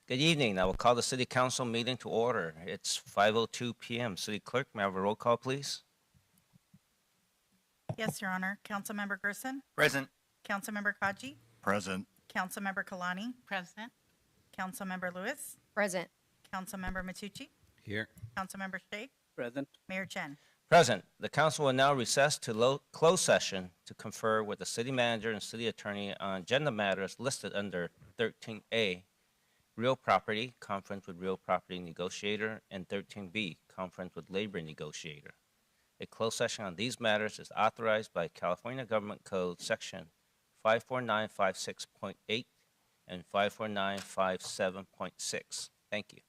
Good evening. I will call the City Council meeting to order. It's 5:02 p.m. City Clerk, may I have a roll call, please? Yes, Your Honor. Councilmember Gerson, Present. Councilmember Kaji, Present. Councilmember Kalani, Present. Councilmember Lewis, Present. Councilmember Matucci, Here. Councilmember Shea, Present. Mayor Chen. Present. The council will now recess to close session to confer with the city manager and city attorney on agenda matters listed under 13A, real property, conference with real property negotiator, and 13B, conference with labor negotiator. A closed session on these matters is authorized by California Government Code Section 54956.8 and 54957.6. Thank you.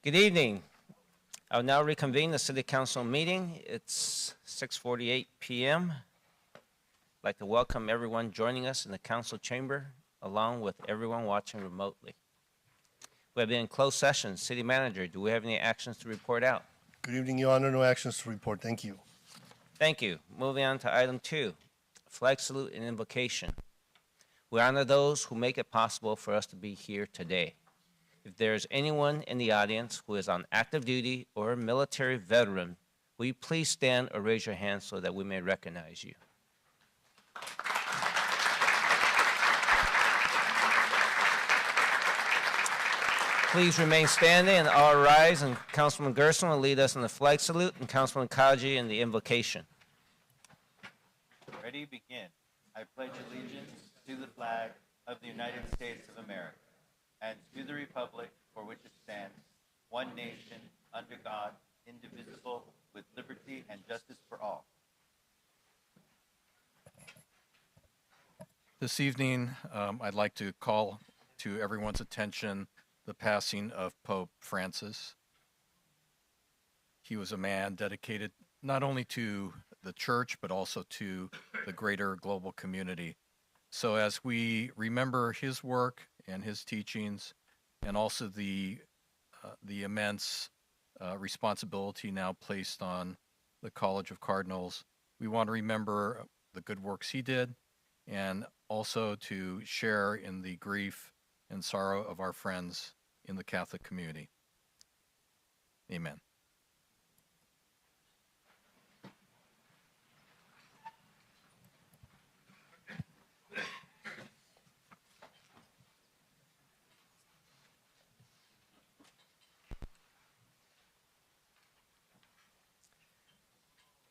Good evening. I'll now reconvene the City Council meeting. It's 6:48 p.m. I'd like to welcome everyone joining us in the council chamber, along with everyone watching remotely. We have been in closed session. City Manager, do we have any actions to report out? Good evening, Your Honor. No actions to report. Thank you. Thank you. Moving on to item 2, flag salute and invocation. We honor those who make it possible for us to be here today. If there is anyone in the audience who is on active duty or a military veteran, will you please stand or raise your hand so that we may recognize you? Please remain standing and all rise, and Councilman Gerson will lead us in the flag salute and Councilman Kaji in the invocation. Ready, begin. I pledge allegiance to the flag of the United States of America and to the republic for which it stands, one nation, under God, indivisible, with liberty and justice for all. This evening, I'd like to call to everyone's attention the passing of Pope Francis. He was a man dedicated not only to the church, but also to the greater global community. So as we remember his work and his teachings, and also the immense responsibility now placed on the College of Cardinals, we want to remember the good works he did, and also to share in the grief and sorrow of our friends in the Catholic community. Amen.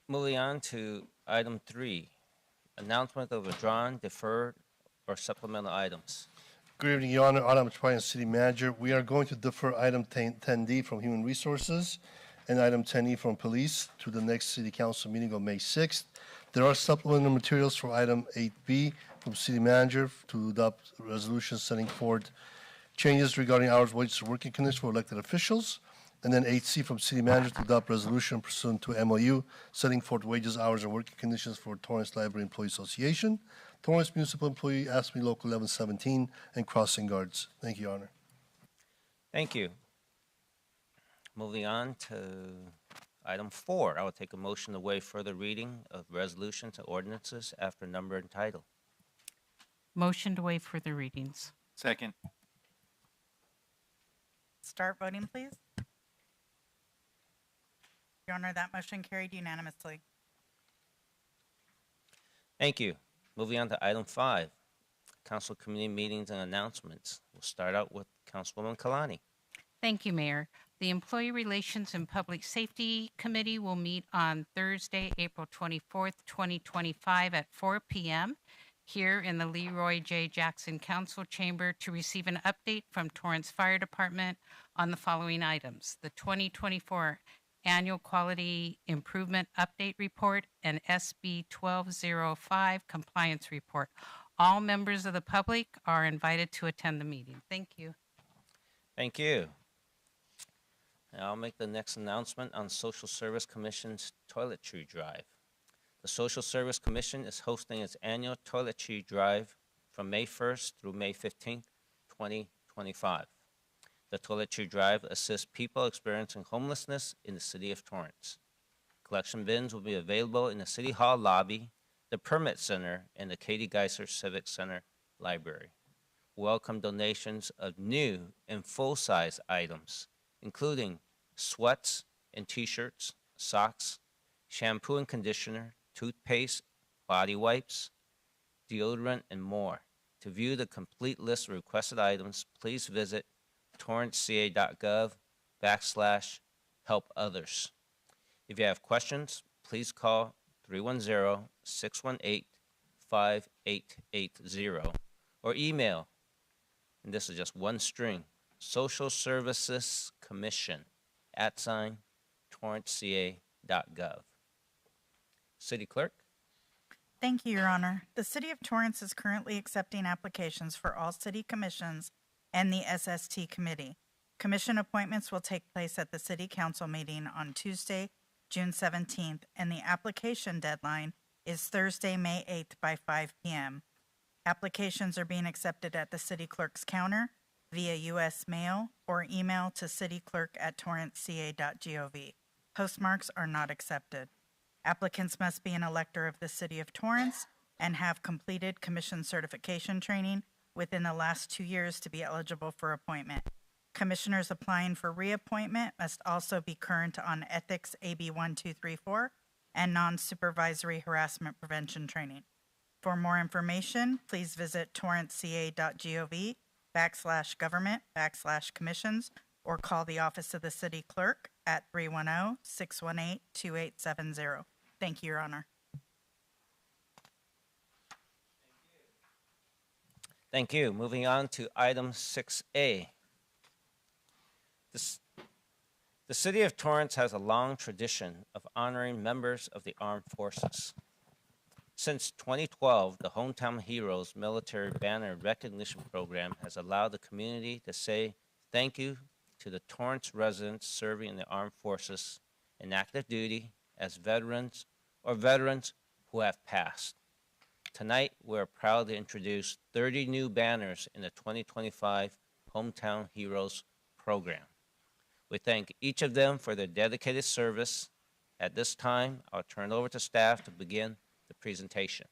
Moving on to item 3, announcement of withdrawn, deferred, or supplemental items. Good evening, Your Honor. Adam Trian, City Manager. We are going to defer item 10D from Human Resources and item 10E from Police to the next City Council meeting on May 6th. There are supplemental materials for item 8B from City Manager to adopt resolutions setting forth changes regarding hours, wages, and working conditions for elected officials. And then 8C from City Manager to adopt resolution pursuant to MOU setting forth wages, hours, and working conditions for Torrance Library Employee Association, Torrance Municipal Employee, ASME Local 1117, and crossing guards. Thank you, Your Honor. Thank you. Moving on to item 4, I will take a motion to waive further reading of resolutions and ordinances after number and title. Motion to waive further readings. Second. Start voting, please. Your Honor, that motion carried unanimously. Thank you. Moving on to item 5, council committee meetings and announcements. We'll start out with Councilwoman Kalani. Thank you, Mayor. The Employee Relations and Public Safety Committee will meet on Thursday, April 24th, 2025 at 4 p.m. here in the Leroy J. Jackson Council Chamber to receive an update from Torrance Fire Department on the following items: the 2024 Annual Quality Improvement Update Report and SB 1205 Compliance Report. All members of the public are invited to attend the meeting. Thank you. Thank you. Now I'll make the next announcement on Social Service Commission's Toiletry Drive. The Social Service Commission is hosting its annual Toiletry Drive from May 1st through May 15th, 2025. The Toiletry Drive assists people experiencing homelessness in the city of Torrance. Collection bins will be available in the City Hall lobby, the Permit Center, and the Katie Geiser Civic Center Library. Welcome donations of new and full-size items, including sweats and t-shirts, socks, shampoo and conditioner, toothpaste, body wipes, deodorant, and more. To view the complete list of requested items, please visit torranceca.gov/help others. If you have questions, please call 310-618-5880 or email, and this is just one string, Social Services Commission @torranceca.gov. City Clerk? Thank you, Your Honor. The City of Torrance is currently accepting applications for all city commissions and the SST Committee. Commission appointments will take place at the City Council meeting on Tuesday, June 17th, and the application deadline is Thursday, May 8th by 5 p.m. Applications are being accepted at the city clerk's counter via U.S. mail or email to cityclerk@torranceca.gov. Postmarks are not accepted. Applicants must be an elector of the City of Torrance and have completed commission certification training within the last 2 years to be eligible for appointment. Commissioners applying for reappointment must also be current on Ethics AB 1234 and non-supervisory harassment prevention training. For more information, please visit torranceca.gov/government/commissions or call the Office of the City Clerk at 310-618-2870. Thank you, Your Honor. Thank you. Moving on to item 6A. The City of Torrance has a long tradition of honoring members of the armed forces. Since 2012, the Hometown Heroes Military Banner Recognition Program has allowed the community to say thank you to the Torrance residents serving in the armed forces in active duty as veterans or veterans who have passed. Tonight, we're proud to introduce 30 new banners in the 2025 Hometown Heroes program. We thank each of them for their dedicated service. At this time, I'll turn it over to staff to begin the presentation.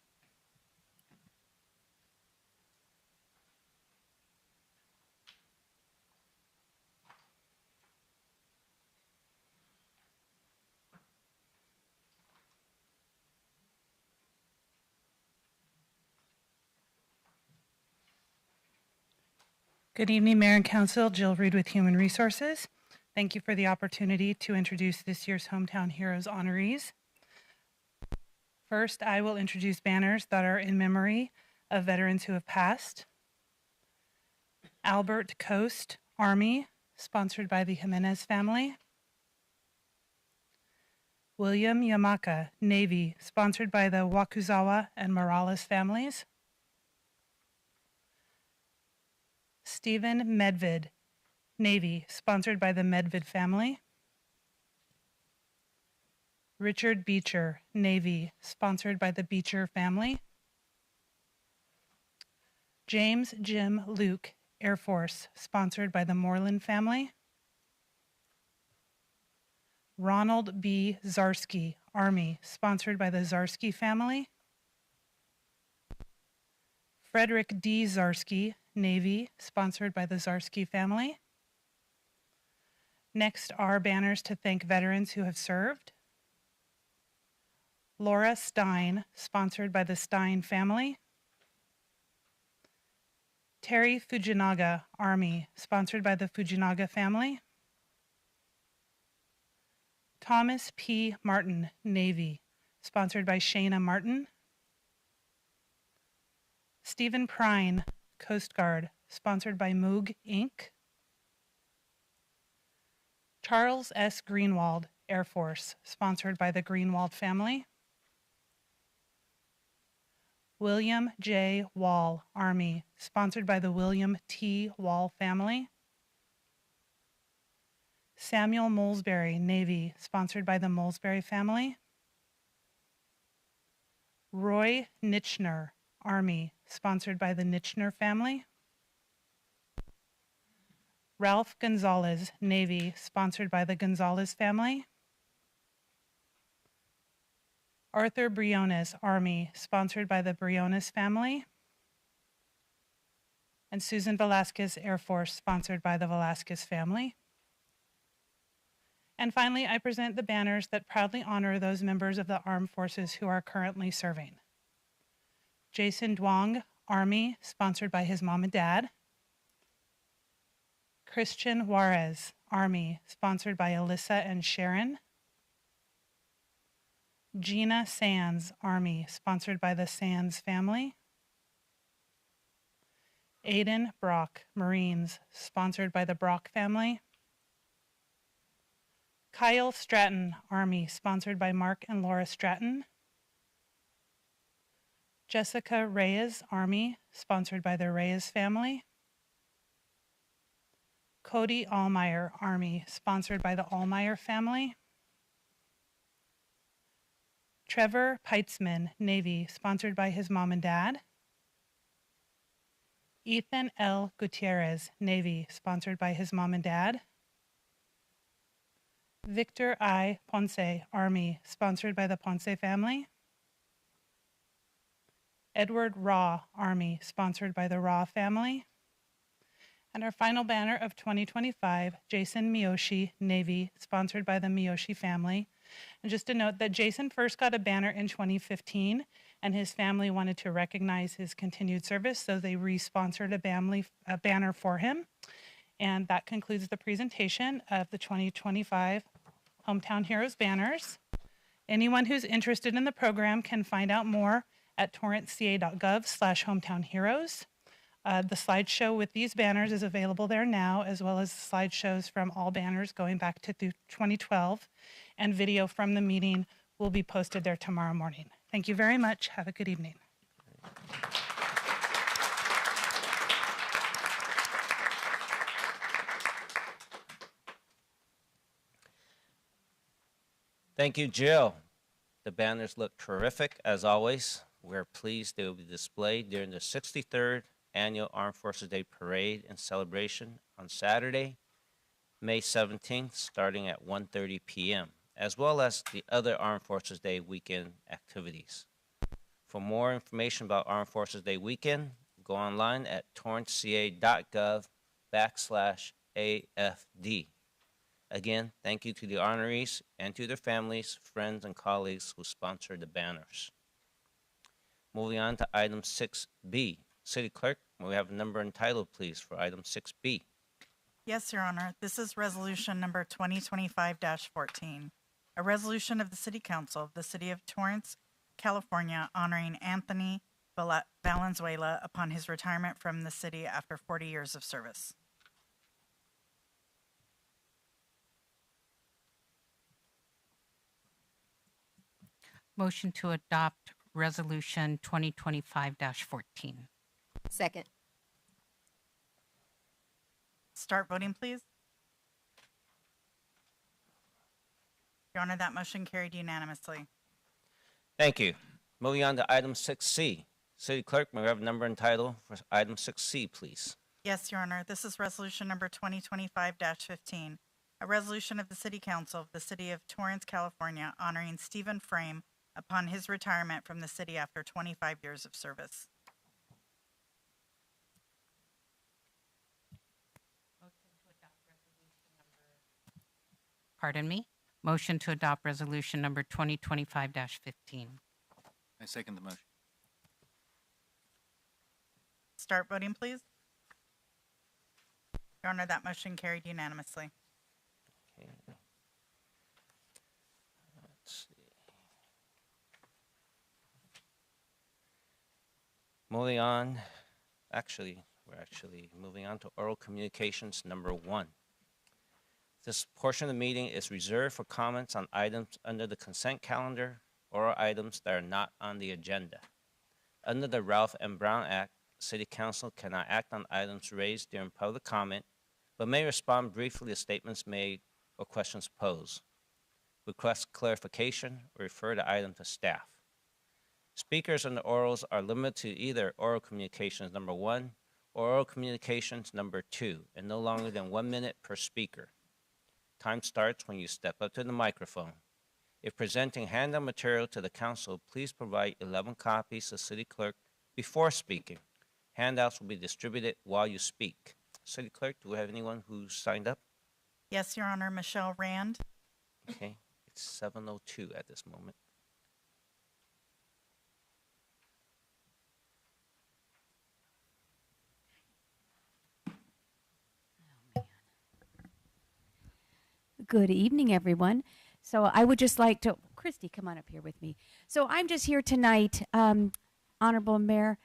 Good evening, Mayor and Council. Jill Reed with Human Resources. Thank you for the opportunity to introduce this year's Hometown Heroes honorees. First, I will introduce banners that are in memory of veterans who have passed. Albert Coast, Army, sponsored by the Jimenez family. William Yamaka, Navy, sponsored by the Wakuzawa and Morales families. Stephen Medvid, Navy, sponsored by the Medvid family. Richard Beecher, Navy, sponsored by the Beecher family. James Jim Luke, Air Force, sponsored by the Moreland family. Ronald B. Zarsky, Army, sponsored by the Zarsky family. Frederick D. Zarsky, Navy, sponsored by the Zarsky family. Next are banners to thank veterans who have served. Laura Stein, sponsored by the Stein family. Terry Fujinaga, Army, sponsored by the Fujinaga family. Thomas P. Martin, Navy, sponsored by Shana Martin. Stephen Prine, Coast Guard, sponsored by Moog, Inc. Charles S. Greenwald, Air Force, sponsored by the Greenwald family. William J. Wall, Army, sponsored by the William T. Wall family. Samuel Molesbury, Navy, sponsored by the Molesbury family. Roy Nitschner, Army, sponsored by the Nitschner family. Ralph Gonzalez, Navy, sponsored by the Gonzalez family. Arthur Briones, Army, sponsored by the Briones family. And Susan Velasquez, Air Force, sponsored by the Velasquez family. And finally, I present the banners that proudly honor those members of the armed forces who are currently serving. Jason Duong, Army, sponsored by his mom and dad. Christian Juarez, Army, sponsored by Alyssa and Sharon. Gina Sands, Army, sponsored by the Sands family. Aiden Brock, Marines, sponsored by the Brock family. Kyle Stratton, Army, sponsored by Mark and Laura Stratton. Jessica Reyes, Army, sponsored by the Reyes family. Cody Allmeyer, Army, sponsored by the Allmeyer family. Trevor Peitzman, Navy, sponsored by his mom and dad. Ethan L. Gutierrez, Navy, sponsored by his mom and dad. Victor I. Ponce, Army, sponsored by the Ponce family. Edward Raw, Army, sponsored by the Raw family. And our final banner of 2025, Jason Miyoshi, Navy, sponsored by the Miyoshi family. And just to note that Jason first got a banner in 2015, and his family wanted to recognize his continued service, so they re-sponsored a banner for him. And that concludes the presentation of the 2025 Hometown Heroes banners. Anyone who's interested in the program can find out more at torranceca.gov/hometownheroes. The slideshow with these banners is available there now, as well as slideshows from all banners going back to 2012, and video from the meeting will be posted there tomorrow morning. Thank you very much. Have a good evening. Thank you, Jill. The banners look terrific, as always. We're pleased they will be displayed during the 63rd Annual Armed Forces Day Parade and Celebration on Saturday, May 17th, starting at 1:30 p.m., as well as the other Armed Forces Day weekend activities. For more information about Armed Forces Day weekend, go online at torranceca.gov/AFD. Again, thank you to the honorees and to their families, friends, and colleagues who sponsored the banners. Moving on to item 6B. City Clerk, may we have a number and title, please, for item 6B? Yes, Your Honor. This is resolution number 2025-14, a resolution of the City Council of the City of Torrance, California, honoring Anthony Valenzuela upon his retirement from the city after 40 years of service. Motion to adopt resolution 2025-14. Second. Start voting, please. Your Honor, that motion carried unanimously. Thank you. Moving on to item 6C. City Clerk, may we have a number and title for item 6C, please? Yes, Your Honor. This is resolution number 2025-15, a resolution of the City Council of the City of Torrance, California, honoring Stephen Frame upon his retirement from the city after 25 years of service. Pardon me? Motion to adopt resolution number 2025-15. I second the motion. Start voting, please. Your Honor, that motion carried unanimously. Okay. Let's see. Moving on, we're actually moving on to oral communications number 1. This portion of the meeting is reserved for comments on items under the consent calendar or items that are not on the agenda. Under the Ralph M. Brown Act, City Council cannot act on items raised during public comment, but may respond briefly to statements made or questions posed, request clarification, or refer the item to staff. Speakers on the orals are limited to either oral communications number 1 or oral communications number 2, and no longer than 1 minute per speaker. Time starts when you step up to the microphone. If presenting handout material to the council, please provide 11 copies to City Clerk before speaking. Handouts will be distributed while you speak. City Clerk, do we have anyone who signed up? Yes, Your Honor, Michelle Rand. Okay, it's 7:02 at this moment. Good evening, everyone. So I would just like to, Christy, come on up here with me. So I'm just here tonight, Honorable Mayor,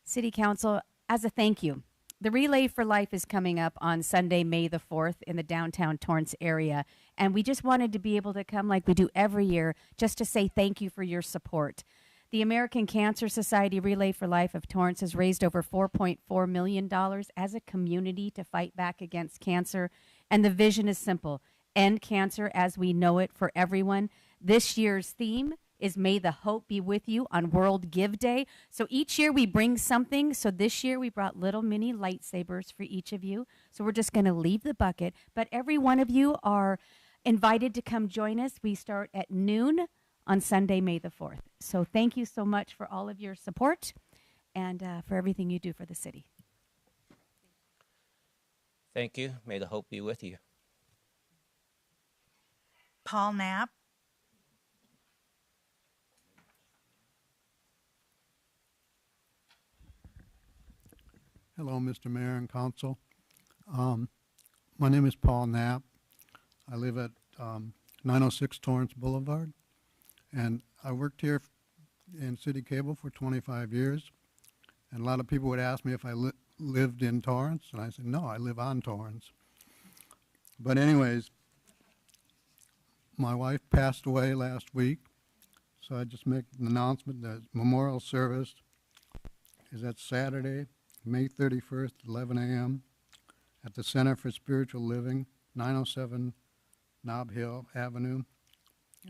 City Council, as a thank you. The Relay for Life is coming up on Sunday, May the 4th in the downtown Torrance area. And we just wanted to be able to come like we do every year just to say thank you for your support. The American Cancer Society Relay for Life of Torrance has raised over $4.4 million as a community to fight back against cancer. And the vision is simple: end cancer as we know it for everyone. This year's theme is May the Hope Be With You on World Give Day. So each year we bring something. So this year we brought little mini lightsabers for each of you. So we're just going to leave the bucket. But every one of you are invited to come join us. We start at noon on Sunday, May the 4th. So thank you so much for all of your support and for everything you do for the city. Thank you. May the hope be with you. Paul Knapp. Hello, Mr. Mayor and Council. My name is Paul Knapp. I live at 906 Torrance Boulevard, and I worked here in City Cable for 25 years. And a lot of people would ask me if I lived in Torrance, and I said, no, I live on Torrance. But anyways, my wife passed away last week, so I just make an announcement that memorial service is at Saturday, May 31st, 11 a.m. at the Center for Spiritual Living, 907 Nob Hill Avenue.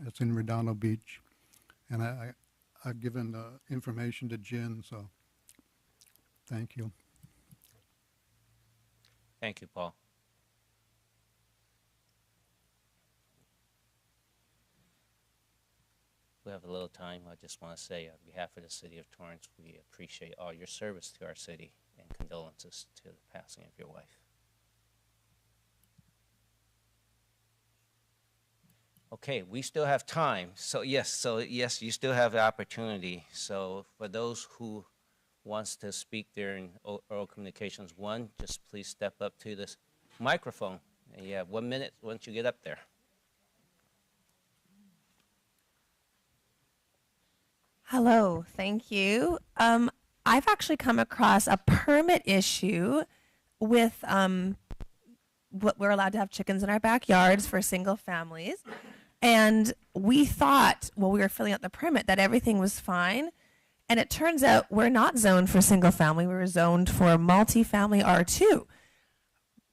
It's in Redondo Beach. And I've given the information to Jen, so thank you. Thank you, Paul. We have a little time. I just want to say, on behalf of the city of Torrance, we appreciate all your service to our city and condolences to the passing of your wife. Okay, we still have time. So yes, you still have the opportunity. So for those who wants to speak during oral communications 1, just please step up to this microphone. And you have 1 minute once you get up there. Hello, thank you. I've actually come across a permit issue with what we're allowed to have chickens in our backyards for single families. And we thought, while we were filling out the permit, that everything was fine. And it turns out we're not zoned for single family. We were zoned for multifamily R2.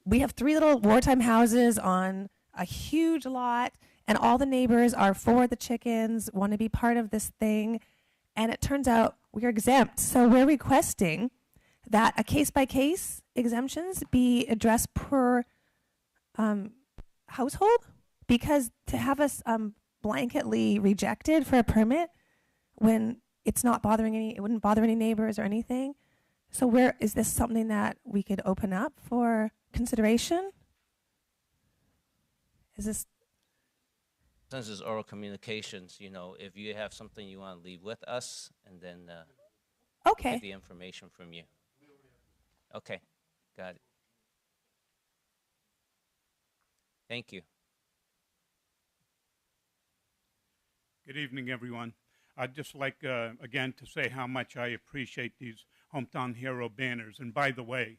We have 3 little wartime houses on a huge lot, and all the neighbors are for the chickens, want to be part of this thing. And it turns out we're exempt. So we're requesting that a case-by-case exemptions be addressed per household, because to have us blanketly rejected for a permit when it's not bothering it wouldn't bother any neighbors or anything. So is this something that we could open up for consideration? Is this? Since it's oral communications, if you have something you want to leave with us, and then Okay. get the information from you. Okay, got it. Thank you. Good evening, everyone. I'd just like, again, to say how much I appreciate these Hometown Hero banners. And by the way,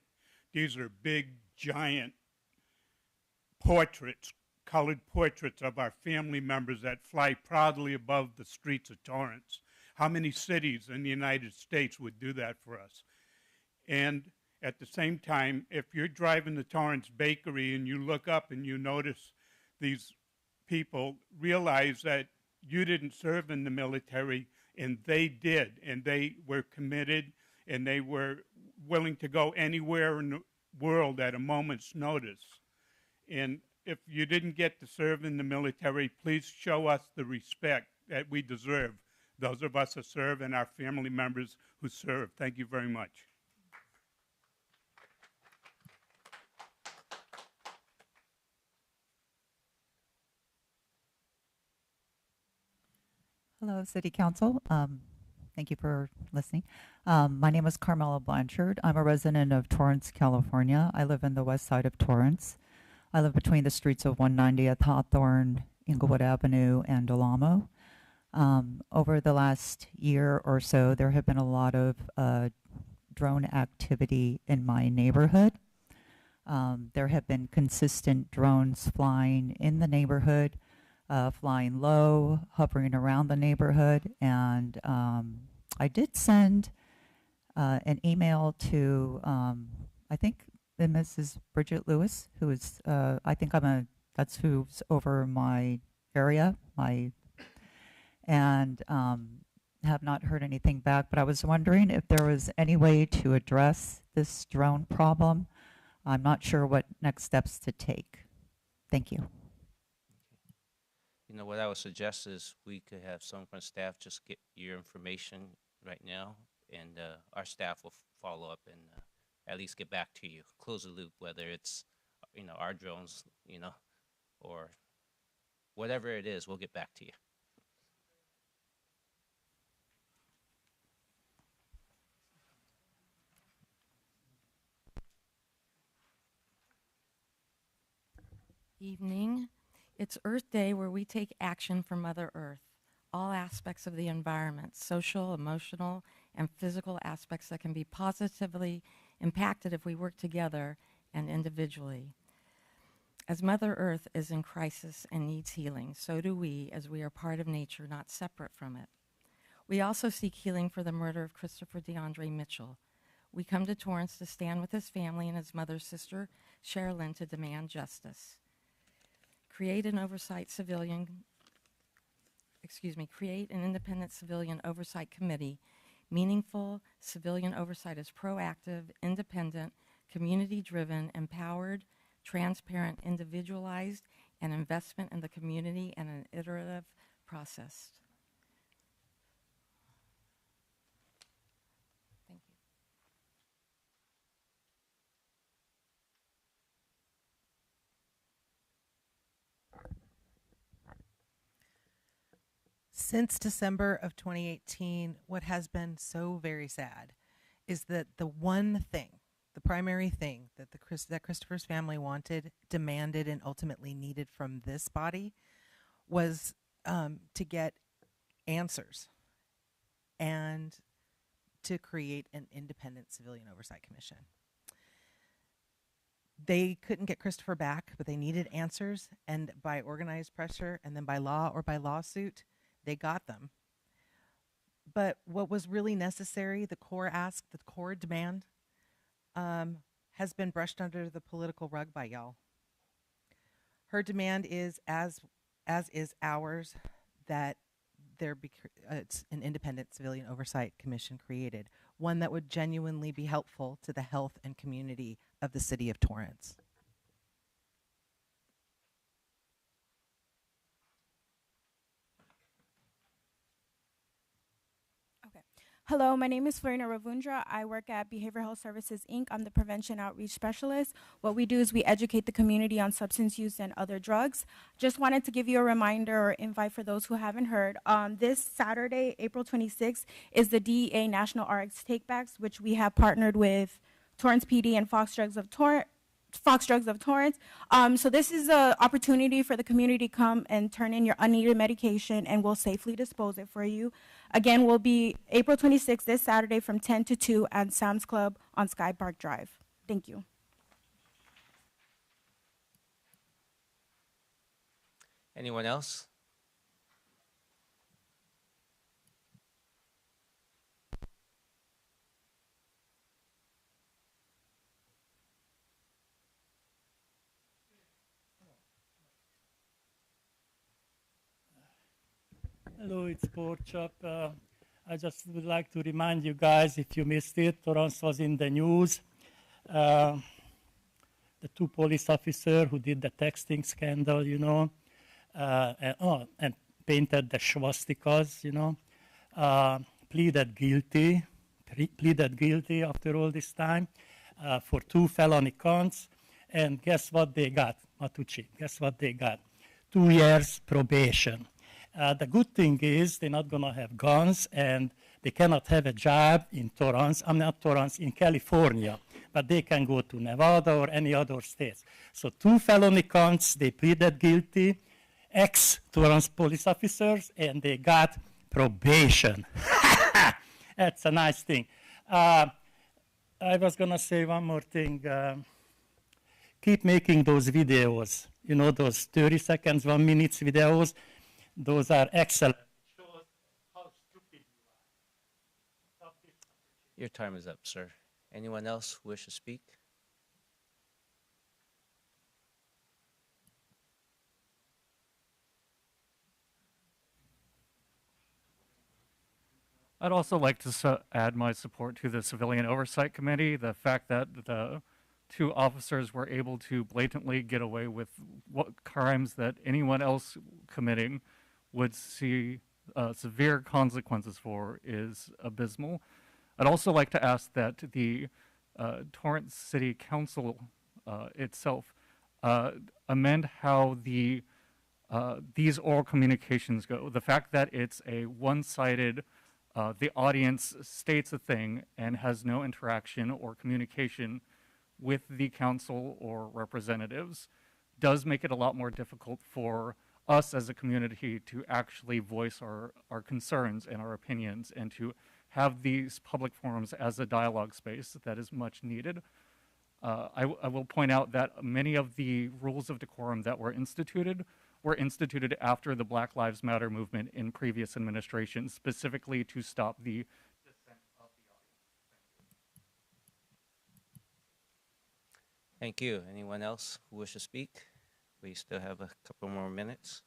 these are big, giant portraits, colored portraits of our family members that fly proudly above the streets of Torrance. How many cities in the United States would do that for us? And at the same time, if you're driving the Torrance Bakery and you look up and you notice these people, realize that you didn't serve in the military, and they did, and they were committed, and they were willing to go anywhere in the world at a moment's notice. And if you didn't get to serve in the military, please show us the respect that we deserve, those of us who serve and our family members who serve. Thank you very much. Hello, City Council. Thank you for listening. My name is Carmela Blanchard. I'm a resident of Torrance, California. I live in the west side of Torrance. I live between the streets of 190th Hawthorne, Inglewood Avenue, and Del Amo. Over the last year or so, there have been a lot of drone activity in my neighborhood. There have been consistent drones flying in the neighborhood. flying low, hovering around the neighborhood. And I did send an email to, I think, Mrs. Bridget Lewis, who is, I think that's who's over my area, and have not heard anything back. But I was wondering if there was any way to address this drone problem. I'm not sure what next steps to take. Thank you. You know, what I would suggest is we could have someone from staff just get your information right now, and our staff will follow up and at least get back to you, close the loop, whether it's, you know, our drones, you know, or whatever it is, we'll get back to you. Evening. It's Earth Day, where we take action for Mother Earth. All aspects of the environment, social, emotional, and physical aspects that can be positively impacted if we work together and individually. As Mother Earth is in crisis and needs healing, so do we, as we are part of nature, not separate from it. We also seek healing for the murder of Christopher DeAndre Mitchell. We come to Torrance to stand with his family and his mother's sister, Sherilyn, to demand justice. Create an independent civilian oversight committee. Meaningful civilian oversight is proactive, independent, community-driven, empowered, transparent, individualized, and investment in the community and an iterative process. Thank you. Since December of 2018, what has been so very sad is that the one thing, the primary thing that that Christopher's family wanted, demanded, and ultimately needed from this body was to get answers and to create an independent civilian oversight commission. They couldn't get Christopher back, but they needed answers, and by organized pressure and then by law or by lawsuit, they got them. But what was really necessary, the core ask, the core demand, has been brushed under the political rug by y'all. Her demand is, as is ours, that there be it's an independent civilian oversight commission created, one that would genuinely be helpful to the health and community of the city of Torrance. Hello, my name is Florina Ravundra. I work at Behavioral Health Services, Inc. I'm the Prevention Outreach Specialist. What we do is we educate the community on substance use and other drugs. Just wanted to give you a reminder or invite for those who haven't heard. This Saturday, April 26th, is the DEA National RX Takebacks, which we have partnered with Torrance PD and Fox Drugs of Torrance. So this is an opportunity for the community to come and turn in your unneeded medication, and we'll safely dispose it for you. Again, we'll be April 26th, this Saturday from 10 to 2 at Sam's Club on Sky Park Drive. Thank you. Anyone else? Hello, it's Pork Chop. I just would like to remind you guys, if you missed it, Torrance was in the news. The two police officers who did the texting scandal, you know, and painted the swastikas, you know, pleaded guilty after all this time for 2 felony counts. And guess what they got, Matucci? Guess what they got? 2 years probation. The good thing is they're not going to have guns, and they cannot have a job in Torrance. I'm not Torrance, in California, but they can go to Nevada or any other states. So 2 felony counts, they pleaded guilty, ex-Torrance police officers, and they got probation. That's a nice thing. I was going to say one more thing. Keep making those videos. You know, those 30 seconds, 1 minute videos, those are excellent. It shows how stupid you are. Your time is up, sir. Anyone else wish to speak? I'd also like to add my support to the Civilian Oversight Committee. The fact that the two officers were able to blatantly get away with what crimes that anyone else committing would see severe consequences for is abysmal. I'd also like to ask that the Torrance City Council itself amend how these oral communications go. The fact that it's a one-sided the audience states a thing and has no interaction or communication with the council or representatives does make it a lot more difficult for us as a community to actually voice our concerns and our opinions and to have these public forums as a dialogue space that is much needed. I will point out that many of the rules of decorum that were instituted after the Black Lives Matter movement in previous administrations, specifically to stop the dissent of the audience. Thank you. Anyone else who wish to speak? We still have a couple more minutes.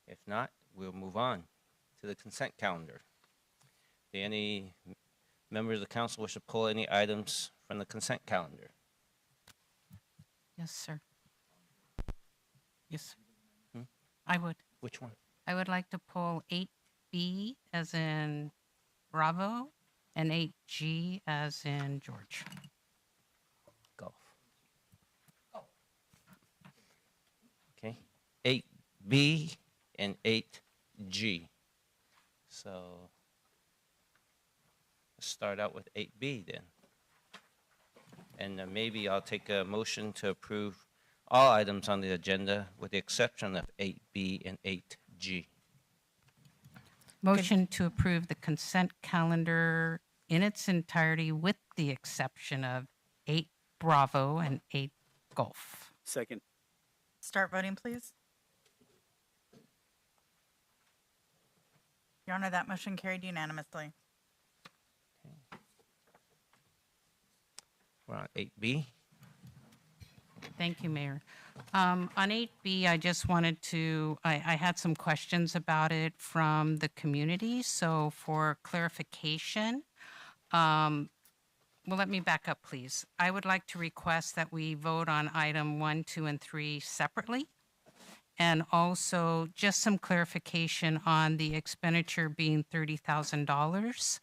If not, we'll move on to the consent calendar. Do any members of the council wish to pull any items from the consent calendar? Yes, sir. Yes. I would. Which one? I would like to pull 8B as in Bravo and 8G as in George. Golf. Okay. 8B and 8G. So let's start out with 8B then. And maybe I'll take a motion to approve all items on the agenda with the exception of 8B and 8G. Motion to approve the consent calendar in its entirety with the exception of 8 Bravo and 8 Golf. Second. Start voting, please. Your Honor, that motion carried unanimously. We're on 8B. Thank you, Mayor. On 8B, I just wanted to, I had some questions about it from the community. So for clarification, well, let me back up, please. I would like to request that we vote on item 1, 2, and 3 separately. And also just some clarification on the expenditure being $30,000.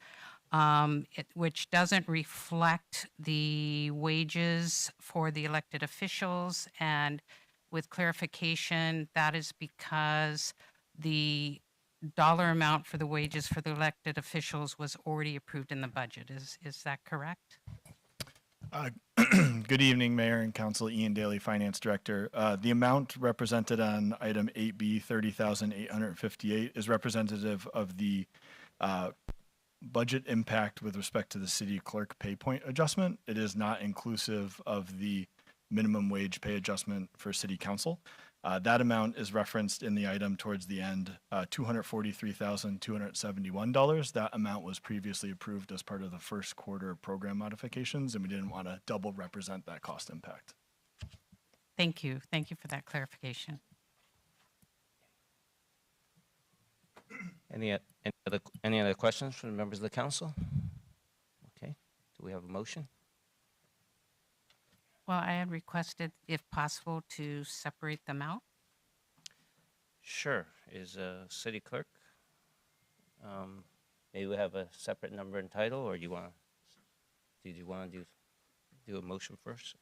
Which doesn't reflect the wages for the elected officials. And with clarification, that is because the dollar amount for the wages for the elected officials was already approved in the budget. Is that correct? Good evening, Mayor and Council. Ian Daly, Finance Director. The amount represented on item 8B, $30,858, is representative of the budget impact with respect to the city clerk pay point adjustment. It is not inclusive of the minimum wage pay adjustment for city council. That amount is referenced in the item towards the end, $243,271. That amount was previously approved as part of the first quarter program modifications, and we didn't want to double represent that cost impact. Thank you. Thank you for that clarification. Any other questions from the members of the council? Okay. Do we have a motion? Well, I had requested, if possible, to separate them out. Sure. Is city clerk? Maybe we have a separate number and title, or do you want? Did you want to do a motion first?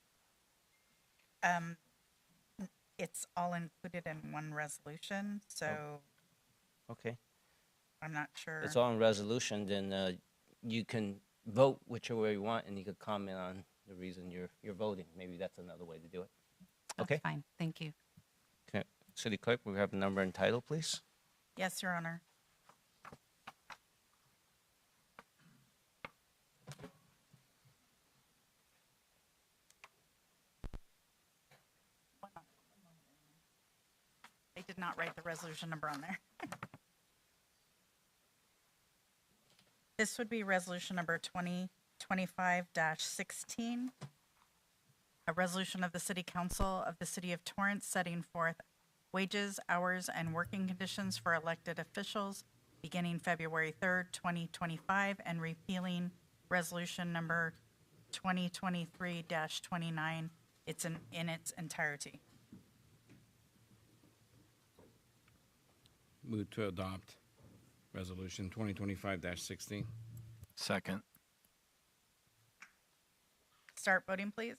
It's all included in one resolution, so Okay. I'm not sure. It's all in resolution. Then you can vote whichever way you want, and you could comment on the reason you're voting. Maybe that's another way to do it. Okay. That's fine. Thank you. Okay. City clerk, we have a number and title, please. Yes, Your Honor. did not write the resolution number on there. This would be resolution number 2025-16. A resolution of the City Council of the City of Torrance setting forth wages, hours, and working conditions for elected officials beginning February 3rd, 2025, and repealing resolution number 2023-29. It's in its entirety. Move to adopt resolution 2025-16. Second. Start voting, please.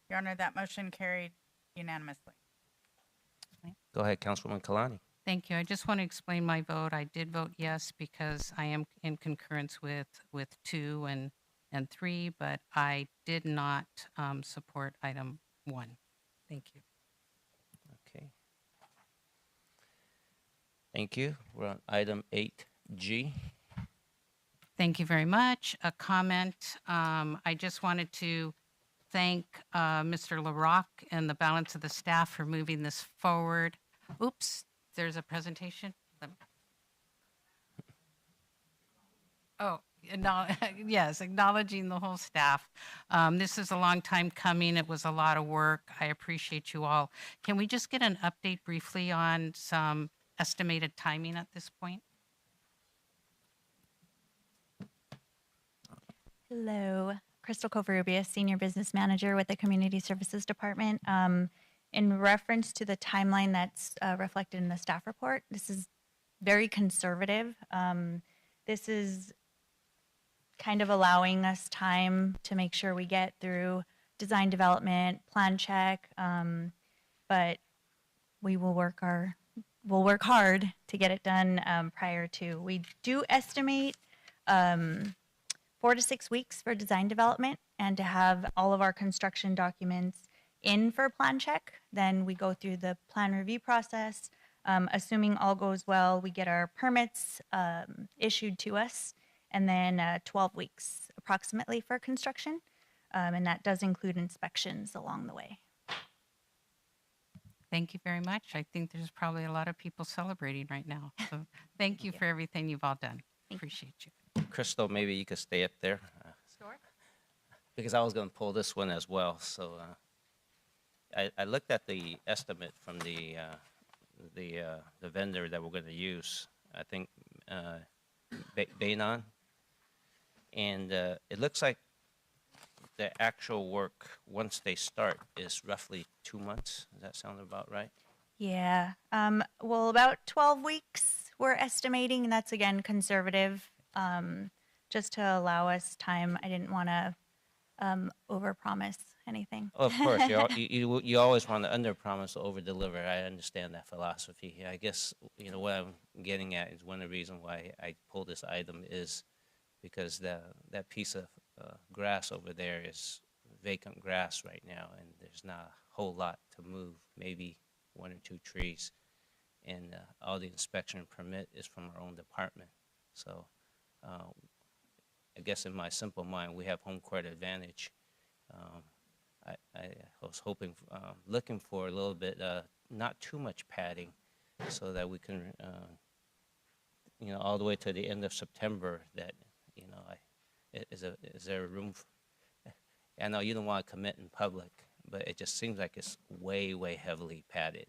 Your Honor, that motion carried unanimously. Go ahead, Councilwoman Kalani. Thank you. I just want to explain my vote. I did vote yes because I am in concurrence with 2 and 3, but I did not support item 1. Thank you. Okay. Thank you. We're on item 8G. Thank you very much. A comment. I just wanted to thank Mr. LaRocque and the balance of the staff for moving this forward. Oops, there's a presentation. Oh, yes, acknowledging the whole staff. This is a long time coming. It was a lot of work. I appreciate you all. Can we just get an update briefly on some estimated timing at this point? Hello, Crystal Covarrubias, Senior Business Manager with the Community Services Department. In reference to the timeline that's reflected in the staff report, this is very conservative. This is kind of allowing us time to make sure we get through design development, plan check, but we will we'll work hard to get it done prior to. We do estimate 4 to 6 weeks for design development and to have all of our construction documents in for plan check. Then we go through the plan review process. Assuming all goes well, we get our permits issued to us, and then 12 weeks approximately for construction. And that does include inspections along the way. Thank you very much. I think there's probably a lot of people celebrating right now. So thank you for everything you've all done. Appreciate you. Crystal, maybe you could stay up there. Sure. Because I was going to pull this one as well. So I looked at the estimate from the vendor that we're going to use. I think Bainon, and it looks like the actual work once they start is roughly 2 months. Does that sound about right? Yeah. Well, about 12 weeks we're estimating, and that's again conservative, just to allow us time. I didn't want to overpromise anything. Oh, of course, you always want to underpromise, over-deliver. I understand that philosophy. I guess what I'm getting at is one of the reasons why I pulled this item is because that piece of grass over there is vacant grass right now, and there's not a whole lot to move. Maybe 1 or 2 trees, and all the inspection and permit is from our own department. So I guess in my simple mind, we have home court advantage. I was hoping, looking for a little bit, not too much padding, so that we can, all the way to the end of September. That is there room? I know you don't want to commit in public, but it just seems like it's way, way heavily padded.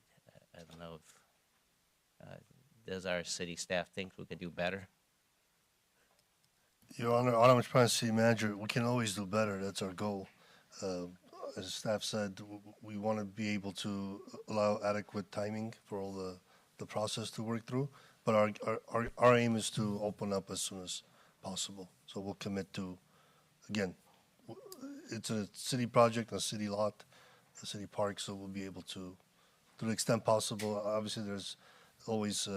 I don't know if does our city staff think we could do better? Your Honor, Autumn Prime City Manager, we can always do better. That's our goal. As staff said, we want to be able to allow adequate timing for all the process to work through. But our aim is to open up as soon as possible. So we'll commit to, again, it's a city project, a city lot, a city park, so we'll be able to the extent possible. Obviously, there's always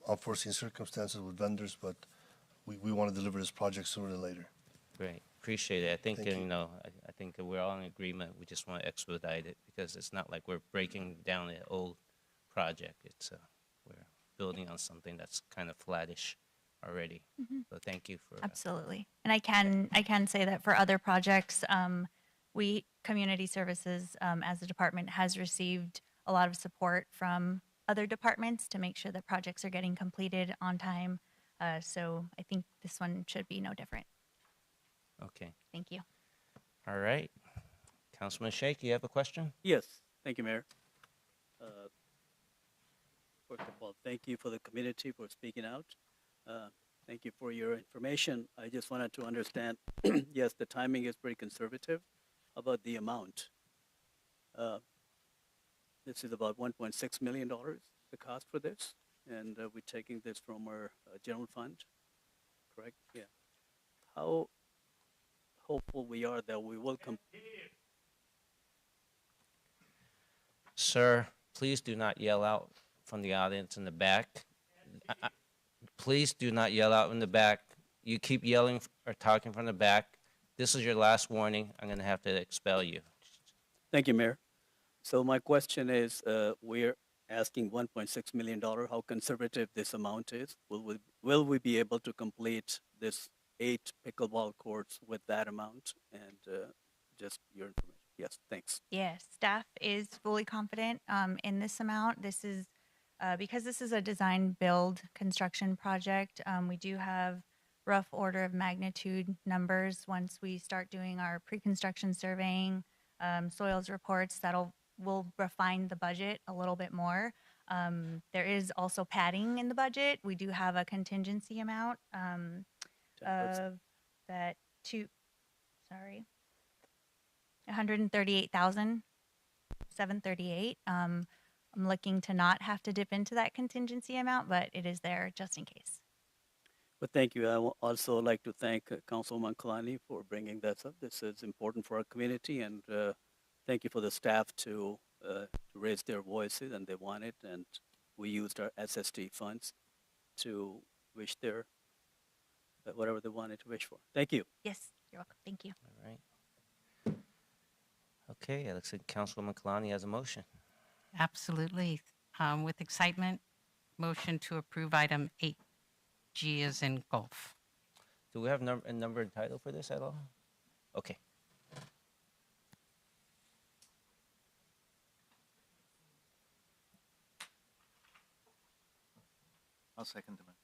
unforeseen circumstances with vendors, but we want to deliver this project sooner than later. Great, appreciate it. I think Thank you. I think we're all in agreement. We just want to expedite it because it's not like we're breaking down an old project. It's we're building on something that's kind of flattish already. Mhm. So thank you for that. Absolutely. And I can say that for other projects, we, Community Services, as a department, has received a lot of support from other departments to make sure that projects are getting completed on time. So I think this one should be no different. Okay. Thank you. All right. Councilman Sheikh, you have a question? Yes, thank you, Mayor. First of all, thank you for the community for speaking out. Thank you for your information. I just wanted to understand, yes, the timing is pretty conservative about the amount. This is about $1.6 million, the cost for this, and we're taking this from our general fund, correct? Yeah. How hopeful we are that we will Sir, please do not yell out from the audience in the back. Please do not yell out in the back. You keep yelling or talking from the back. This is your last warning. I'm going to have to expel you. Thank you, Mayor. So my question is, we're asking $1.6 million, how conservative this amount is. Will we be able to complete this 8 pickleball courts with that amount? And just your information. Yes, thanks. Yes, staff is fully confident in this amount. This is because this is a design build construction project. We do have rough order of magnitude numbers once we start doing our pre-construction surveying, soils reports. Will refine the budget a little bit more. There is also padding in the budget. We do have a contingency amount of that $138,738. I'm looking to not have to dip into that contingency amount, but it is there just in case. But thank you. I would also like to thank Councilman Kalani for bringing that up. This is important for our community, and thank you for the staff to raise their voices, and they want it, and we used our SST funds to wish their whatever they wanted to wish for. Thank you. Yes, you're welcome. Thank you. All right. Okay, it looks like Councilwoman Kalani has a motion. Absolutely. With excitement, motion to approve item 8G as in golf. Do we have a number and title for this at all? Okay. I'll second the motion.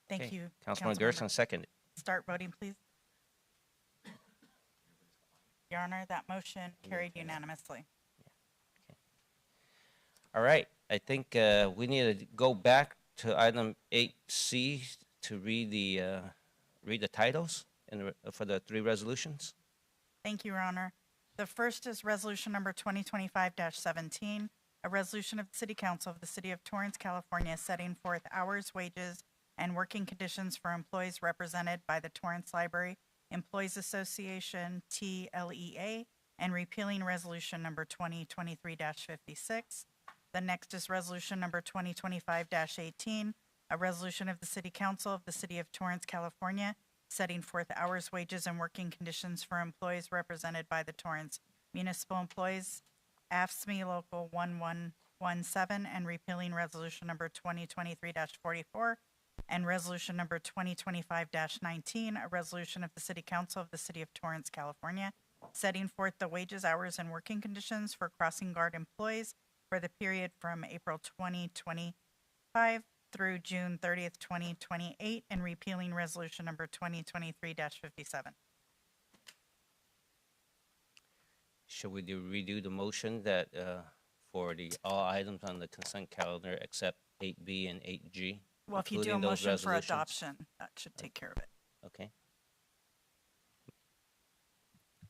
Thank Okay. you. Councilman Councilmember. Gerson, second. Start voting, please. Your Honor, that motion carried unanimously. All right, I think we need to go back to item 8C to read the titles for the 3 resolutions. Thank you, Your Honor. The first is resolution number 2025-17, a resolution of the City Council of the City of Torrance, California, setting forth hours, wages, and working conditions for employees represented by the Torrance Library Employees Association, TLEA, and repealing resolution number 2023-56. The next is resolution number 2025-18, a resolution of the City Council of the City of Torrance, California, setting forth hours, wages, and working conditions for employees represented by the Torrance Municipal Employees, AFSCME Local 1117, and repealing resolution number 2023-44, and resolution number 2025-19, a resolution of the City Council of the City of Torrance, California, setting forth the wages, hours, and working conditions for crossing guard employees for the period from April 2025 through June 30th, 2028, and repealing resolution number 2023-57. Should we redo the motion that for all items on the consent calendar except 8B and 8G? Well, if you do a including those motion for resolutions? adoption, that should take care of it. Okay.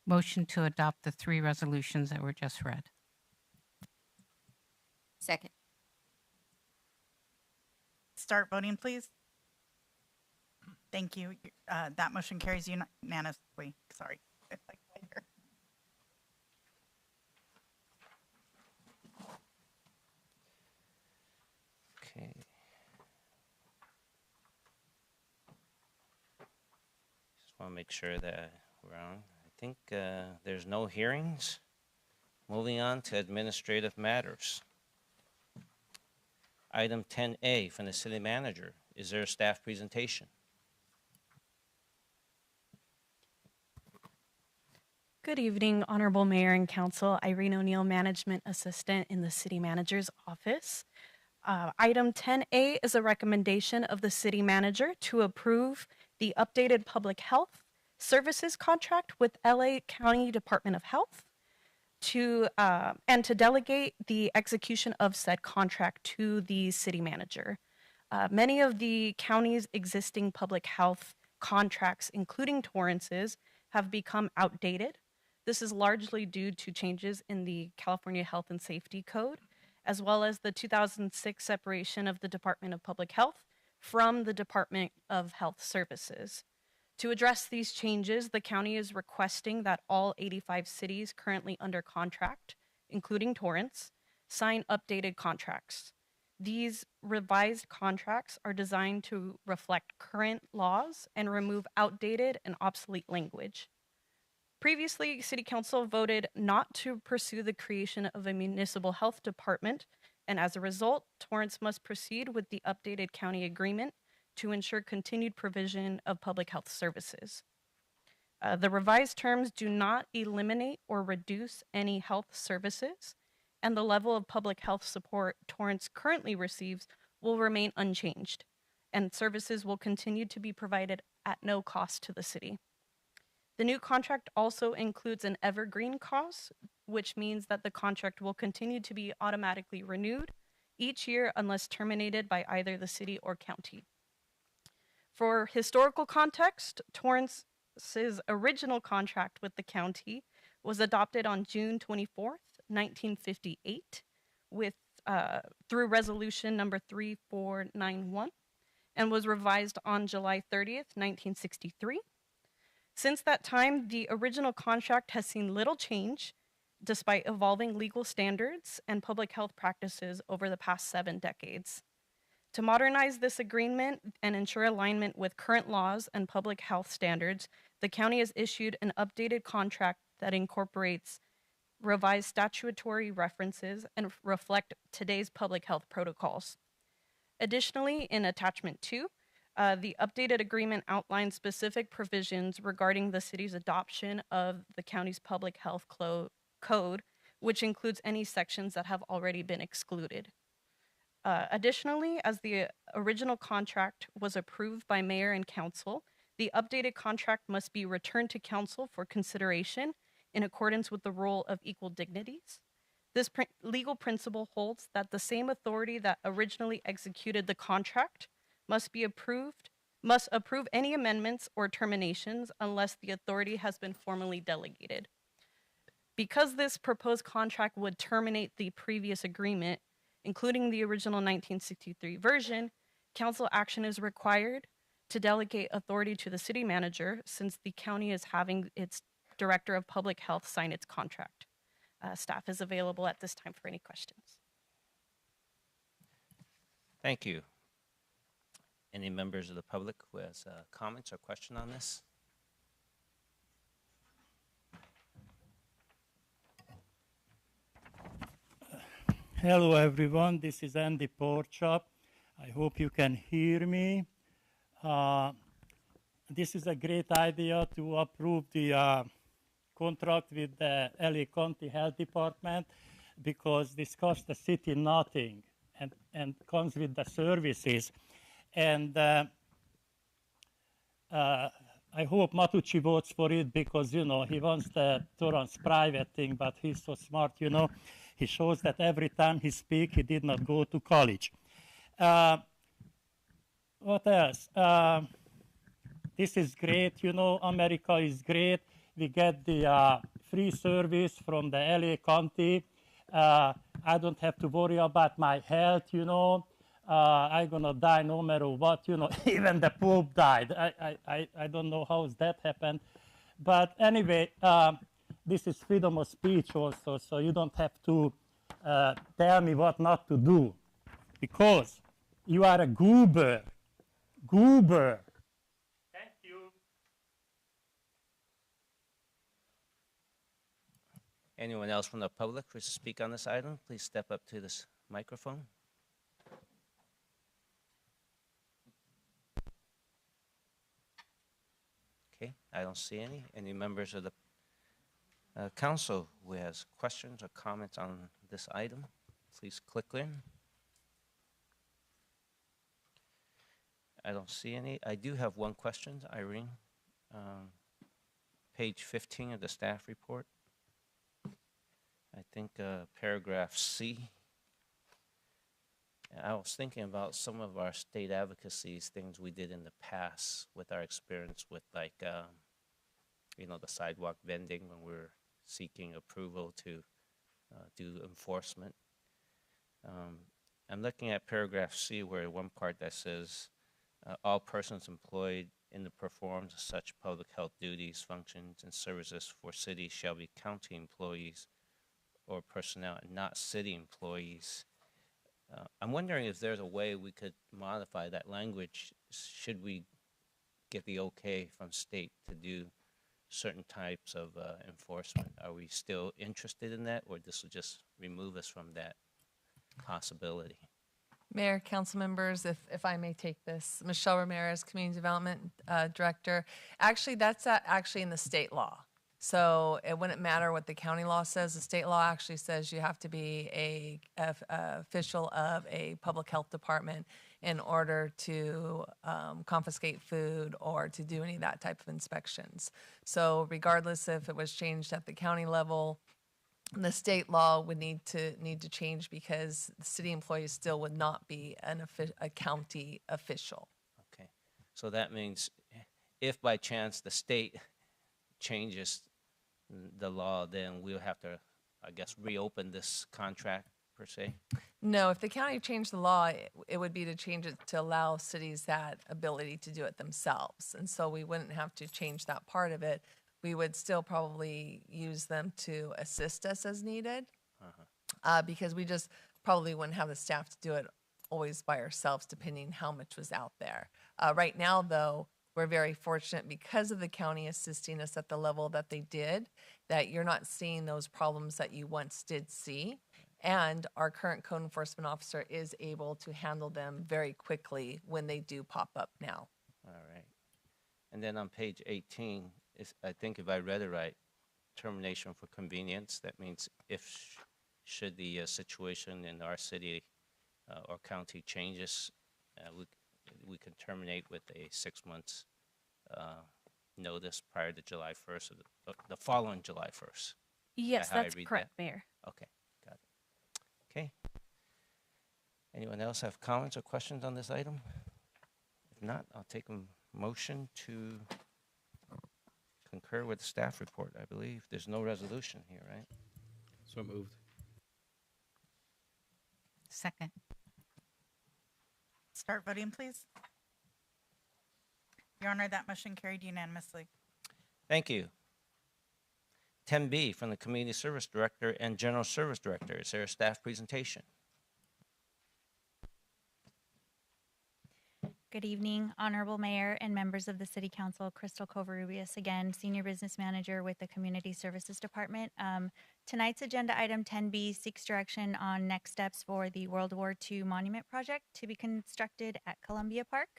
Motion to adopt the 3 resolutions that were just read. Second. Start voting, please. Thank you. That motion carries unanimously. Sorry. Okay. Just want to make sure that we're on. I think there's no hearings. Moving on to administrative matters. Item 10A from the city manager. Is there a staff presentation? Good evening, Honorable Mayor and Council. Irene O'Neill, Management Assistant in the City Manager's Office. Item 10A is a recommendation of the City Manager to approve the updated public health services contract with LA County Department of Health and to delegate the execution of said contract to the City Manager. Many of the county's existing public health contracts, including Torrance's, have become outdated. This is largely due to changes in the California Health and Safety Code, as well as the 2006 separation of the Department of Public Health from the Department of Health Services. To address these changes, the county is requesting that all 85 cities currently under contract, including Torrance, sign updated contracts. These revised contracts are designed to reflect current laws and remove outdated and obsolete language. Previously, City Council voted not to pursue the creation of a municipal health department, and as a result, Torrance must proceed with the updated county agreement to ensure continued provision of public health services. The revised terms do not eliminate or reduce any health services, and the level of public health support Torrance currently receives will remain unchanged, and services will continue to be provided at no cost to the city. The new contract also includes an evergreen clause, which means that the contract will continue to be automatically renewed each year unless terminated by either the city or county. For historical context, Torrance's original contract with the county was adopted on June 24th, 1958, through resolution number 3491, and was revised on July 30th, 1963. Since that time, the original contract has seen little change despite evolving legal standards and public health practices over the past 7 decades. To modernize this agreement and ensure alignment with current laws and public health standards, the county has issued an updated contract that incorporates revised statutory references and reflect today's public health protocols. Additionally, in Attachment 2, the updated agreement outlines specific provisions regarding the city's adoption of the county's public health code, which includes any sections that have already been excluded. Additionally, as the original contract was approved by mayor and council, the updated contract must be returned to council for consideration in accordance with the rule of equal dignities. This legal principle holds that the same authority that originally executed the contract must approve any amendments or terminations unless the authority has been formally delegated. Because this proposed contract would terminate the previous agreement, including the original 1963 version, council action is required to delegate authority to the city manager since the county is having its director of public health sign its contract. Staff is available at this time for any questions. Thank you. Any members of the public who has comments or question on this? Hello, everyone. This is Andy Porchop. I hope you can hear me. This is a great idea to approve the contract with the LA County Health Department because this costs the city nothing and comes with the services. And I hope Matucci votes for it because, you know, he wants the Torrance private thing, but he's so smart, you know. He shows that every time he speaks, he did not go to college. What else? This is great, you know, America is great. We get the free service from the LA County. I don't have to worry about my health, you know. I'm gonna die no matter what, you know. Even the Pope died. I don't know how that happened. But anyway, this is freedom of speech also, so you don't have to tell me what not to do because you are a goober. Goober. Thank you. Anyone else from the public who wishes to speak on this item, please step up to this microphone. I don't see any. Any members of the council who has questions or comments on this item, please click in. I don't see any. I do have one question, Irene. Page 15 of the staff report. I think paragraph C. I was thinking about some of our state advocacies, things we did in the past with our experience with like, you know, the sidewalk vending when we were seeking approval to do enforcement. I'm looking at paragraph C where one part that says, all persons employed in the performance of such public health duties, functions, and services for cities shall be county employees or personnel and not city employees. I'm wondering if there's a way we could modify that language should we get the okay from state to do certain types of enforcement. Are we still interested in that, or this will just remove us from that possibility? Mayor, council members, if I may take this, Michelle Ramirez, Community Development Director. Actually, that's actually in the state law. So it wouldn't matter what the county law says. The state law actually says you have to be a official of a public health department in order to confiscate food or to do any of that type of inspections. So regardless if it was changed at the county level, the state law would need to change because the city employees still would not be a county official. Okay, so that means if by chance the state changes the law, then we'll have to, I guess, reopen this contract per se? No, if the county changed the law, it would be to change it to allow cities that ability to do it themselves. And so we wouldn't have to change that part of it. We would still probably use them to assist us as needed, because we just probably wouldn't have the staff to do it always by ourselves, depending how much was out there. Right now, though, we're very fortunate because of the county assisting us at the level that they did, that you're not seeing those problems that you once did see. And our current code enforcement officer is able to handle them very quickly when they do pop up now. All right. And then on page 18, I think if I read it right, termination for convenience. That means if should the situation in our city or county changes, we can terminate with a 6 months notice prior to July 1st, or the following July 1st. Yes, how I that's read correct, that? Mayor. Okay, got it. Okay. Anyone else have comments or questions on this item? If not, I'll take a motion to concur with the staff report. I believe there's no resolution here, right? So moved. Second. Start voting, please. Your Honor, that motion carried unanimously. Thank you. 10B from the Community Service Director and General Service Director. Is there a staff presentation? Good evening, Honorable Mayor and members of the City Council. Crystal Covarrubias again, Senior Business Manager with the Community Services Department. Tonight's agenda item 10B seeks direction on next steps for the World War II Monument Project to be constructed at Columbia Park.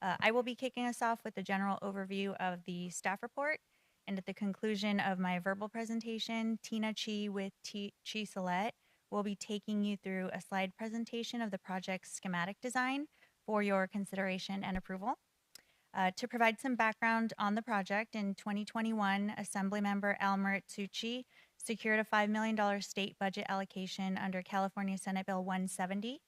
I will be kicking us off with a general overview of the staff report, and at the conclusion of my verbal presentation, Tina Chi with Chi Salette will be taking you through a slide presentation of the project's schematic design for your consideration and approval. To provide some background on the project, in 2021, Assemblymember Elmer Tsuchi secured a $5 million state budget allocation under California Senate Bill 170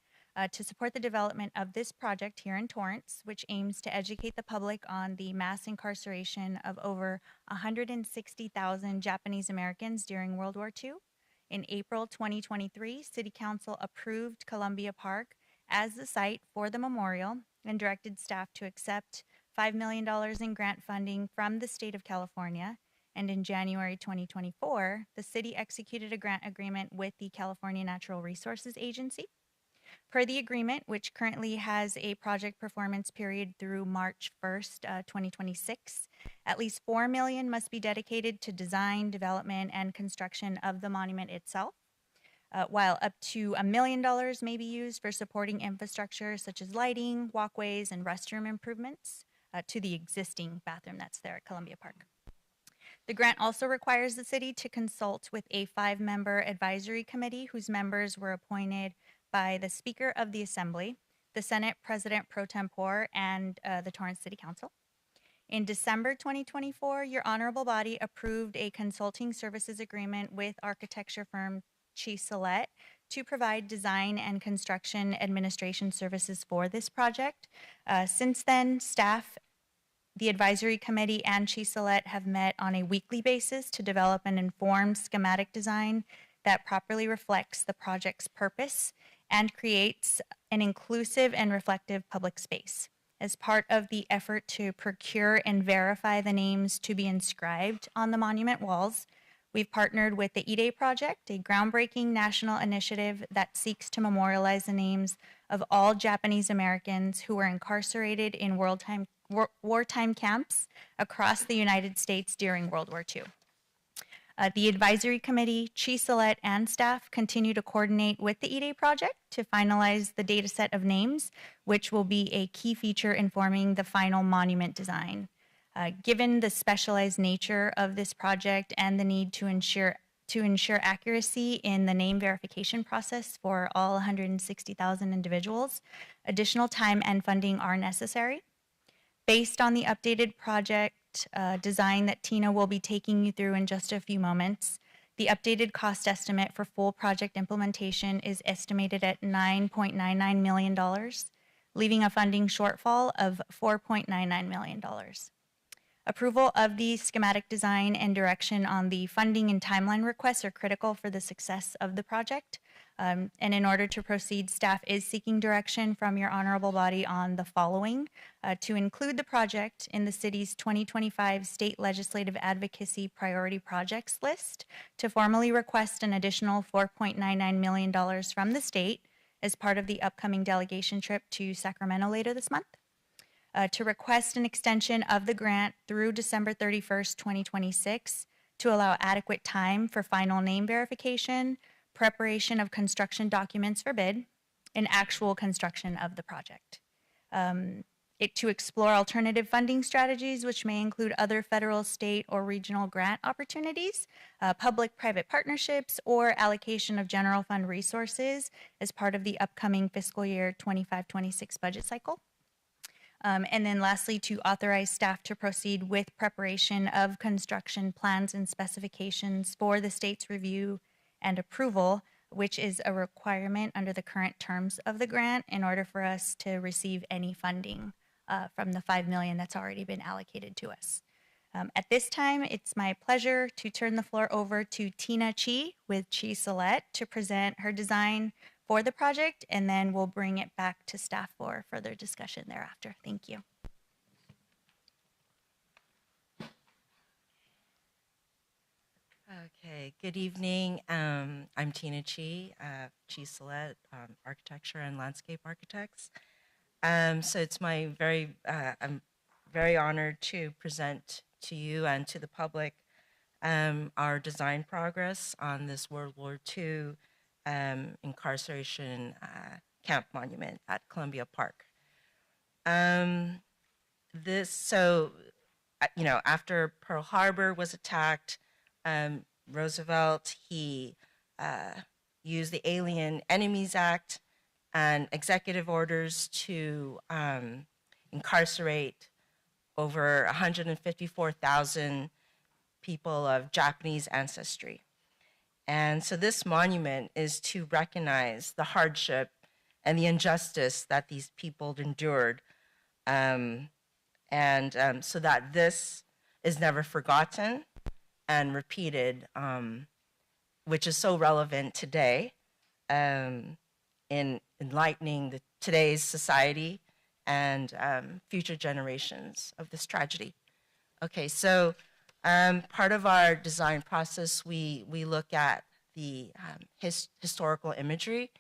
to support the development of this project here in Torrance, which aims to educate the public on the mass incarceration of over 160,000 Japanese Americans during World War II. In April 2023, City Council approved Columbia Park as the site for the memorial and directed staff to accept $5 million in grant funding from the state of California. And in January 2024, the city executed a grant agreement with the California Natural Resources Agency. Per the agreement, which currently has a project performance period through March 1st, 2026, at least $4 million must be dedicated to design, development, and construction of the monument itself, while up to $1 million may be used for supporting infrastructure such as lighting, walkways, and restroom improvements to the existing bathroom that's there at Columbia Park. The grant also requires the city to consult with a 5-member advisory committee whose members were appointed by the Speaker of the Assembly, the Senate President pro tempore, and the Torrance City Council. In December 2024, your honorable body approved a consulting services agreement with architecture firm Chisolette to provide design and construction administration services for this project. Since then, staff, the advisory committee, and Chisolette have met on a weekly basis to develop an informed schematic design that properly reflects the project's purpose and creates an inclusive and reflective public space. As part of the effort to procure and verify the names to be inscribed on the monument walls, we've partnered with the E-Day Project, a groundbreaking national initiative that seeks to memorialize the names of all Japanese Americans who were incarcerated in wartime camps across the United States during World War II. The advisory committee, Chisolette, and staff continue to coordinate with the E-Day Project to finalize the data set of names, which will be a key feature informing the final monument design. Given the specialized nature of this project and the need to ensure accuracy in the name verification process for all 160,000 individuals, additional time and funding are necessary. Based on the updated project design that Tina will be taking you through in just a few moments, the updated cost estimate for full project implementation is estimated at $9.99 million, leaving a funding shortfall of $4.99 million. Approval of the schematic design and direction on the funding and timeline requests are critical for the success of the project. And in order to proceed, staff is seeking direction from your honorable body on the following: to include the project in the city's 2025 state legislative advocacy priority projects list, to formally request an additional $4.99 million from the state as part of the upcoming delegation trip to Sacramento later this month, to request an extension of the grant through December 31st, 2026, to allow adequate time for final name verification, preparation of construction documents for bid, and actual construction of the project. To explore alternative funding strategies, which may include other federal, state, or regional grant opportunities, public-private partnerships, or allocation of general fund resources as part of the upcoming fiscal year 25-26 budget cycle. And then lastly, to authorize staff to proceed with preparation of construction plans and specifications for the state's review and approval, which is a requirement under the current terms of the grant in order for us to receive any funding from the $5 million that's already been allocated to us. At this time, it's my pleasure to turn the floor over to Tina Chi with Chisolette to present her design for the project, and then we'll bring it back to staff for further discussion thereafter. Thank you. Okay, good evening. I'm Tina Chi, Chisolette, Architecture and Landscape Architects. So it's my I'm very honored to present to you and to the public our design progress on this World War II incarceration camp monument at Columbia Park. After Pearl Harbor was attacked, Roosevelt, he used the Alien Enemies Act and executive orders to incarcerate over 154,000 people of Japanese ancestry. And so this monument is to recognize the hardship and the injustice that these people endured, so that this is never forgotten and repeated, which is so relevant today in enlightening today's society and future generations of this tragedy. Okay, so part of our design process, we look at the historical imagery,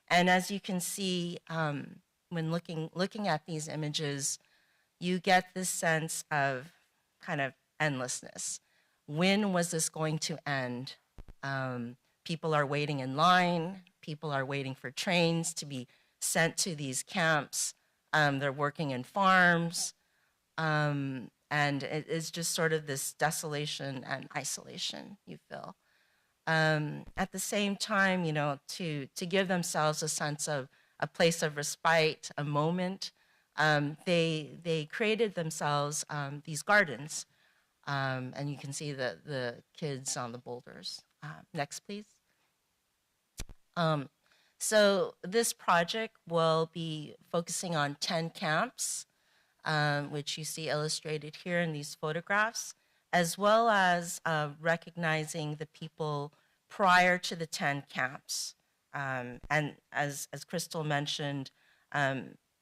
and as you can see, when looking at these images, you get this sense of kind of endlessness. When was this going to end? People are waiting in line. People are waiting for trains to be sent to these camps. They're working in farms. And it is just sort of this desolation and isolation you feel. At the same time, you know, to give themselves a sense of a place of respite, a moment, they created themselves these gardens. And you can see the kids on the boulders. Next, please. So this project will be focusing on 10 camps, which you see illustrated here in these photographs, as well as recognizing the people prior to the 10 camps. And as Crystal mentioned,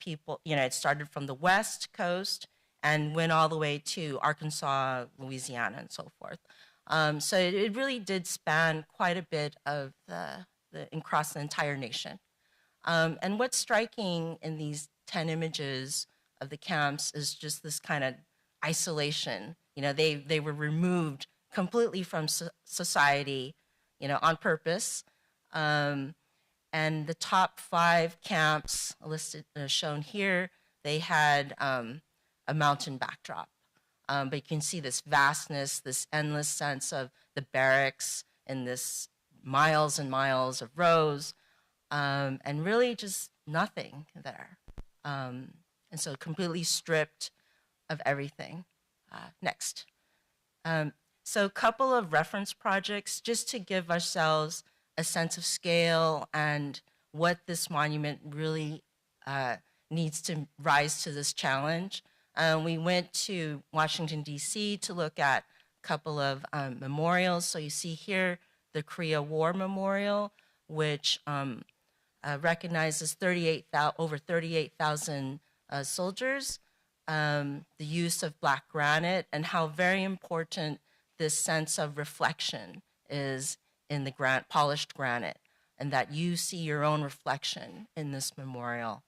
people, you know, it started from the West Coast and went all the way to Arkansas, Louisiana, and so forth. So it really did span quite a bit of across the entire nation. And what's striking in these 10 images of the camps is just this kind of isolation. You know, they were removed completely from society, you know, on purpose. And the top 5 camps listed, shown here, they had a mountain backdrop. But you can see this vastness, this endless sense of the barracks and this miles and miles of rows, and really just nothing there. And so completely stripped of everything. Next. So a couple of reference projects just to give ourselves a sense of scale and what this monument really needs to rise to this challenge. We went to Washington, D.C. to look at a couple of memorials. So you see here the Korea War Memorial, which recognizes over 38,000 soldiers, the use of black granite, and how very important this sense of reflection is in the polished granite, and that you see your own reflection in this memorial.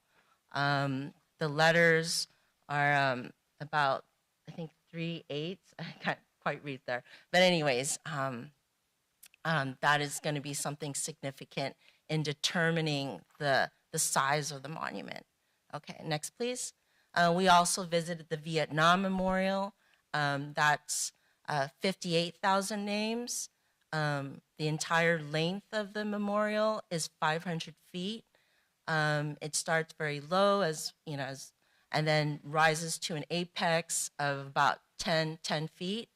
The letters are about, I think, 3/8. I can't quite read there. But anyways, that is going to be something significant in determining the size of the monument. Okay, next, please. We also visited the Vietnam Memorial. That's 58,000 names. The entire length of the memorial is 500 feet. It starts very low, as you know, and then rises to an apex of about 10 feet.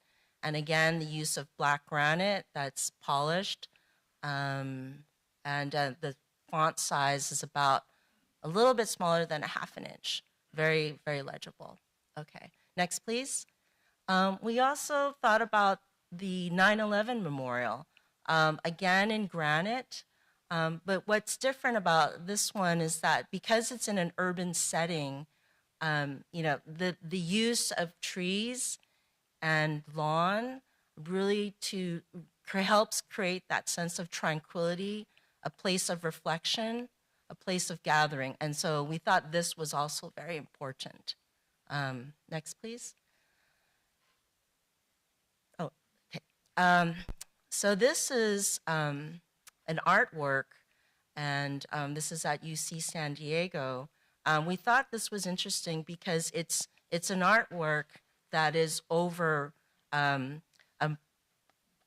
And again, the use of black granite that's polished. And the font size is about a little bit smaller than 1/2 inch. Very, very legible. Okay, next, please. We also thought about the 9/11 Memorial, again in granite. But what's different about this one is that because it's in an urban setting, you know, the use of trees and lawn really helps create that sense of tranquility, a place of reflection, a place of gathering. And so we thought this was also very important. Next, please. Oh, okay. So this is an artwork, and this is at UC San Diego. We thought this was interesting because it's an artwork that is over, I'm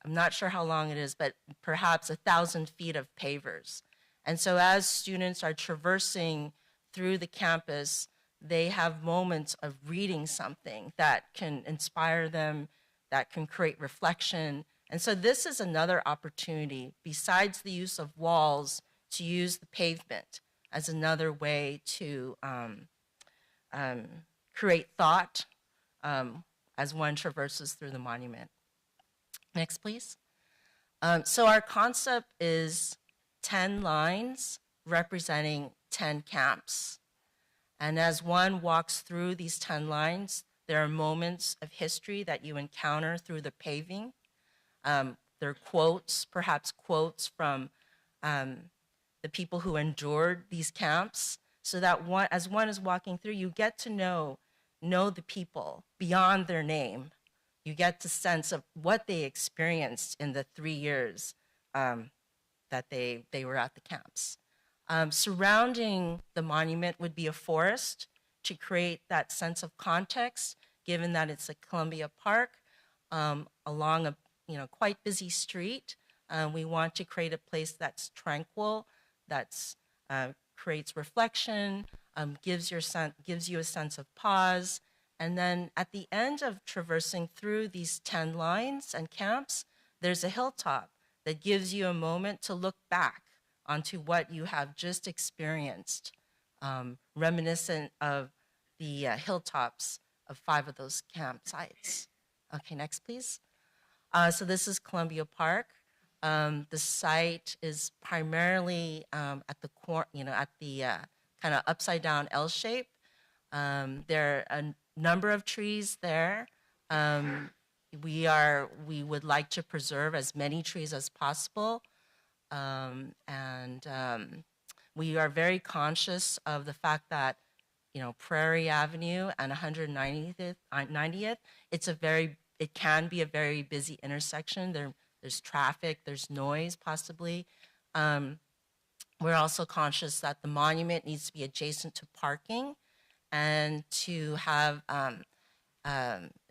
not sure how long it is, but perhaps 1,000 feet of pavers. And so as students are traversing through the campus, they have moments of reading something that can inspire them, that can create reflection. And so this is another opportunity, besides the use of walls, to use the pavement as another way to create thought as one traverses through the monument. Next, please. So our concept is 10 lines representing 10 camps. And as one walks through these 10 lines, there are moments of history that you encounter through the paving. There are quotes, perhaps quotes from the people who endured these camps, so that as one is walking through, you get to know the people beyond their name. You get the sense of what they experienced in the 3 years that they were at the camps. Surrounding the monument would be a forest to create that sense of context, given that it's a Columbia Park along a quite busy street. We want to create a place that's tranquil, that's creates reflection, gives you a sense of pause. And then at the end of traversing through these 10 lines and camps, there's a hilltop that gives you a moment to look back onto what you have just experienced, reminiscent of the hilltops of 5 of those campsites. Okay, next, please. So this is Columbia Park. The site is primarily at the kind of upside down L shape. There are a number of trees there. We would like to preserve as many trees as possible. We are very conscious of the fact that, Prairie Avenue and 190th, it can be a very busy intersection. There's traffic, there's noise possibly. We're also conscious that the monument needs to be adjacent to parking and to have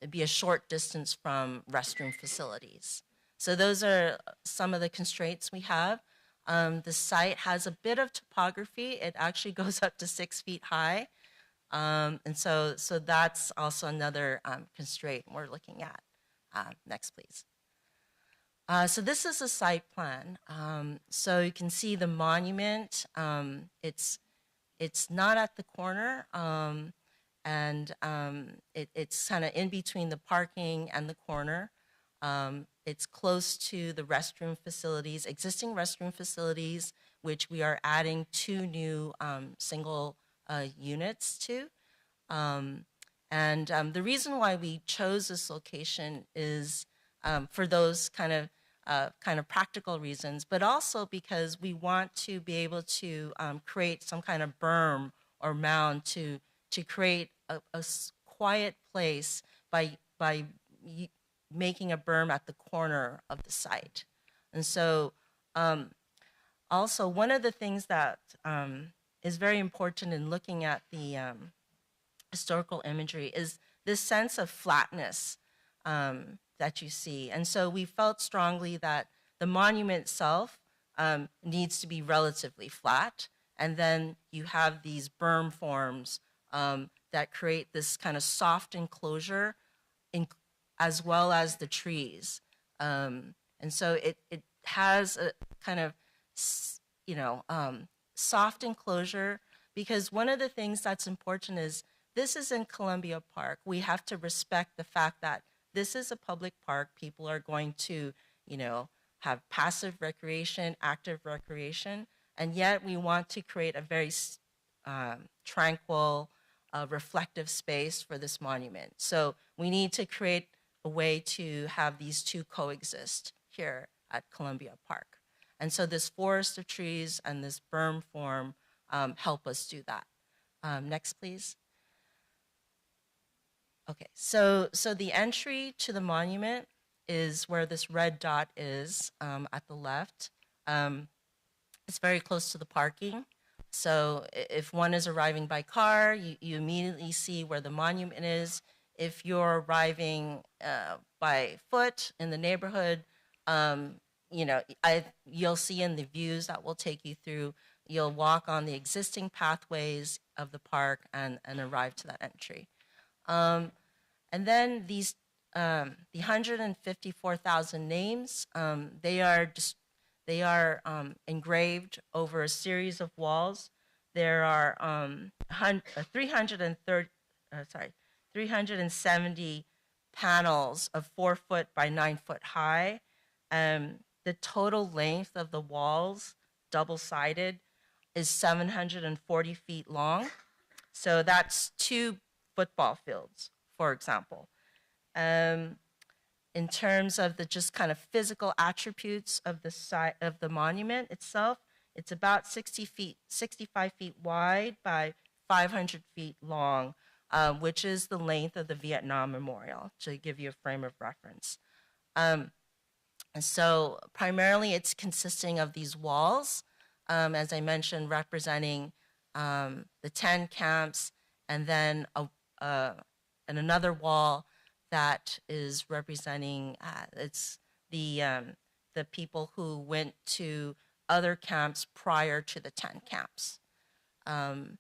be a short distance from restroom facilities. So those are some of the constraints we have. The site has a bit of topography. It actually goes up to 6 feet high. And so that's also another constraint we're looking at. Next, please. So this is a site plan. So you can see the monument. It's not at the corner, and it's kind of in between the parking and the corner. It's close to the restroom facilities, existing restroom facilities, which we are adding 2 new single units to. The reason why we chose this location is for those kind of practical reasons, but also because we want to be able to create some kind of berm or mound to create a quiet place by making a berm at the corner of the site. And so also one of the things that is very important in looking at the historical imagery is this sense of flatness that you see. And so we felt strongly that the monument itself needs to be relatively flat. And then you have these berm forms that create this kind of soft enclosure as well as the trees. And so it has a kind of, soft enclosure, because one of the things that's important is this is in Columbia Park. We have to respect the fact that this is a public park. People are going to, have passive recreation, active recreation, and yet we want to create a very tranquil, reflective space for this monument. So we need to create a way to have these 2 coexist here at Columbia Park. And so this forest of trees and this berm form help us do that. Next, please. Okay, so the entry to the monument is where this red dot is at the left. It's very close to the parking. So if one is arriving by car, you immediately see where the monument is. If you're arriving by foot in the neighborhood, you'll see in the views that we'll take you through, you'll walk on the existing pathways of the park and arrive to that entry. And then these, the 154,000 names, they are engraved over a series of walls. There are 370 panels of 4 foot by 9 foot high. The total length of the walls, double-sided, is 740 feet long. So that's 2 football fields, for example. In terms of the just kind of physical attributes of the monument itself, it's about 65 feet wide by 500 feet long, which is the length of the Vietnam Memorial, to give you a frame of reference. And so primarily it's consisting of these walls, as I mentioned, representing the 10 camps, and then another wall that is representing it's the people who went to other camps prior to the 10 camps. And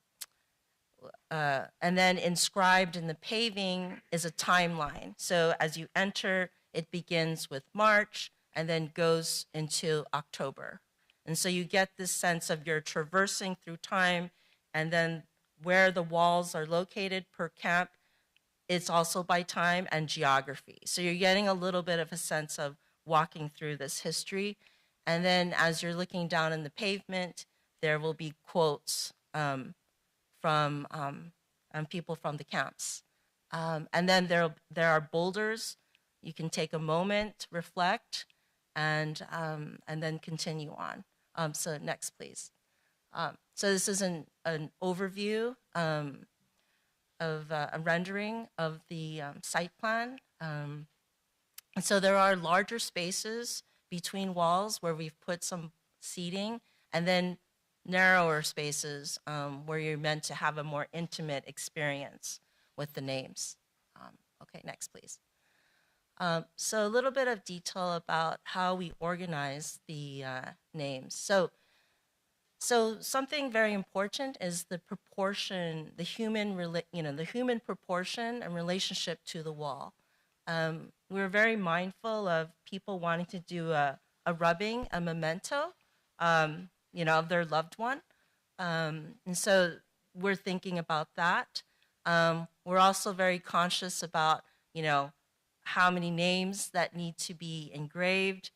then inscribed in the paving is a timeline. So as you enter, it begins with March and then goes into October. And so you get this sense of you're traversing through time, and then where the walls are located per camp, it's also by time and geography. So you're getting a little bit of a sense of walking through this history. And then as you're looking down in the pavement, there will be quotes from people from the camps. And then there are boulders. You can take a moment, reflect, and then continue on. So next, please. So this is an overview of a rendering of the site plan. And so there are larger spaces between walls where we've put some seating, and then narrower spaces where you're meant to have a more intimate experience with the names. Okay, next, please. So a little bit of detail about how we organize the names. So something very important is the proportion, the human proportion and relationship to the wall. We're very mindful of people wanting to do a rubbing, a memento, of their loved one. And so we're thinking about that. We're also very conscious about, how many names that need to be engraved,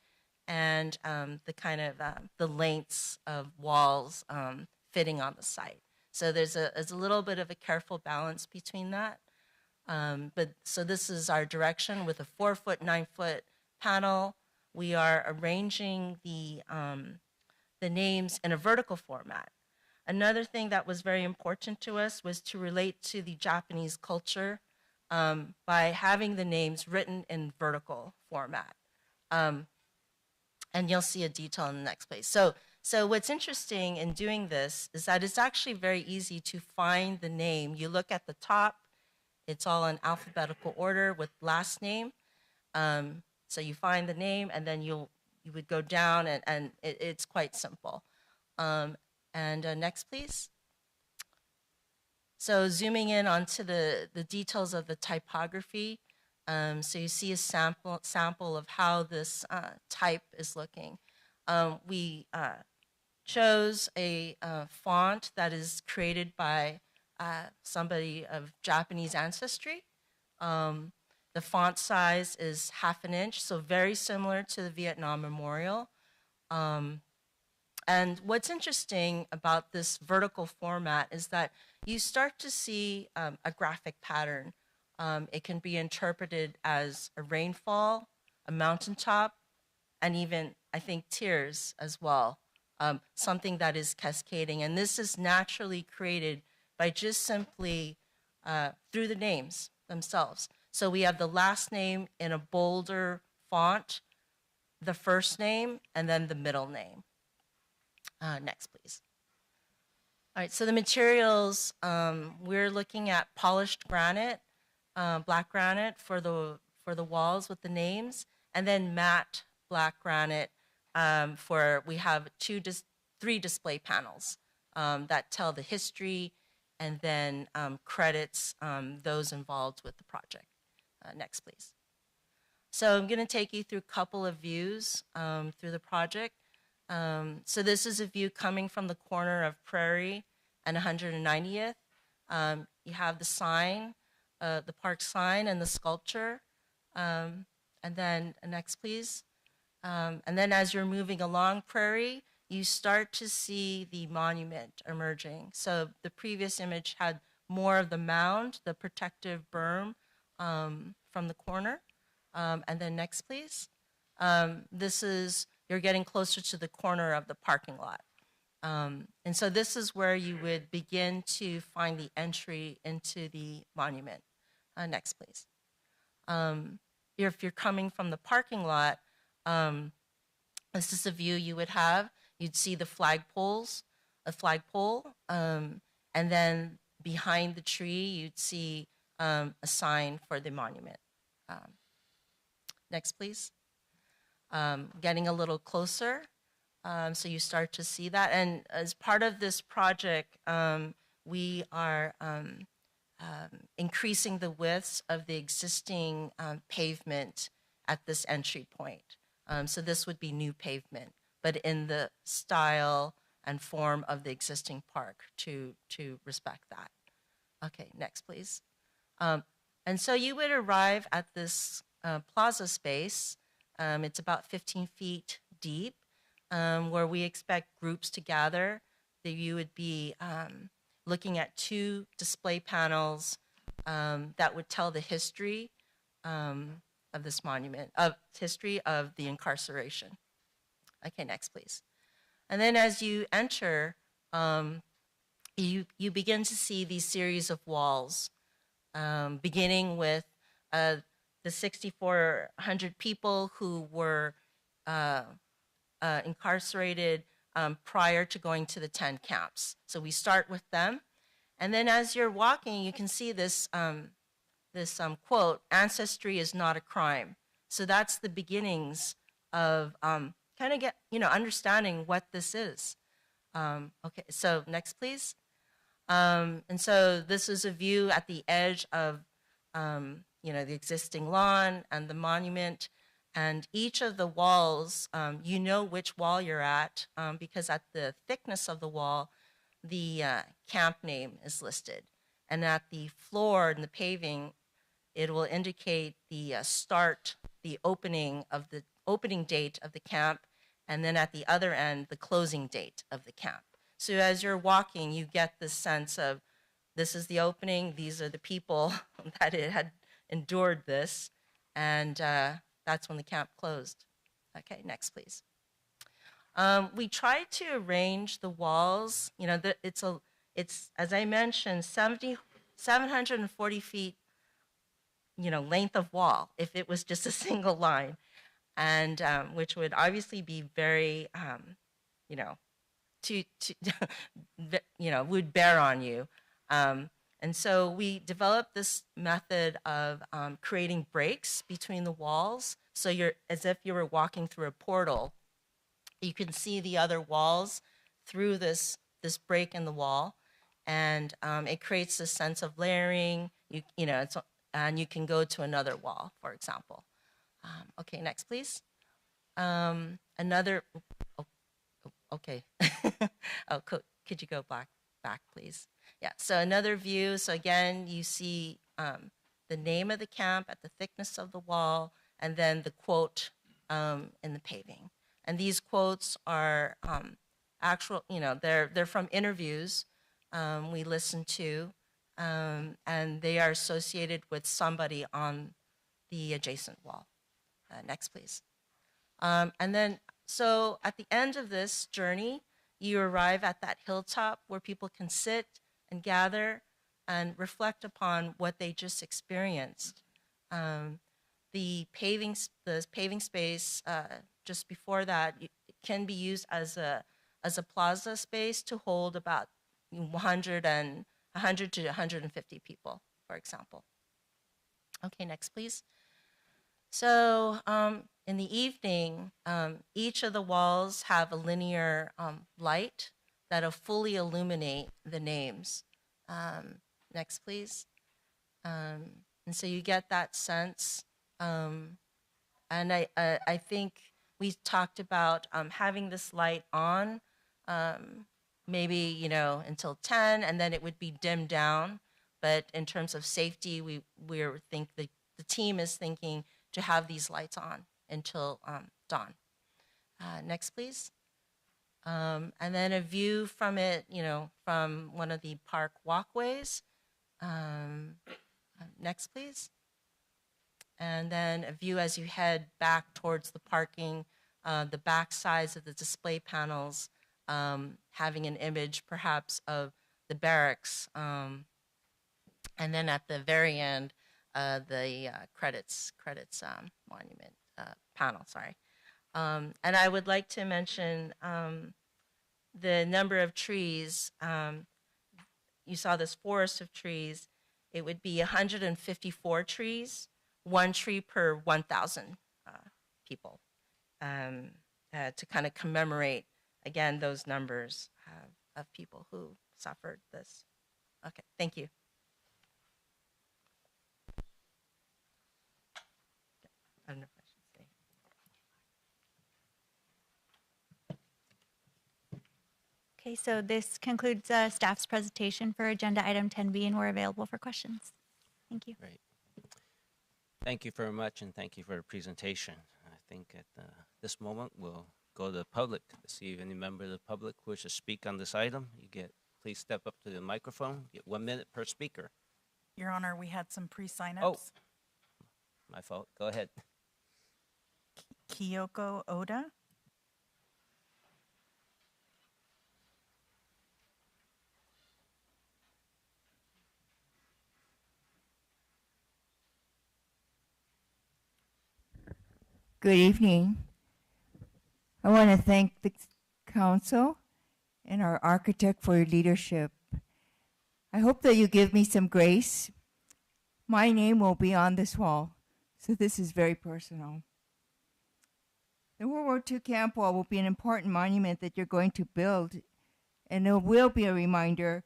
and the kind of the lengths of walls fitting on the site. So there's a little bit of a careful balance between that. But so this is our direction with a 4-foot, 9-foot panel. We are arranging the names in a vertical format. Another thing that was very important to us was to relate to the Japanese culture by having the names written in vertical format. And you'll see a detail in the next place. So what's interesting in doing this is that it's actually very easy to find the name. You look at the top, it's all in alphabetical order with last name. So you find the name, and then you would go down, and it's quite simple. Next, please. So zooming in onto the details of the typography. So you see a sample of how this type is looking. We chose a font that is created by somebody of Japanese ancestry. The font size is 1/2 inch, so very similar to the Vietnam Memorial. And what's interesting about this vertical format is that you start to see a graphic pattern. It can be interpreted as a rainfall, a mountaintop, and even, I think, tears as well, something that is cascading. And this is naturally created by just simply through the names themselves. So we have the last name in a bolder font, the first name, and then the middle name. Next, please. All right, so the materials, we're looking at polished granite, black granite for the walls with the names, and then matte black granite we have 3 display panels that tell the history and then credits those involved with the project. Next, please. So I'm going to take you through a couple of views through the project. So this is a view coming from the corner of Prairie and 190th. You have the sign, the park sign, and the sculpture. And then next, please. And then as you're moving along Prairie, you start to see the monument emerging. So the previous image had more of the mound, the protective berm from the corner. And then next, please. You're getting closer to the corner of the parking lot. And so this is where you would begin to find the entry into the monument. Next, please. If you're coming from the parking lot, this is a view you would have. You'd see the flagpole, and then behind the tree, you'd see a sign for the monument. Next, please. Getting a little closer. So you start to see that. And as part of this project, we are increasing the widths of the existing pavement at this entry point. So this would be new pavement, but in the style and form of the existing park to respect that. Okay, next, please. And so you would arrive at this plaza space. It's about 15 feet deep, where we expect groups to gather. That you would be looking at 2 display panels that would tell the history of this monument, of history of the incarceration. Okay, next, please. And then as you enter, you begin to see these series of walls, beginning with the 6,400 people who were incarcerated prior to going to the 10 camps. So we start with them. And then as you're walking, you can see this, quote, "Ancestry is not a crime." So that's the beginnings of kind of understanding what this is. Okay, so next, please. And so this is a view at the edge of, the existing lawn and the monument. And each of the walls, you know which wall you're at, because at the thickness of the wall, the camp name is listed. And at the floor and the paving, it will indicate the the opening date of the camp, and then at the other end, the closing date of the camp. So as you're walking, you get this sense of, this is the opening, these are the people that it had endured this, and that's when the camp closed. Okay, next, please. We tried to arrange the walls. It's as I mentioned, 740 feet, length of wall if it was just a single line, and which would obviously be very, would bear on you. And so we developed this method of creating breaks between the walls. So you're as if you were walking through a portal. You can see the other walls through this break in the wall, and it creates a sense of layering. And you can go to another wall, for example. Okay, next, please. Okay. Oh, could you go back, please? Yeah, so another view. So again, you see the name of the camp at the thickness of the wall, and then the quote in the paving. And these quotes are actual, they're from interviews we listened to, and they are associated with somebody on the adjacent wall. Next, please. And then, so at the end of this journey, you arrive at that hilltop where people can sit and gather and reflect upon what they just experienced. The paving space just before that can be used as a plaza space to hold about 100 to 150 people, for example. Okay, next, please. So in the evening, each of the walls have a linear light that'll fully illuminate the names. Next, please. And so you get that sense. And I think we talked about having this light on, maybe until 10, and then it would be dimmed down. But in terms of safety, the team is thinking to have these lights on until dawn. Next, please. And then a view from it, from one of the park walkways. Next, please. And then a view as you head back towards the parking, the back sides of the display panels, having an image perhaps of the barracks. And then at the very end, the credits monument panel, sorry. And I would like to mention the number of trees. You saw this forest of trees. it would be 154 trees, 1 tree per 1,000 people, to kind of commemorate, again, those numbers of people who suffered this. Okay, thank you. I don't know if I should say. Okay, so this concludes staff's presentation for agenda item 10B, and we're available for questions. Thank you. Great. Thank you very much, and thank you for the presentation. I think at this moment, we'll go to the public to see if any member of the public wishes to speak on this item. Please step up to the microphone. Get 1 minute per speaker. Your Honor, we had some pre-signups. Oh, my fault. Go ahead. Kyoko Oda. Good evening. I want to thank the council and our architect for your leadership. I hope that you give me some grace. My name will be on this wall, so this is very personal. The World War II camp wall will be an important monument that you're going to build, and it will be a reminder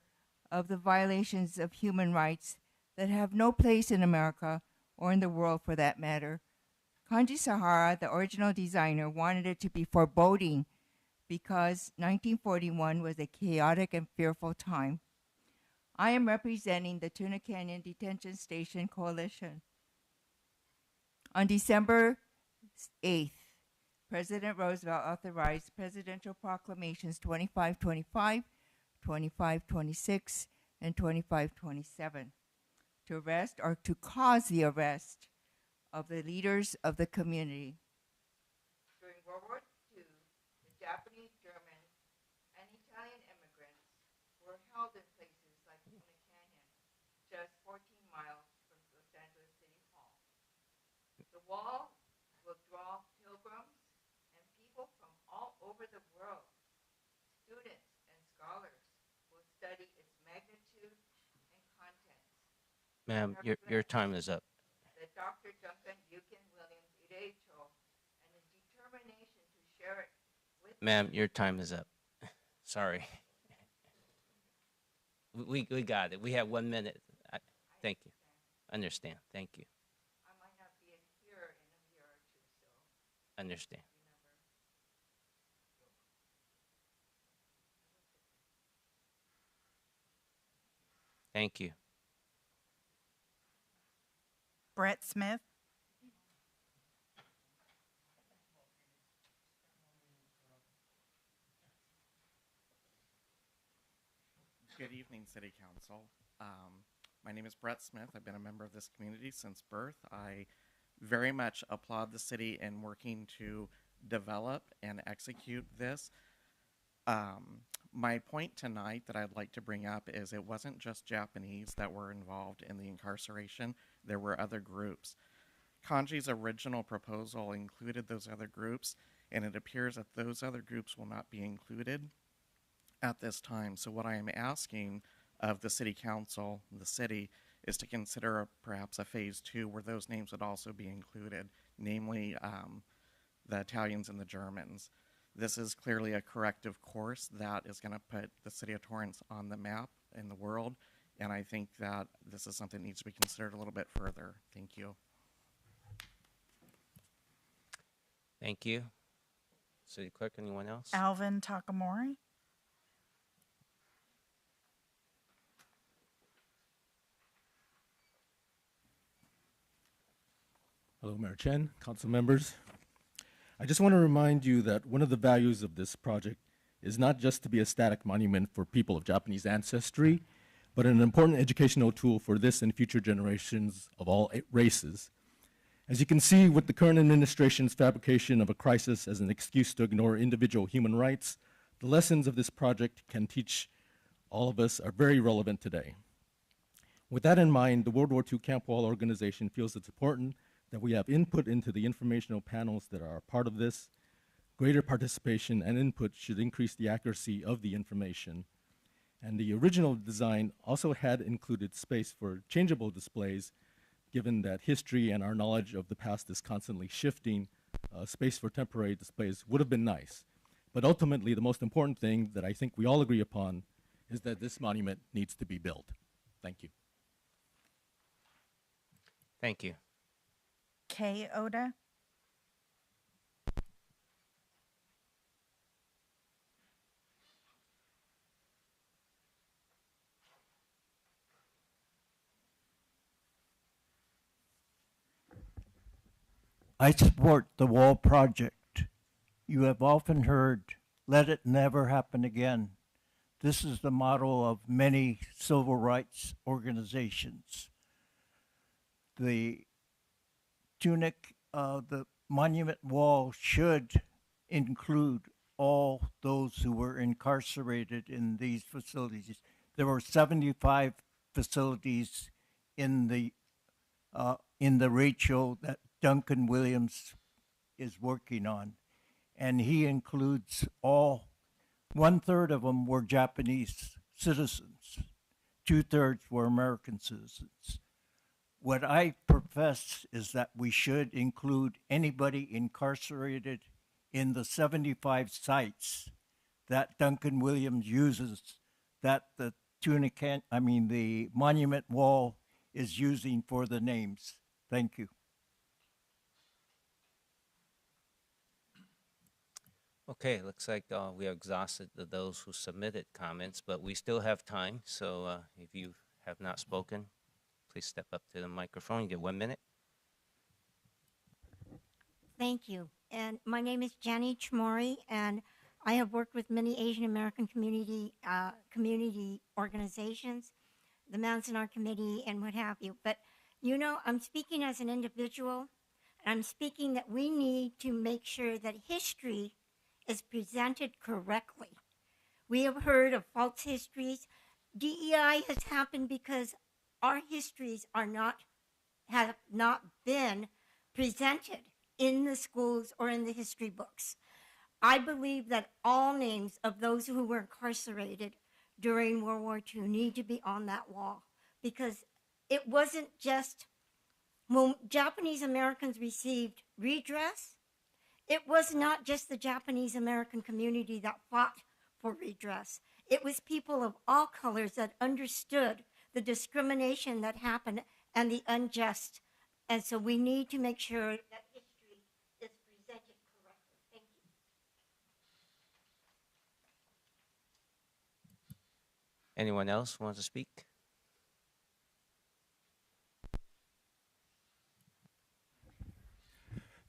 of the violations of human rights that have no place in America or in the world for that matter. Kanji Sahara, the original designer, wanted it to be foreboding because 1941 was a chaotic and fearful time. I am representing the Tuna Canyon Detention Station Coalition. On December 8th, President Roosevelt authorized Presidential Proclamations 2525, 2526, and 2527 to arrest or to cause the arrest of the leaders of the community. During World War II, the Japanese, German, and Italian immigrants were held in places like Tuna Canyon, just 14 miles from Los Angeles City Hall. The wall will draw pilgrims and people from all over the world. Students and scholars will study its magnitude and contents. Ma'am, your time is up. That Dr. Duncan Buchan Williams Irecho and his determination to share it with Ma'am, your time is up. Sorry. We got it. We have 1 minute. Thank you. Understand. Thank you. I might not be here in a year or two, so Understand. Thank you. Brett Smith. Good evening, City Council. My name is Brett Smith. I've been a member of this community since birth. I very much applaud the city in working to develop and execute this. My point tonight that I'd like to bring up is it wasn't just Japanese that were involved in the incarceration. There were other groups. Kanji's original proposal included those other groups, and it appears that those other groups will not be included at this time. So what I am asking of the City Council, the city, is to consider perhaps a phase 2 where those names would also be included, namely the Italians and the Germans. This is clearly a corrective course that is going to put the city of Torrance on the map in the world, and I think that this is something that needs to be considered a little bit further. Thank you. Thank you. City Clerk, anyone else? Alvin Takamori. Hello, Mayor Chen, council members. I just want to remind you that one of the values of this project is not just to be a static monument for people of Japanese ancestry, but an important educational tool for this and future generations of all races. As you can see, with the current administration's fabrication of a crisis as an excuse to ignore individual human rights, the lessons of this project can teach all of us are very relevant today. With that in mind, the World War II Camp Wall organization feels it's important that we have input into the informational panels that are a part of this. Greater participation and input should increase the accuracy of the information. And the original design also had included space for changeable displays, given that history and our knowledge of the past is constantly shifting. Space for temporary displays would have been nice. But ultimately, the most important thing that I think we all agree upon is that this monument needs to be built. Thank you. Thank you. Kay Oda. I support the wall project. You have often heard, let it never happen again. This is the motto of many civil rights organizations. The the monument wall should include all those who were incarcerated in these facilities. There were 75 facilities in the ratio that Duncan Williams is working on, and he includes all. 1/3 of them were Japanese citizens, 2/3 were American citizens. What I profess is that we should include anybody incarcerated in the 75 sites that Duncan Williams uses, that the the monument wall is using for the names. Thank you. Okay, looks like we have exhausted those who submitted comments, but we still have time. So if you have not spoken, please step up to the microphone. You get 1 minute. Thank you. And my name is Jenny Chmori, and I have worked with many Asian American community organizations, the Manzanar Committee, and what have you. But, you know, I'm speaking as an individual, and I'm speaking that we need to make sure that history is presented correctly. We have heard of false histories. DEI has happened because our histories have not been presented in the schools or in the history books. I believe that all names of those who were incarcerated during World War II need to be on that wall, because it wasn't just when Japanese Americans received redress, it was not just the Japanese American community that fought for redress. It was people of all colors that understood the discrimination that happened and the unjust. And so we need to make sure that history is presented correctly. Thank you. Anyone else want to speak?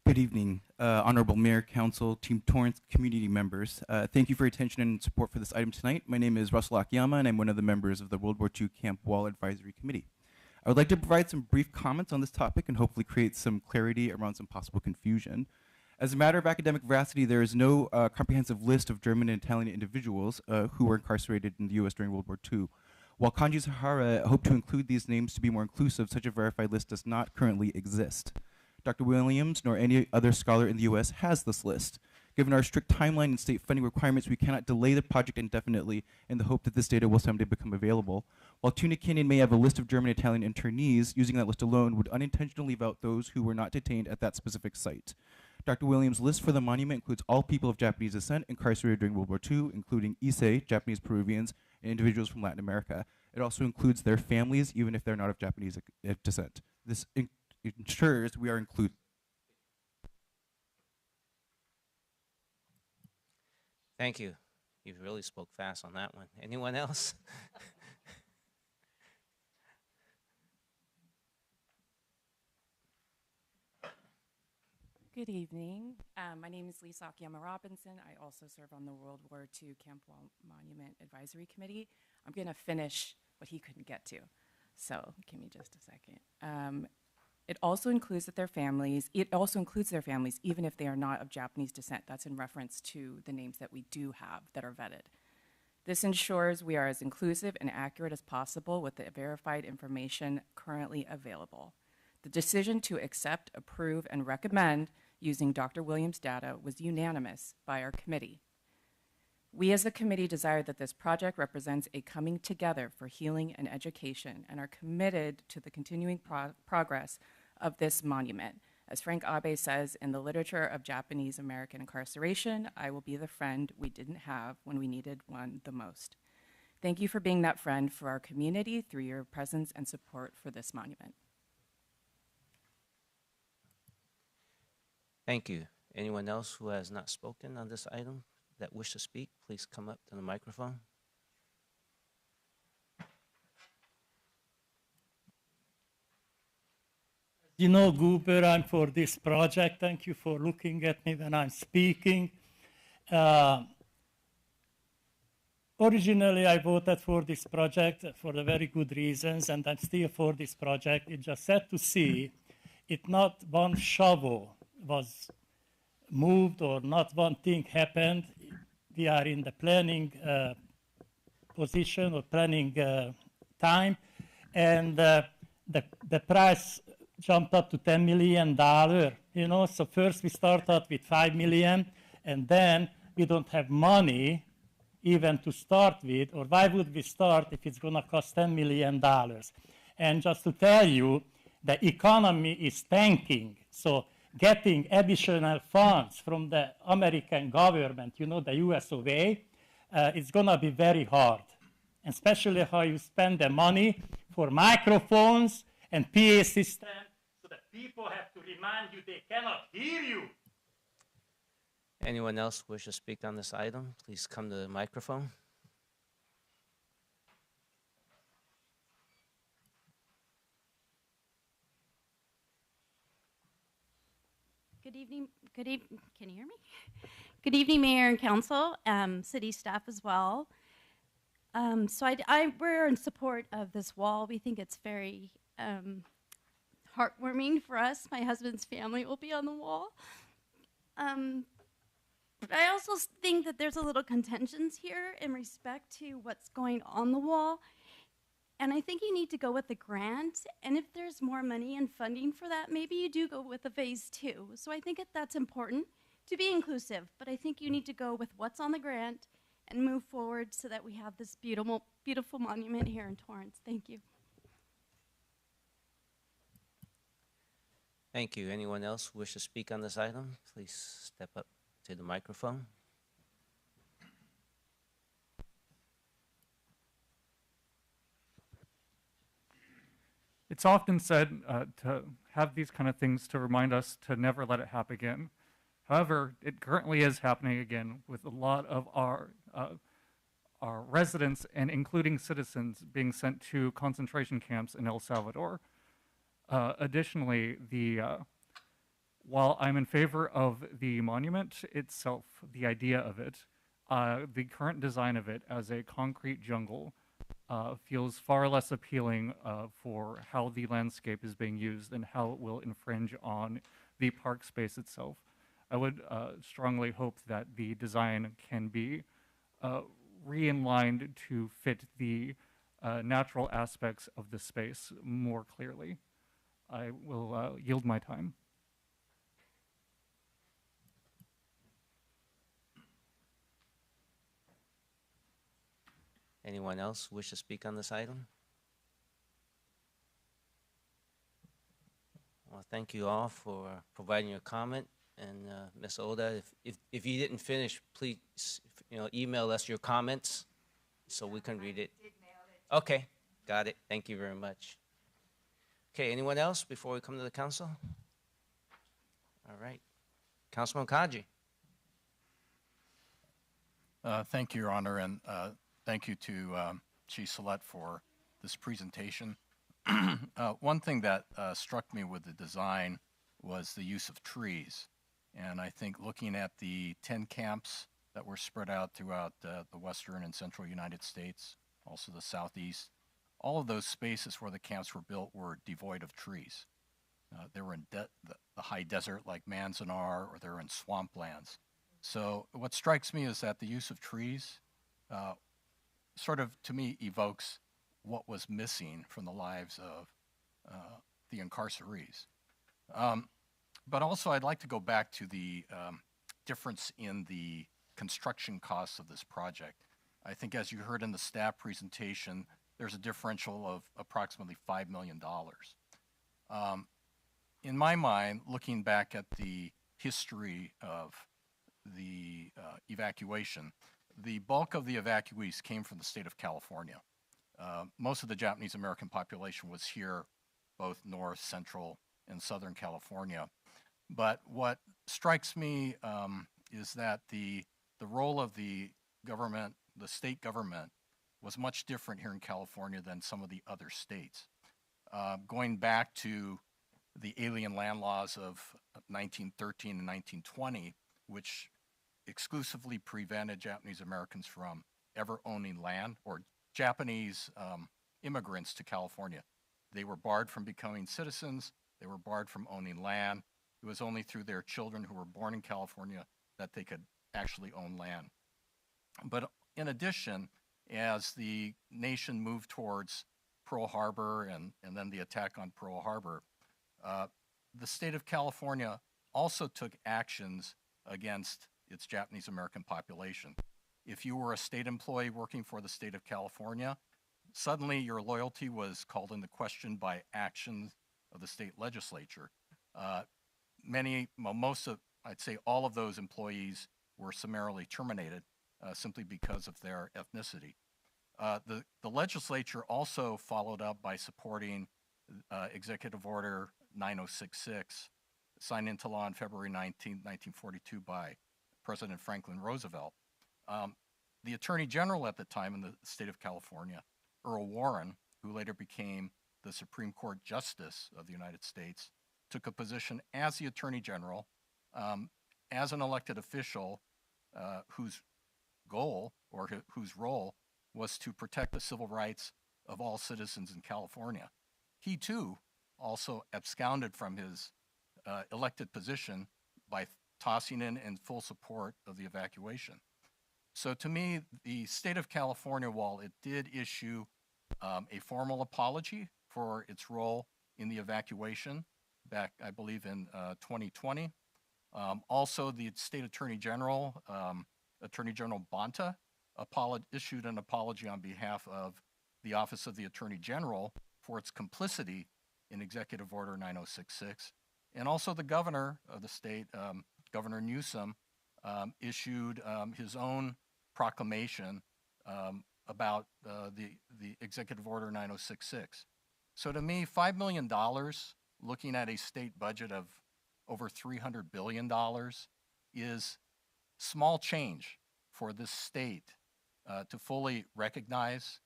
Good evening, Honorable Mayor, Council, Team Torrance, community members. Thank you for your attention and support for this item tonight. My name is Russell Akiyama, and I'm one of the members of the World War II Camp Wall Advisory Committee. I would like to provide some brief comments on this topic and hopefully create some clarity around some possible confusion. As a matter of academic veracity, there is no comprehensive list of German and Italian individuals who were incarcerated in the U.S. during World War II. While Kanji Sahara hoped to include these names to be more inclusive, such a verified list does not currently exist. Dr. Williams, nor any other scholar in the U.S. has this list. Given our strict timeline and state funding requirements, we cannot delay the project indefinitely in the hope that this data will someday become available. While Tuna Canyon may have a list of German and Italian internees, using that list alone would unintentionally leave out those who were not detained at that specific site. Dr. Williams' list for the monument includes all people of Japanese descent incarcerated during World War II, including Issei, Japanese Peruvians, and individuals from Latin America. It also includes their families, even if they're not of Japanese descent. This ensures we are included. Thank you. You really spoke fast on that one. Anyone else? Good evening. My name is Lisa Akiyama Robinson. I also serve on the World War II Camp Wall Monument Advisory Committee. I'm going to finish what he couldn't get to, so give me just a second. It also includes their families, even if they are not of Japanese descent. That's in reference to the names that we do have that are vetted. This ensures we are as inclusive and accurate as possible with the verified information currently available. The decision to accept, approve, and recommend using Dr. Williams' data was unanimous by our committee. We as a committee desire that this project represents a coming together for healing and education and are committed to the continuing progress of this monument. As Frank Abe says in the literature of Japanese American incarceration, I will be the friend we didn't have when we needed one the most. Thank you for being that friend for our community through your presence and support for this monument. Thank you. Anyone else who has not spoken on this item that wish to speak, please come up to the microphone. You know, Goober, I'm for this project. Thank you for looking at me when I'm speaking. Originally, I voted for this project for the very good reasons, and I'm still for this project. It's just sad to see it not one shovel was moved or not one thing happened. We are in the planning position or planning time, and the price jumped up to $10 million, you know. So first we started with 5 million, and then we don't have money even to start with, or why would we start if it's gonna cost $10 million? And just to tell you, the economy is tanking. So getting additional funds from the American government, you know, the US of A, it's gonna be very hard. Especially how you spend the money for microphones and PA systems, so that people have to remind you they cannot hear you. Anyone else wish to speak on this item, please come to the microphone. Good evening, can you hear me? Good evening, Mayor and Council, city staff as well. We're in support of this wall. We think it's very heartwarming for us. My husband's family will be on the wall. But I also think that there's a little contentions here in respect to what's going on the wall. And I think you need to go with the grant. And if there's more money and funding for that, maybe you do go with the phase 2. So I think that's important to be inclusive. But I think you need to go with what's on the grant and move forward so that we have this beautiful, beautiful monument here in Torrance. Thank you. Thank you. Anyone else wish to speak on this item, please step up to the microphone. It's often said to have these kind of things to remind us to never let it happen again. However, it currently is happening again with a lot of our residents and including citizens being sent to concentration camps in El Salvador. Additionally, while I'm in favor of the monument itself, the idea of it, the current design of it as a concrete jungle feels far less appealing for how the landscape is being used and how it will infringe on the park space itself. I would strongly hope that the design can be re-inlined to fit the natural aspects of the space more clearly. I will yield my time. Anyone else wish to speak on this item? Well, thank you all for providing your comment. And Ms. Oda, if you didn't finish, please email us your comments so we can read it. Okay, got it. Thank you very much. Okay, anyone else before we come to the council? All right, Councilman Kaji. Thank you, Your Honor, and thank you to Chief Salette for this presentation. One thing that struck me with the design was the use of trees. And I think looking at the 10 camps that were spread out throughout the western and central United States, also the southeast, all of those spaces where the camps were built were devoid of trees. They were in the high desert like Manzanar, or they're in swamplands. So what strikes me is that the use of trees sort of, to me, evokes what was missing from the lives of the incarcerees. But also, I'd like to go back to the difference in the construction costs of this project. I think as you heard in the staff presentation, there's a differential of approximately $5 million. In my mind, looking back at the history of the evacuation, the bulk of the evacuees came from the state of California. Most of the Japanese American population was here, both North, Central, and Southern California. But what strikes me is that the role of the government, the state government, was much different here in California than some of the other states. Going back to the alien land laws of 1913 and 1920, which exclusively prevented Japanese Americans from ever owning land, or Japanese immigrants to California. They were barred from becoming citizens. They were barred from owning land. It was only through their children who were born in California that they could actually own land. But in addition, as the nation moved towards Pearl Harbor and then the attack on Pearl Harbor, the state of California also took actions against its Japanese American population. If you were a state employee working for the state of California, suddenly your loyalty was called into question by actions of the state legislature. Most of, I'd say all of those employees were summarily terminated simply because of their ethnicity. The legislature also followed up by supporting Executive Order 9066, signed into law on February 19, 1942 by President Franklin Roosevelt. The Attorney General at the time in the state of California, Earl Warren, who later became the Supreme Court Justice of the United States, took a position as the Attorney General, as an elected official whose goal or whose role was to protect the civil rights of all citizens in California. He too also absconded from his elected position by tossing in full support of the evacuation. So to me, the state of California, while it did issue a formal apology for its role in the evacuation back, I believe, in 2020, also the state Attorney General, Attorney General Bonta, issued an apology on behalf of the Office of the Attorney General for its complicity in Executive Order 9066. And also the governor of the state, Governor Newsom, issued his own proclamation about the Executive Order 9066. So to me, $5 million, looking at a state budget of over $300 billion, is small change for this state to fully recognize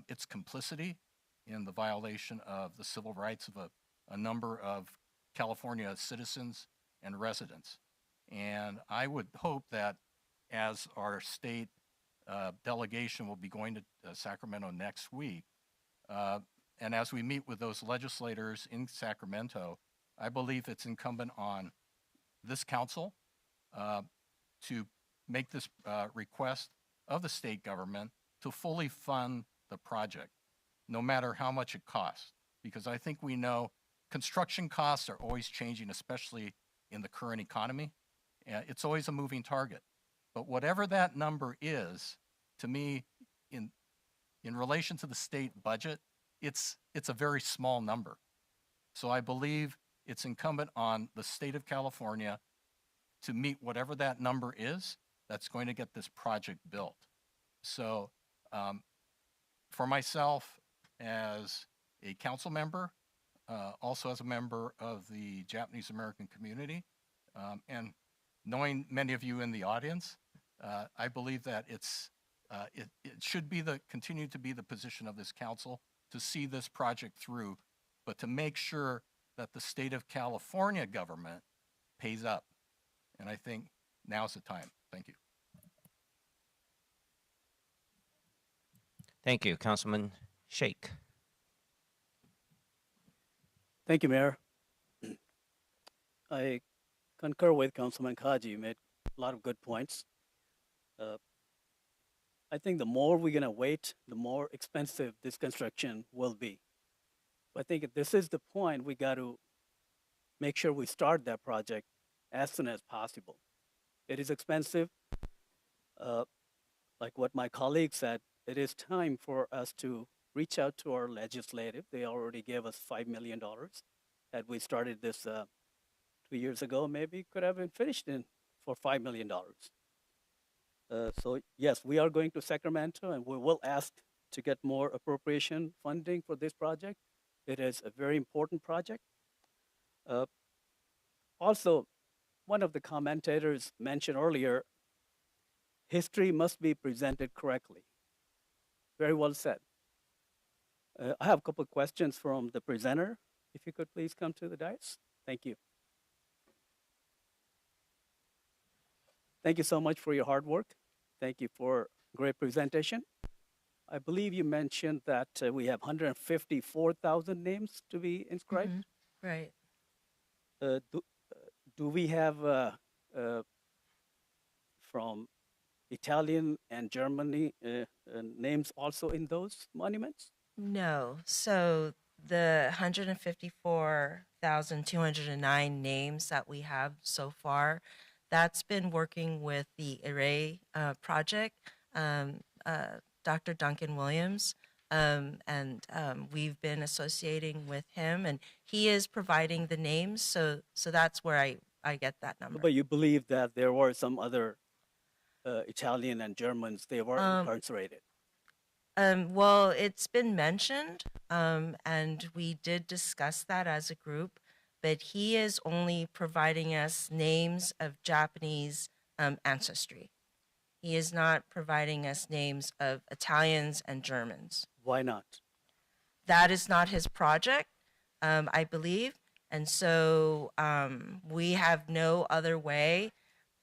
its complicity in the violation of the civil rights of a number of California citizens and residents. And I would hope that as our state delegation will be going to Sacramento next week, and as we meet with those legislators in Sacramento, I believe it's incumbent on this council to make this request of the state government to fully fund the project, no matter how much it costs. Because I think we know construction costs are always changing, especially in the current economy. It's always a moving target. But whatever that number is, to me, in relation to the state budget, it's a very small number. So I believe it's incumbent on the state of California to meet whatever that number is that's going to get this project built. So for myself, as a council member, also as a member of the Japanese American community, and knowing many of you in the audience, I believe that it should be continue to be the position of this council to see this project through, but to make sure that the state of California government pays up. And I think now's the time. Thank you. Thank you, Councilman Sheikh. Thank you, Mayor. I concur with Councilman Kaji. You made a lot of good points. I think the more we're going to wait, the more expensive this construction will be. I think this is the point we got to make sure we start that project as soon as possible. It is expensive. Like what my colleague said, it is time for us to reach out to our legislative. They already gave us $5 million. Had we started this 2 years ago, maybe could have been finished in for $5 million. So yes, we are going to Sacramento and we will ask to get more appropriation funding for this project. It is a very important project. Also, one of the commentators mentioned earlier, history must be presented correctly. Very well said. I have a couple of questions from the presenter. If you could please come to the dais. Thank you. Thank you so much for your hard work. Thank you for great presentation. I believe you mentioned that we have 154,000 names to be inscribed. Right. Do we have from Italian and Germany names also in those monuments? No. So the 154,209 names that we have so far, that's been working with the Array project, Dr. Duncan Williams, and we've been associating with him, and he is providing the names. So that's where I get that number. But you believe that there were some other Italian and Germans, they were incarcerated? Well, it's been mentioned, and we did discuss that as a group, but he is only providing us names of Japanese ancestry. He is not providing us names of Italians and Germans. Why not? That is not his project, I believe, and so we have no other way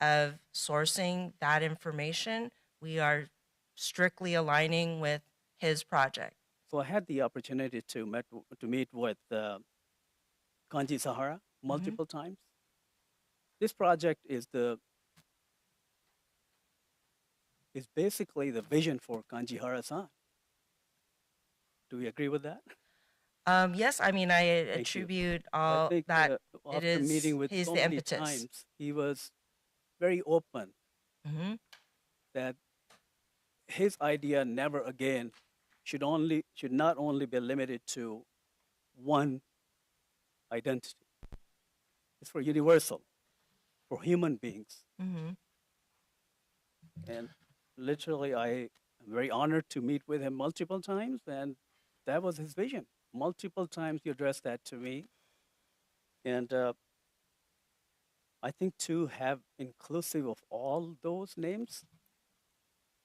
of sourcing that information. We are strictly aligning with his project. So I had the opportunity to meet with Kanji Sahara multiple times. This project is basically the vision for Kanji Hara-san. Do we agree with that? Yes, I mean, I attribute all that it is, meeting with he's so the many impetus. times, he was very open that his idea never again should not only be limited to one identity. It's for universal, for human beings. And literally, I am very honored to meet with him multiple times, and that was his vision. Multiple times he addressed that to me. And I think to have inclusive of all those names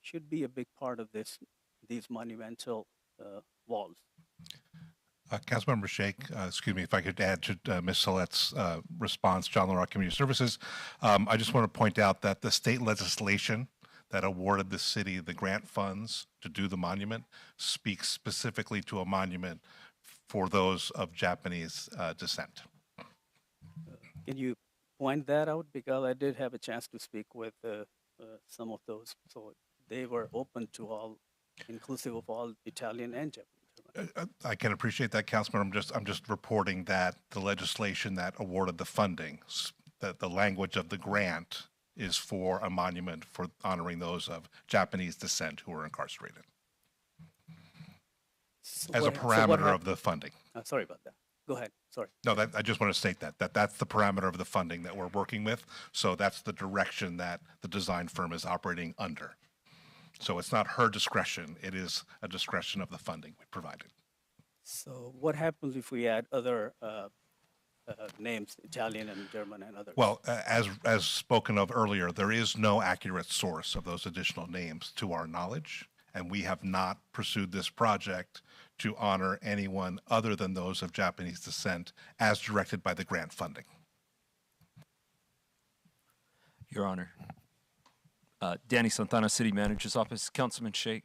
should be a big part of these monumental walls. Councilmember Sheikh, excuse me, if I could add to Ms. Salet's response, John Larock Community Services. I just want to point out that the state legislation that awarded the city the grant funds to do the monument speaks specifically to a monument for those of Japanese descent. Can you point that out? Because I did have a chance to speak with some of those, so they were open to all, inclusive of all Italian and Japanese. I can appreciate that, Councilman. I'm just reporting that the legislation that awarded the funding, that the language of the grant is for a monument for honoring those of Japanese descent who were incarcerated. As a parameter of the funding. Sorry about that. Go ahead. Sorry. No, I just want to state that's the parameter of the funding that we're working with. So that's the direction that the design firm is operating under. So it's not her discretion. It is a discretion of the funding we provided. So what happens if we add other names, Italian and German and others? Well, as spoken of earlier, there is no accurate source of those additional names to our knowledge, and we have not pursued this project to honor anyone other than those of Japanese descent as directed by the grant funding. Your Honor. Danny Santana, City Manager's Office. Councilman Sheikh,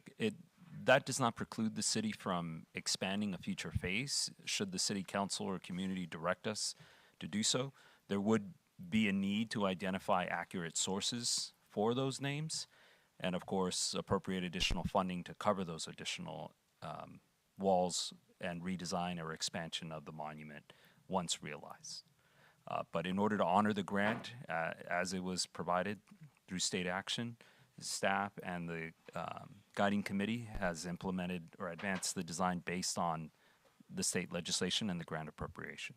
that does not preclude the city from expanding a future phase. Should the city council or community direct us to do so, there would be a need to identify accurate sources for those names and, of course, appropriate additional funding to cover those additional walls and redesign or expansion of the monument once realized. But in order to honor the grant as it was provided through state action, staff and the guiding committee has implemented or advanced the design based on the state legislation and the grant appropriation.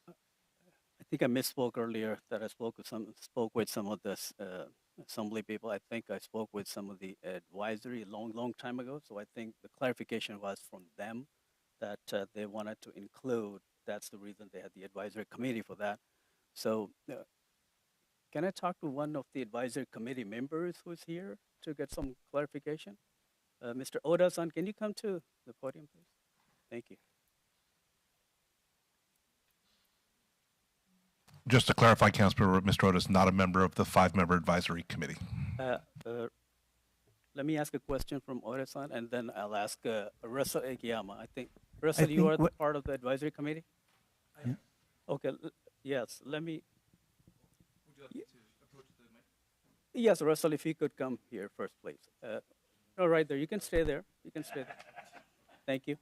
I think I misspoke earlier that I spoke with some of the assembly people. I think I spoke with some of the advisory long time ago. So I think the clarification was from them that they wanted to include. That's the reason they had the advisory committee for that. So can I talk to one of the advisory committee members who's here to get some clarification? Mr. Oda-san, can you come to the podium, please? Thank you. Just to clarify, Councilmember, Mr. Oda is not a member of the 5-member advisory committee. Let me ask a question from Oda-san, and then I'll ask Russell Akiyama. I think, Russell, you are part of the advisory committee? Yeah. Okay, yes, let me. Would you like to approach the mic? Yes, Russell, if you could come here first, please. No, right there, you can stay there. You can stay there. Thank you.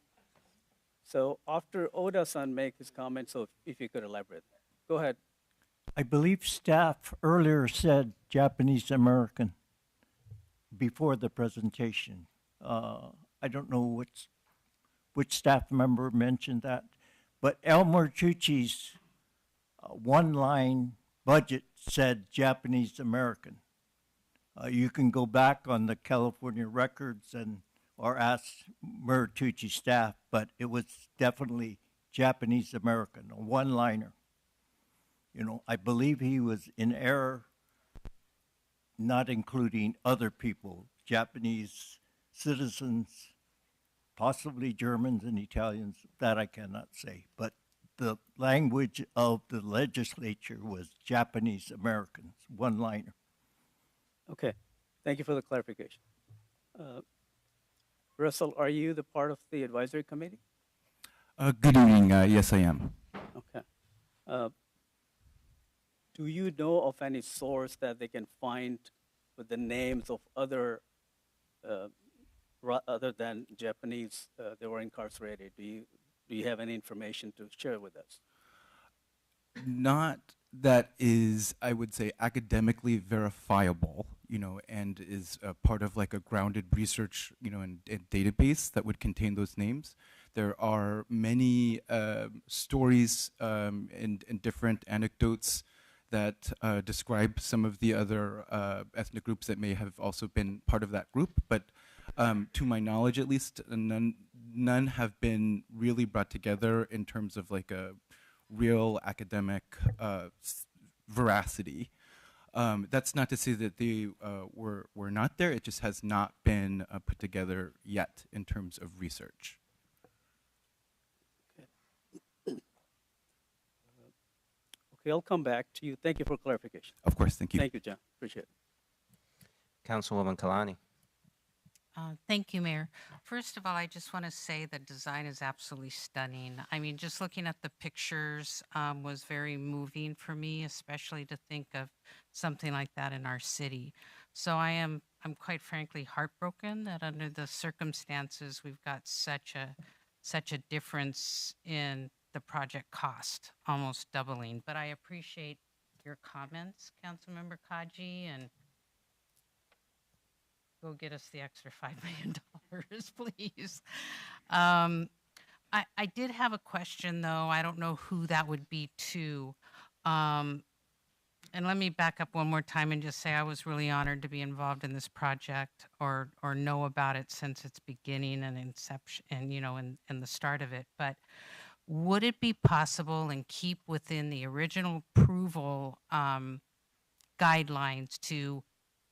So after Oda-san make his comment, so if you could elaborate. Go ahead. I believe staff earlier said Japanese American before the presentation. I don't know which staff member mentioned that, but Elmer Chuchi's one-line budget said Japanese American. You can go back on the California records or ask Muratucci staff, but it was definitely Japanese American, a one-liner. You know, I believe he was in error, not including other people, Japanese citizens, possibly Germans and Italians, that I cannot say. But the language of the legislature was Japanese Americans, one-liner. Okay, thank you for the clarification. Russell, are you the part of the advisory committee? Good evening. Yes, I am. Okay. Do you know of any source that they can find with the names of other than Japanese that were incarcerated? Do you have any information to share with us? Not that is, I would say, academically verifiable, you know, and is a part of like a grounded research, you know, and database that would contain those names. There are many stories and different anecdotes that describe some of the other ethnic groups that may have also been part of that group, but to my knowledge, at least, none have been really brought together in terms of like a real academic veracity. That's not to say that they were not there. It just has not been put together yet in terms of research. Okay, I'll come back to you. Thank you for clarification. Of course, thank you. Thank you, John. Appreciate it. Councilwoman Kalani. Thank you, Mayor. First of all, I just want to say the design is absolutely stunning. I mean, just looking at the pictures was very moving for me, especially to think of something like that in our city. So I'm quite frankly heartbroken that under the circumstances we've got such a difference in the project cost, almost doubling. But I appreciate your comments, Councilmember Kaji, and go get us the extra $5 million, please. I did have a question, though. I don't know who that would be to. And let me back up one more time and just say I was really honored to be involved in this project or know about it since its beginning and inception and, you know, and the start of it. But would it be possible and keep within the original approval guidelines to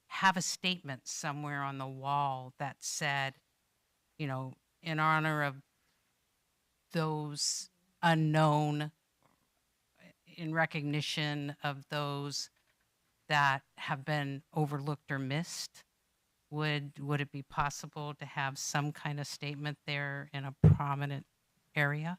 have a statement somewhere on the wall that said, you know, in honor of those unknown, in recognition of those that have been overlooked or missed? Would it be possible to have some kind of statement there in a prominent area?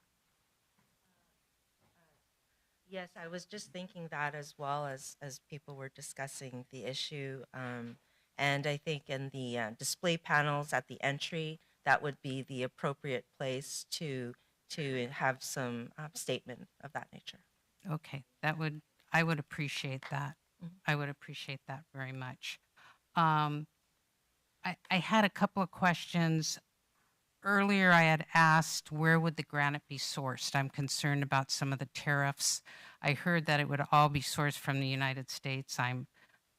Yes, I was just thinking that as well as people were discussing the issue. And I think in the display panels at the entry, that would be the appropriate place to have some statement of that nature. Okay, I would appreciate that. I would appreciate that very much. I had a couple of questions. Earlier, I had asked where would the granite be sourced? I'm concerned about some of the tariffs. I heard that it would all be sourced from the United States. I'm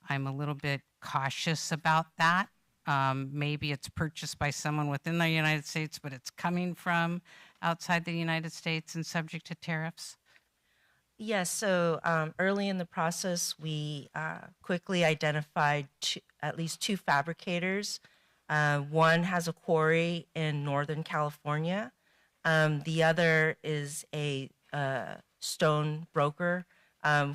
a little bit cautious about that. Maybe it's purchased by someone within the United States, but it's coming from outside the United States and subject to tariffs. Yes, so early in the process, we quickly identified at least two fabricators. One has a quarry in Northern California. The other is a stone broker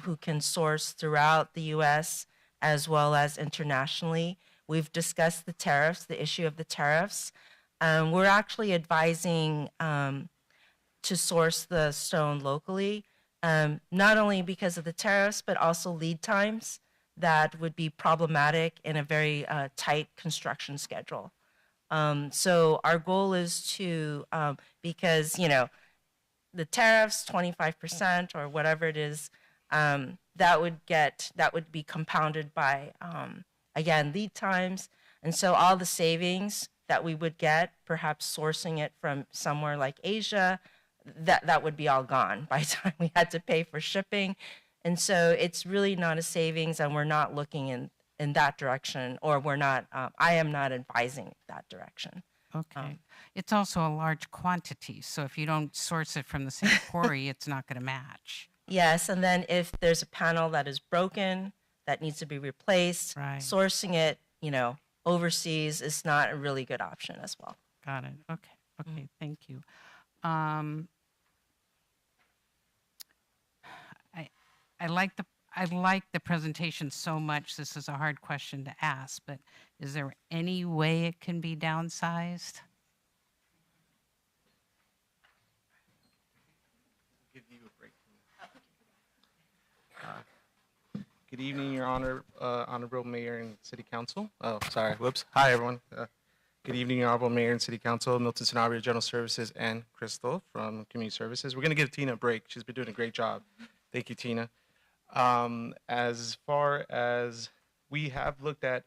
who can source throughout the U.S. as well as internationally. We've discussed the tariffs, the issue of the tariffs. We're actually advising to source the stone locally, not only because of the tariffs, but also lead times that would be problematic in a very tight construction schedule. So our goal is to, because, you know, the tariffs, 25% or whatever it is, that would be compounded by, again, lead times. And so all the savings that we would get, perhaps sourcing it from somewhere like Asia, that would be all gone by the time we had to pay for shipping. And so it's really not a savings, and we're not looking in that direction, or we're not, I am not advising that direction. Okay. It's also a large quantity, so if you don't source it from the same quarry, it's not going to match. Yes, and then if there's a panel that is broken, that needs to be replaced, sourcing it, you know, overseas is not a really good option as well. Got it. Okay. Okay. Thank you. I like the presentation so much. This is a hard question to ask, but is there any way it can be downsized? Give you a break. Good evening, Your Honor, Honorable Mayor and City Council. Oh, sorry. Whoops. Hi, everyone. Good evening, Your Honorable Mayor and City Council, Milton Sanabria General Services, and Crystal from Community Services. We're going to give Tina a break. She's been doing a great job. Thank you, Tina. As far as we have looked at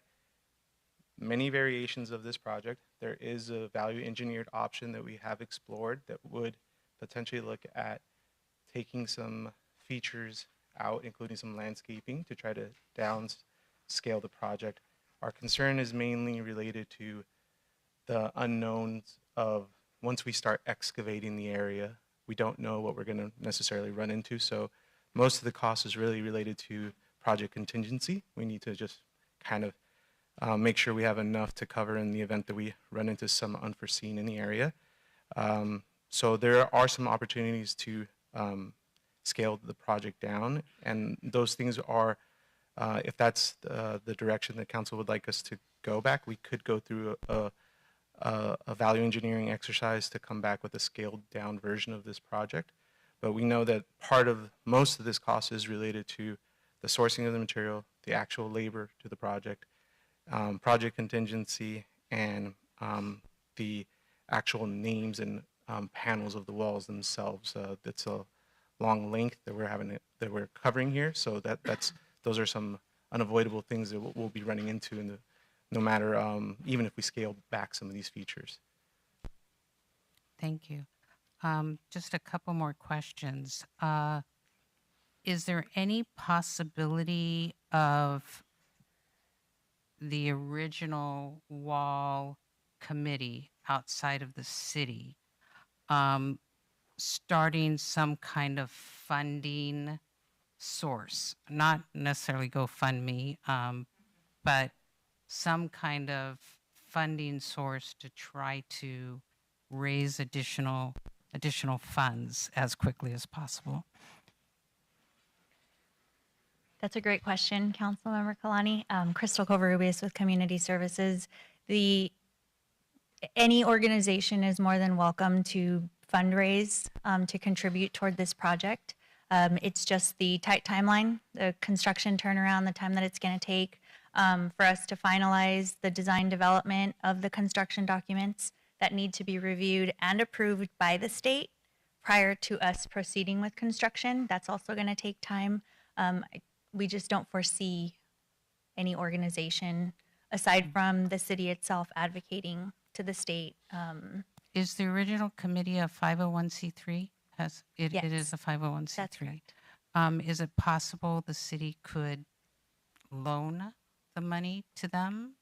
many variations of this project, there is a value engineered option that we have explored that would potentially look at taking some features out, including some landscaping, to try to downscale the project. Our concern is mainly related to the unknowns of once we start excavating the area, we don't know what we're going to necessarily run into. So most of the cost is really related to project contingency. We need to just kind of make sure we have enough to cover in the event that we run into some unforeseen in the area. So there are some opportunities to scale the project down, and those things are, if that's the direction that council would like us to go back, we could go through a value engineering exercise to come back with a scaled down version of this project. But we know that most of this cost is related to the sourcing of the material, the actual labor to the project, project contingency, and the actual names and panels of the walls themselves. That's a long length that we're covering here. So those are some unavoidable things that we'll be running into no matter even if we scale back some of these features. Thank you. Just a couple more questions. Is there any possibility of the original wall committee outside of the city starting some kind of funding source? Not necessarily GoFundMe, but some kind of funding source to try to raise additional funds as quickly as possible? That's a great question, Councilmember Kalani. Crystal Covarrubias with Community Services. Any organization is more than welcome to fundraise to contribute toward this project. It's just the tight timeline, the construction turnaround, the time that it's going to take for us to finalize the design development of the construction documents that need to be reviewed and approved by the state prior to us proceeding with construction. That's also going to take time. We just don't foresee any organization aside from the city itself advocating to the state. Is the original committee a 501c3? It is Yes, a 501c3. that's correct. Is it possible the city could loan the money to them?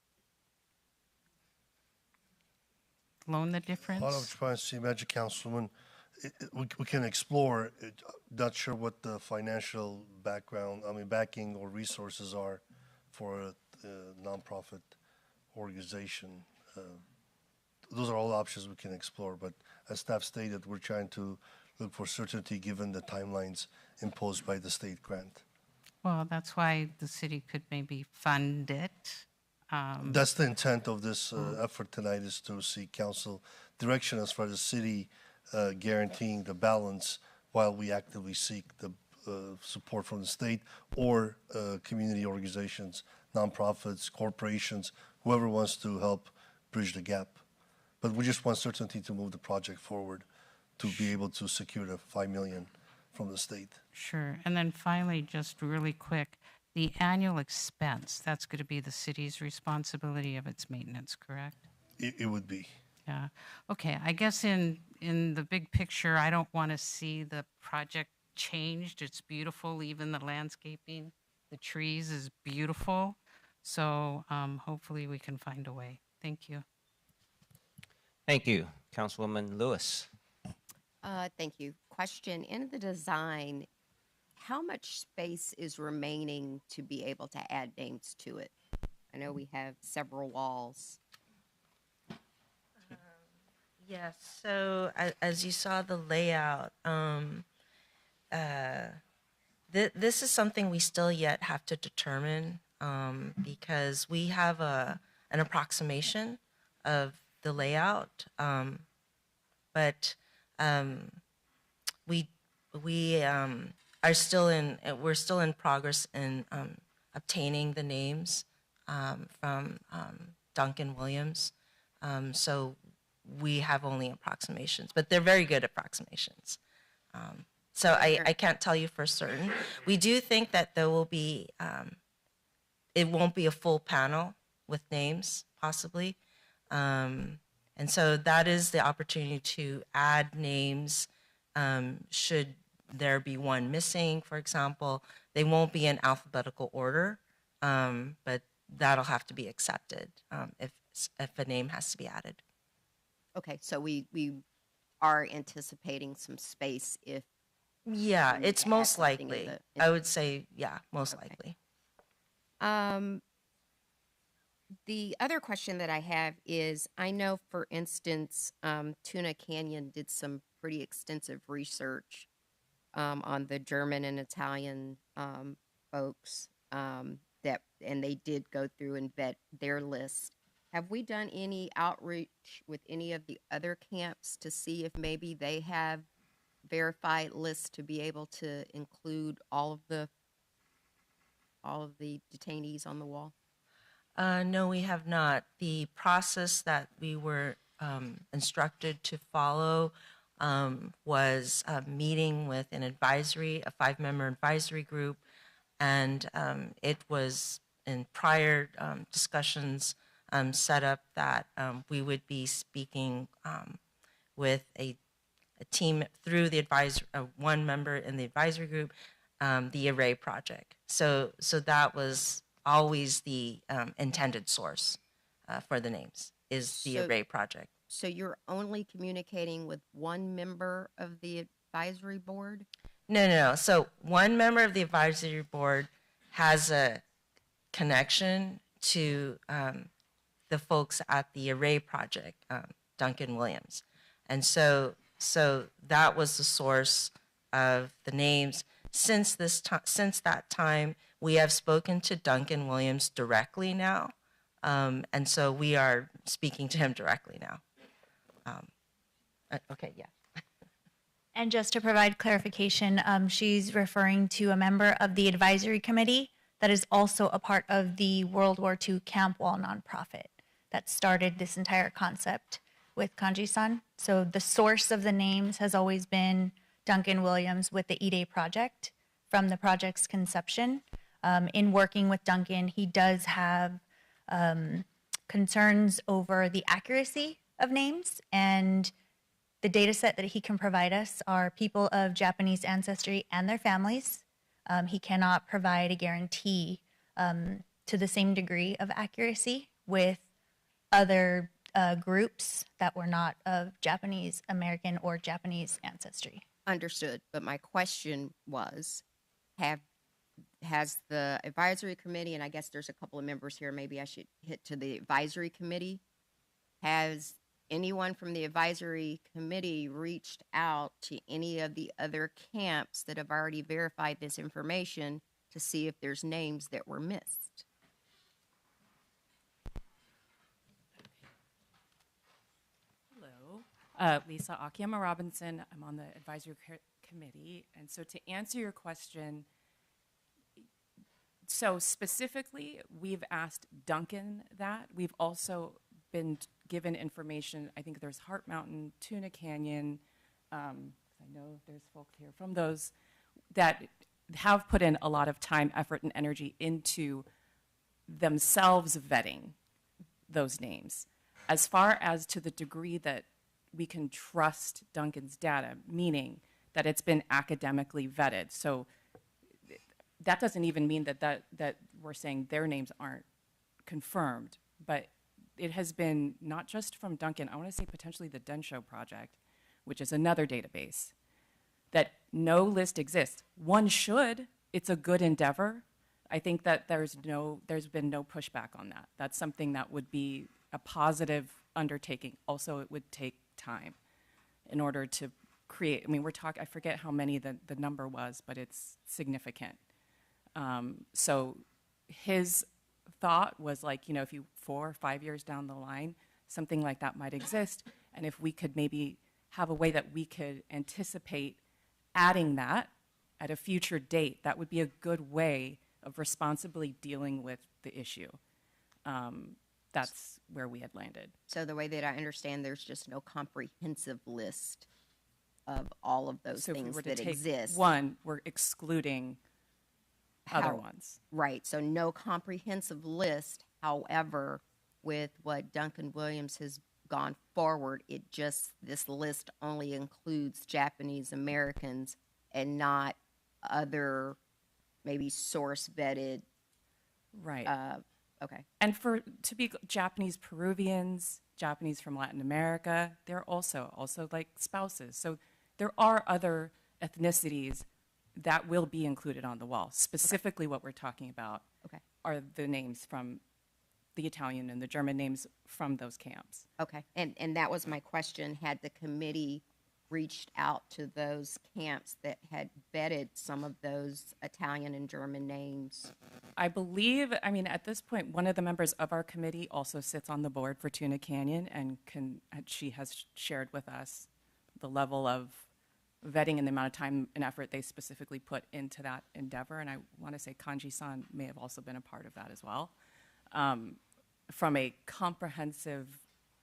Loan the difference? What I'm trying to see, Magic Councilwoman, we can explore. Not sure what the financial backing or resources are for a nonprofit organization. Those are all options we can explore, but as staff stated, we're trying to look for certainty given the timelines imposed by the state grant. Well, that's why the city could maybe fund it. That's the intent of this effort tonight, is to seek council direction as far as the city guaranteeing the balance while we actively seek the support from the state or community organizations, nonprofits, corporations, whoever wants to help bridge the gap. But we just want certainty to move the project forward to be able to secure the $5 million from the state. Sure. And then finally, just really quick, the annual expense, that's going to be the city's responsibility of its maintenance, correct? It would be. Yeah. Okay. I guess in the big picture, I don't want to see the project changed. It's beautiful. Even the landscaping, the trees is beautiful. So hopefully we can find a way. Thank you. Thank you. Councilwoman Lewis. Thank you. Question, in the design, how much space is remaining to be able to add names to it? I know we have several walls. Yes, so as you saw the layout, this is something we still yet have to determine because we have an approximation of the layout, but we're still in progress in obtaining the names from Duncan Williams. So we have only approximations, but they're very good approximations. So I can't tell you for certain. We do think that there will be, it won't be a full panel with names, possibly. And so that is the opportunity to add names should there be one missing, for example. They won't be in alphabetical order, but that'll have to be accepted if a name has to be added. Okay, so we are anticipating some space if. Yeah, we need it's to add most something likely. in I would say, yeah, most likely. The other question that I have is, I know, for instance, Tuna Canyon did some pretty extensive research on the German and Italian folks and they did go through and vet their list. Have we done any outreach with any of the other camps to see if maybe they have verified lists to be able to include all of the detainees on the wall? No, we have not. The process that we were instructed to follow was a meeting with a 5-member advisory group, and it was in prior discussions set up that we would be speaking with a team through the one member in the advisory group, the Array Project. So that was always the intended source for the names, is the Array Project. So you're only communicating with one member of the advisory board? No. So one member of the advisory board has a connection to the folks at the Array Project, Duncan Williams. And so that was the source of the names. Since that time, we have spoken to Duncan Williams directly now. And so we are speaking to him directly now. Okay, yeah. And just to provide clarification, she's referring to a member of the advisory committee that is also a part of the World War II Camp Wall nonprofit that started this entire concept with Kanji-san. So the source of the names has always been Duncan Williams with the E-Day Project from the project's conception. In working with Duncan, he does have concerns over the accuracy of names, and the data set that he can provide us are people of Japanese ancestry and their families. He cannot provide a guarantee to the same degree of accuracy with other groups that were not of Japanese American or Japanese ancestry. Understood. But my question was, has the advisory committee, and I guess there's a couple of members here, maybe I should hit to the advisory committee. Has anyone from the advisory committee reached out to any of the other camps that have already verified this information to see if there's names that were missed? Hello, Lisa Akiyama Robinson. I'm on the advisory committee. And so to answer your question, so specifically, we've asked Duncan that. We've also been given information. I think there's Heart Mountain, Tuna Canyon. I know there's folks here from those that have put in a lot of time, effort, and energy into themselves vetting those names. As far as to the degree that we can trust Duncan's data, meaning that it's been academically vetted. So that doesn't even mean that we're saying their names aren't confirmed, but it has been not just from Duncan, I want to say potentially the Densho Project, which is another database, that no list exists. One should. It's a good endeavor. I think that there's been no pushback on that. That's something that would be a positive undertaking. Also, it would take time in order to create. I mean, I forget how many the number was, but it's significant. So his thought was like, if you 4 or 5 years down the line, something like that might exist. And if we could maybe have a way that we could anticipate adding that at a future date, that would be a good way of responsibly dealing with the issue. That's where we had landed. So the way that I understand, there's just no comprehensive list of all of those So if we things were to that take exist. one, we're excluding other ones. Right, so no comprehensive list. However, with what Duncan Williams has gone forward, this list only includes Japanese Americans and not other maybe source vetted. Right. Okay. And to be Japanese Peruvians, Japanese from Latin America, they're also like spouses. So there are other ethnicities that will be included on the wall. Specifically, what we're talking about are the names from the Italian and the German names from those camps. Okay, and that was my question. Had the committee reached out to those camps that had vetted some of those Italian and German names? I believe, at this point, one of the members of our committee also sits on the board for Tuna Canyon, and she has shared with us the level of vetting and the amount of time and effort they specifically put into that endeavor. And I want to say Kanji-san may have also been a part of that as well. From a comprehensive,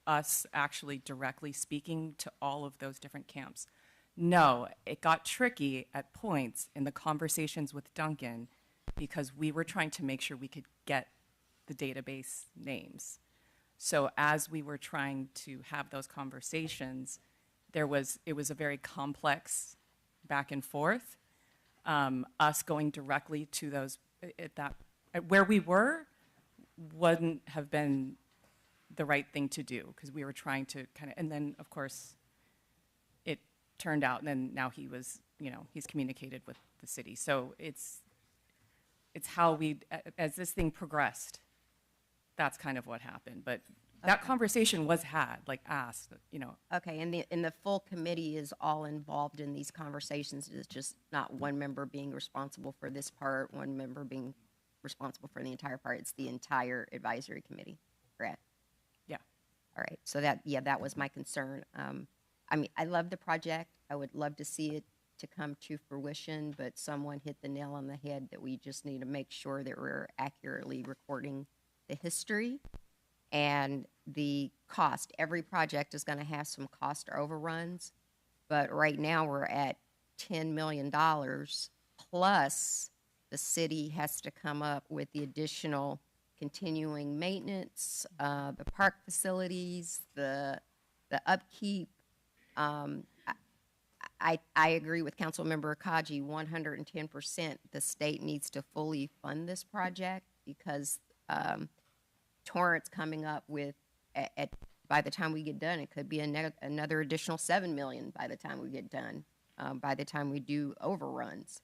us actually directly speaking to all of those different camps. No, it got tricky at points in the conversations with Duncan because we were trying to make sure we could get the database names. So as we were trying to have those conversations, it was a very complex back and forth. Us going directly to those where we were wouldn't have been the right thing to do because we were trying to and then of course it turned out, and then now he's communicated with the city. So it's how as this thing progressed, that's kind of what happened. But that conversation was had, asked, Okay, and the full committee is all involved in these conversations. It's just not one member being responsible for this part, one member being responsible for the entire part. It's the entire advisory committee, correct? Yeah. All right, so that was my concern. I love the project. I would love to see it to come to fruition, but someone hit the nail on the head that we just need to make sure that we're accurately recording the history and the cost. Every project is going to have some cost overruns, but right now we're at $10 million plus the city has to come up with the additional continuing maintenance, the park facilities, the upkeep. I agree with Councilmember Kaji 110%. The state needs to fully fund this project because Torrance coming up with, by the time we get done, it could be another additional $7 million by the time we get done, by the time we do overruns.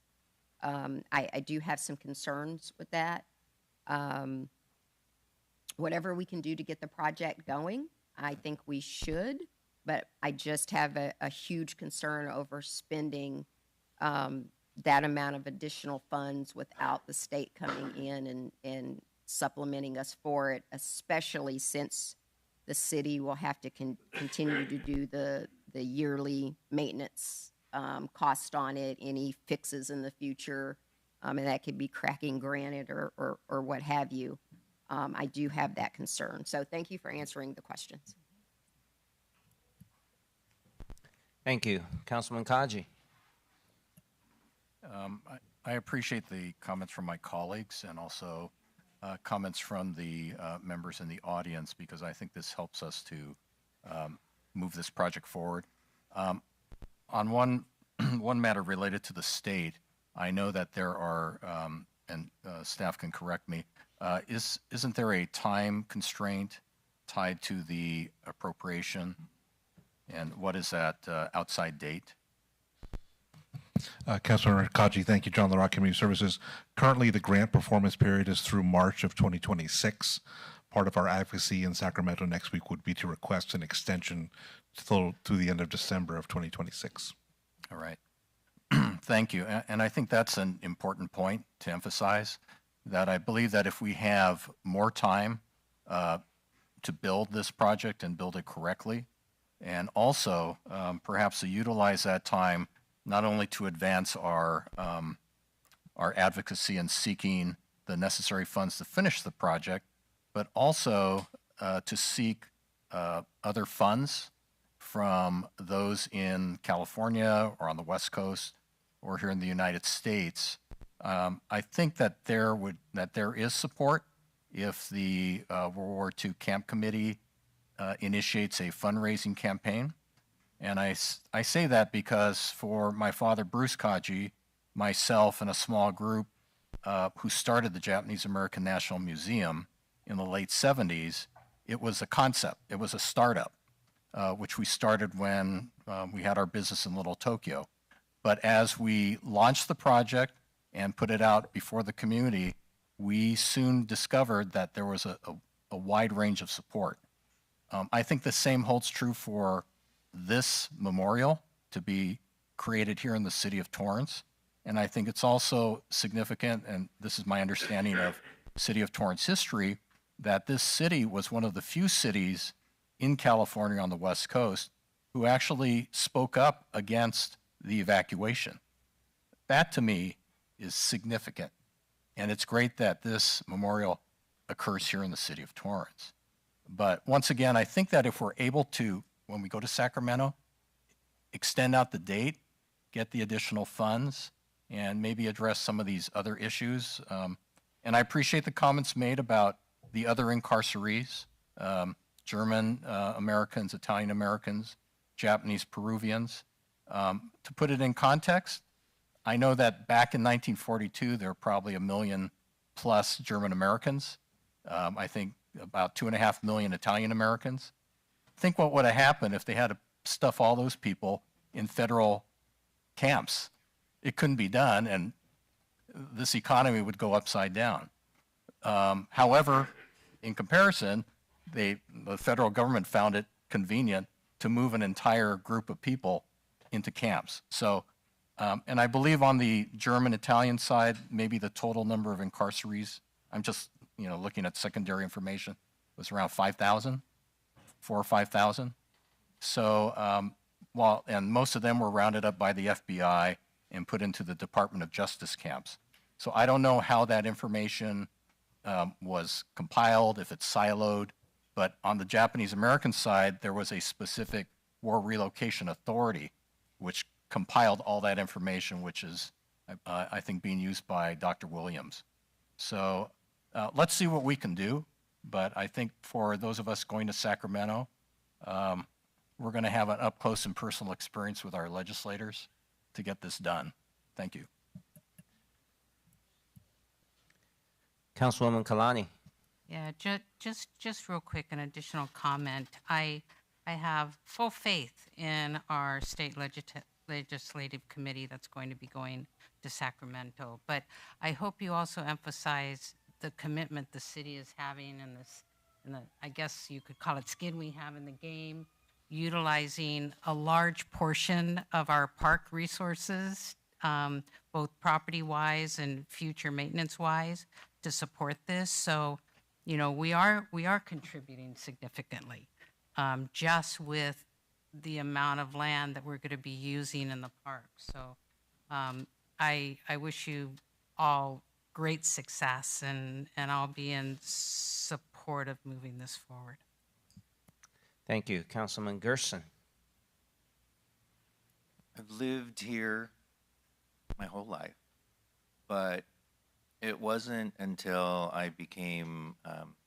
I do have some concerns with that. Whatever we can do to get the project going, I think we should, but I just have a huge concern over spending that amount of additional funds without the state coming in and supplementing us for it, especially since the city will have to continue to do the yearly maintenance cost on it, any fixes in the future, and that could be cracking granite or what have you. I do have that concern. So thank you for answering the questions. Thank you. Councilman Kaji. I appreciate the comments from my colleagues and also comments from the members in the audience, because I think this helps us to move this project forward. On one matter related to the state, I know that there are, and staff can correct me, isn't there a time constraint tied to the appropriation? And what is that outside date? Councilmember Kaji, thank you. John LaRock, Community Services. Currently, the grant performance period is through March of 2026. Part of our advocacy in Sacramento next week would be to request an extension to the end of December of 2026. All right. Thank you. And I think that's an important point to emphasize, that I believe that if we have more time to build this project and build it correctly, and also perhaps to utilize that time not only to advance our advocacy in seeking the necessary funds to finish the project, but also to seek other funds from those in California or on the West Coast or here in the United States. I think that there is support if the World War II Camp Committee initiates a fundraising campaign. And I say that because for my father, Bruce Kaji, myself, and a small group who started the Japanese American National Museum in the late 70s, it was a concept. It was a startup, which we started when we had our business in Little Tokyo. But as we launched the project and put it out before the community, we soon discovered that there was a wide range of support. I think the same holds true for this memorial to be created here in the city of Torrance. And I think it's also significant, and this is my understanding of city of Torrance history, that this city was one of the few cities in California on the West Coast who actually spoke up against the evacuation. That to me is significant. And it's great that this memorial occurs here in the city of Torrance. But once again, I think that if we're able to, when we go to Sacramento, extend out the date, get the additional funds, and maybe address some of these other issues. And I appreciate the comments made about the other incarcerees, German Americans, Italian Americans, Japanese Peruvians. To put it in context, I know that back in 1942, there were probably 1 million plus German Americans. I think about 2.5 million Italian Americans. Think what would have happened if they had to stuff all those people in federal camps. It couldn't be done, and this economy would go upside down. However, in comparison, the federal government found it convenient to move an entire group of people into camps. So, and I believe on the German-Italian side, maybe the total number of incarcerees, I'm just looking at secondary information, was around 5,000, 4,000 or 5,000. So, and most of them were rounded up by the FBI and put into the Department of Justice camps. So I don't know how that information was compiled, if it's siloed, but on the Japanese American side, there was a specific War Relocation Authority which compiled all that information, which is I think being used by Dr. Williams. So let's see what we can do. But I think for those of us going to Sacramento, we're going to have an up close and personal experience with our legislators to get this done. Thank you. Councilwoman Kalani. Yeah, just real quick, an additional comment. I have full faith in our state legislative committee that's going to be going to Sacramento, but I hope you also emphasize the commitment the city is having in this, I guess you could call it skin we have in the game, utilizing a large portion of our park resources, both property-wise and future maintenance-wise, to support this. So, you know, we are contributing significantly, just with the amount of land that we're going to be using in the park. So, I wish you all great success, and I'll be in support of moving this forward. Thank you. Councilman Gerson. I've lived here my whole life, but it wasn't until I became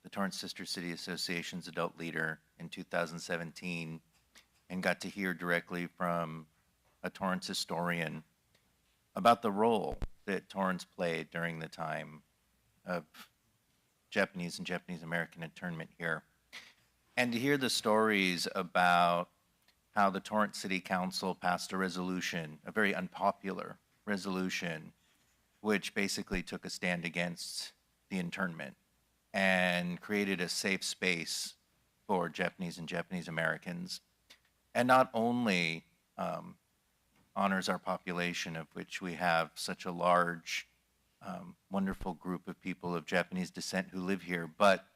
the Torrance Sister City Association's adult leader in 2017 and got to hear directly from a Torrance historian about the role that Torrance played during the time of Japanese and Japanese American internment here. And to hear the stories about how the Torrance City Council passed a resolution, a very unpopular resolution, which basically took a stand against the internment and created a safe space for Japanese and Japanese Americans. And not only honors our population, of which we have such a large, wonderful group of people of Japanese descent who live here, but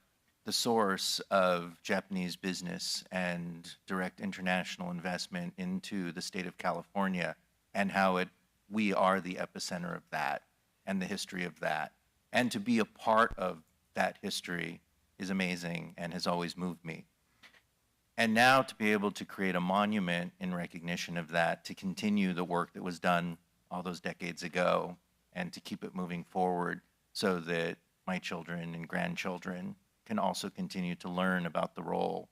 the source of Japanese business and direct international investment into the state of California, and how we are the epicenter of that and the history of that. And to be a part of that history is amazing and has always moved me. And now to be able to create a monument in recognition of that, to continue the work that was done all those decades ago, and to keep it moving forward so that my children and grandchildren can also continue to learn about the role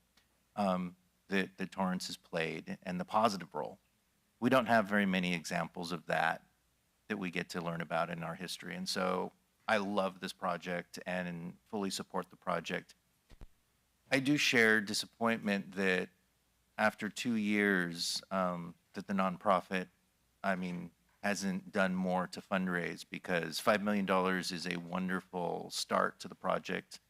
that Torrance has played and the positive role. We don't have very many examples of that we get to learn about in our history. And so I love this project and fully support the project. I do share disappointment that after 2 years that the nonprofit, hasn't done more to fundraise, because $5 million is a wonderful start to the project.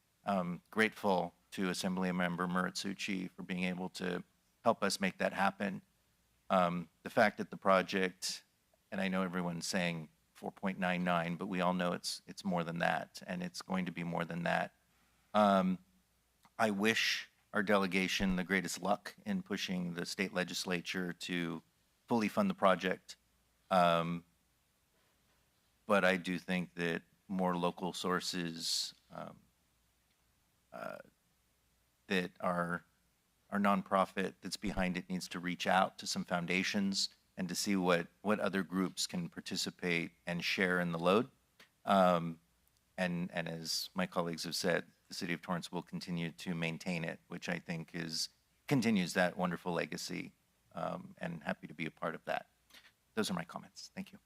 Grateful to Assemblymember Muratsuchi for being able to help us make that happen. The fact that the project, and I know everyone's saying 4.99, but we all know it's more than that, and it's going to be more than that. I wish our delegation the greatest luck in pushing the state legislature to fully fund the project. But I do think that more local sources, that our nonprofit that's behind it needs to reach out to some foundations and to see what other groups can participate and share in the load. And as my colleagues have said, the City of Torrance will continue to maintain it, which I think continues that wonderful legacy, and happy to be a part of that. Those are my comments. Thank you.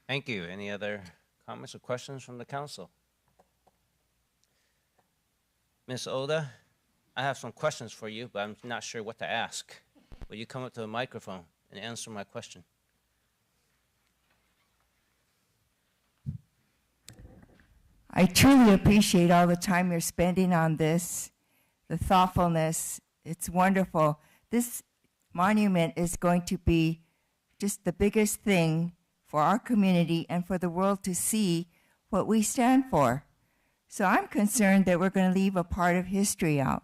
Thank you. Any other comments or questions from the council? Ms. Oda, I have some questions for you, but I'm not sure what to ask. Will you come up to the microphone and answer my question? I truly appreciate all the time you're spending on this, the thoughtfulness. It's wonderful. This monument is going to be just the biggest thing for our community and for the world to see what we stand for. So I'm concerned that we're going to leave a part of history out.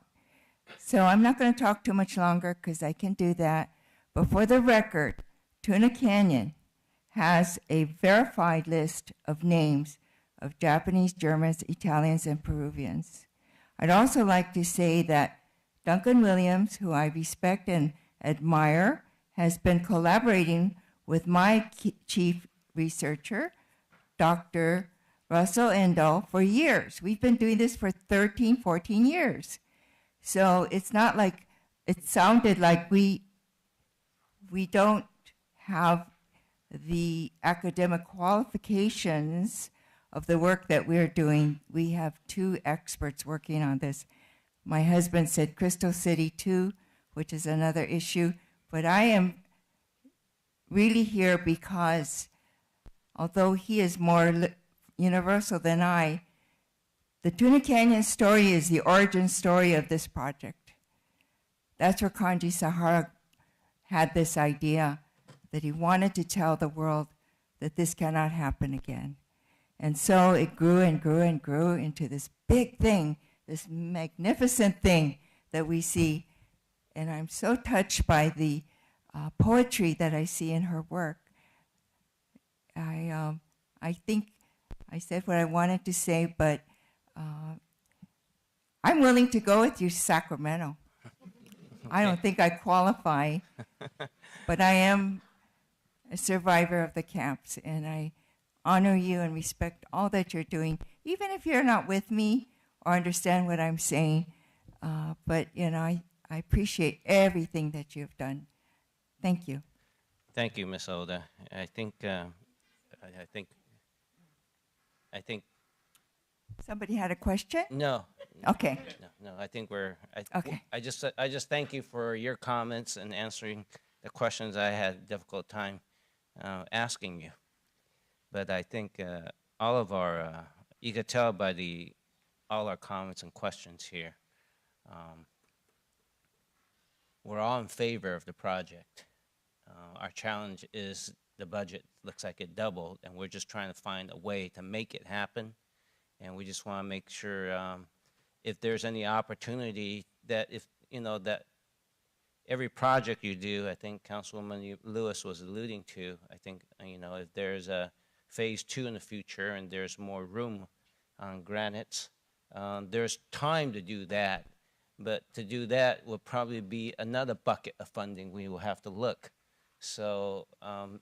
So I'm not going to talk too much longer because I can do that. But for the record, Tuna Canyon has a verified list of names of Japanese, Germans, Italians, and Peruvians. I'd also like to say that Duncan Williams, who I respect and admire, has been collaborating with my chief researcher, Dr. Russell Endall, for years. We've been doing this for 13, 14 years. So it's not like it sounded like we don't have the academic qualifications of the work that we're doing. We have 2 experts working on this. My husband said Crystal City too, which is another issue. But I am really here because although he is more universal than I, the Tuna Canyon story is the origin story of this project. That's where Kanji Sahara had this idea that he wanted to tell the world that this cannot happen again. And so it grew and grew and grew into this big thing, this magnificent thing that we see. And I'm so touched by the poetry that I see in her work. I think I said what I wanted to say, but I'm willing to go with you to Sacramento. I don't think I qualify, but I am a survivor of the camps, and I honor you and respect all that you're doing, even if you're not with me or understand what I'm saying. But, you know, I appreciate everything that you've done. Thank you. Thank you, Ms. Oda. I think Somebody had a question? no. Okay. No, I think we're. Okay. I just thank you for your comments and answering the questions I had a difficult time asking you. But I think all of our, you could tell by all our comments and questions here, we're all in favor of the project. Our challenge is the budget looks like it doubled, and we're just trying to find a way to make it happen. And we just want to make sure if there's any opportunity that that every project you do, I think Councilwoman Lewis was alluding to, I think, if there's a phase 2 in the future and there's more room on granites, there's time to do that. But to do that will probably be another bucket of funding we will have to look. So,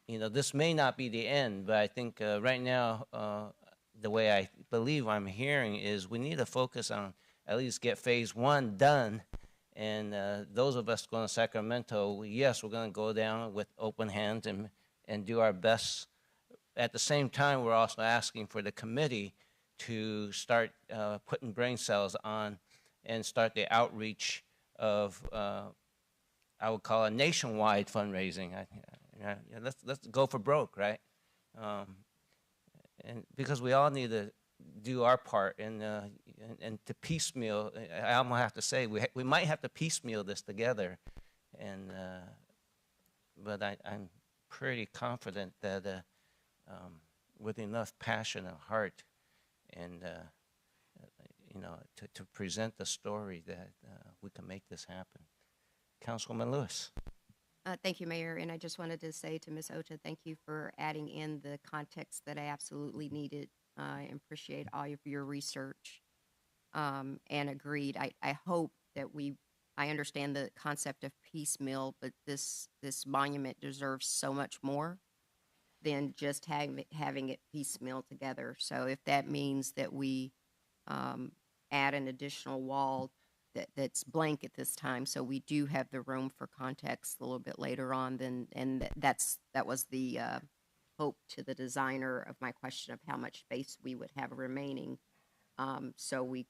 this may not be the end, but I think right now, the way I believe I'm hearing is we need to focus on at least get phase 1 done. And those of us going to Sacramento, yes, we're going to go down with open hands and do our best. At the same time, we're also asking for the committee to start putting brain cells on and start the outreach of, I would call it nationwide fundraising. Let's go for broke, right? And because we all need to do our part and to piecemeal, I'm gonna have to say we might have to piecemeal this together, and but I'm pretty confident that with enough passion and heart and to present the story that we can make this happen. Councilwoman Lewis. Thank you, Mayor. And I just wanted to say to Ms. Ota, thank you for adding in the context that I absolutely needed. I appreciate all of your research and agreed. I hope that I understand the concept of piecemeal, but this monument deserves so much more than just having it piecemeal together. So if that means that we add an additional wall that's blank at this time, so we do have the room for context a little bit later on, and that was the hope to the designer of my question of how much space we would have remaining, so we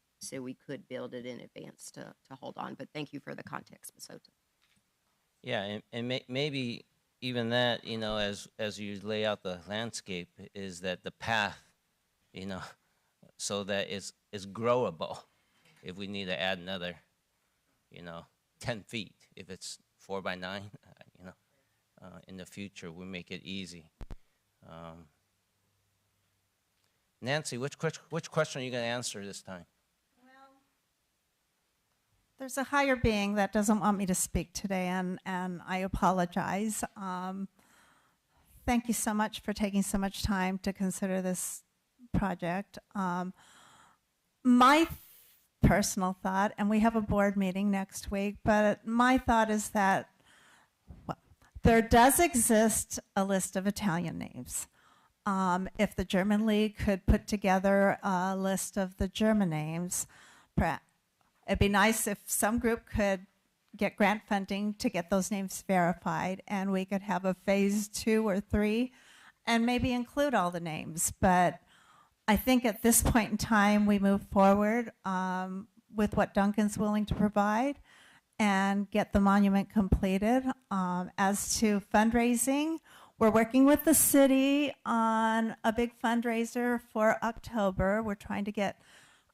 could build it in advance to hold on. But thank you for the context, Ms. Ota. Yeah, and maybe even that, as you lay out the landscape, is that the path, so that it's growable. If we need to add another, 10 feet, if it's 4 by 9, in the future, we make it easy. Nancy, which question are you going to answer this time? There's a higher being that doesn't want me to speak today, and I apologize. Thank you so much for taking so much time to consider this project. My personal thought, and we have a board meeting next week, but my thought is that There does exist a list of Italian names. If the German League could put together a list of the German names, it'd be nice if some group could get grant funding to get those names verified, and we could have a phase 2 or 3 and maybe include all the names. But I think at this point in time, we move forward with what Duncan's willing to provide and get the monument completed. As to fundraising, we're working with the city on a big fundraiser for October. We're trying to get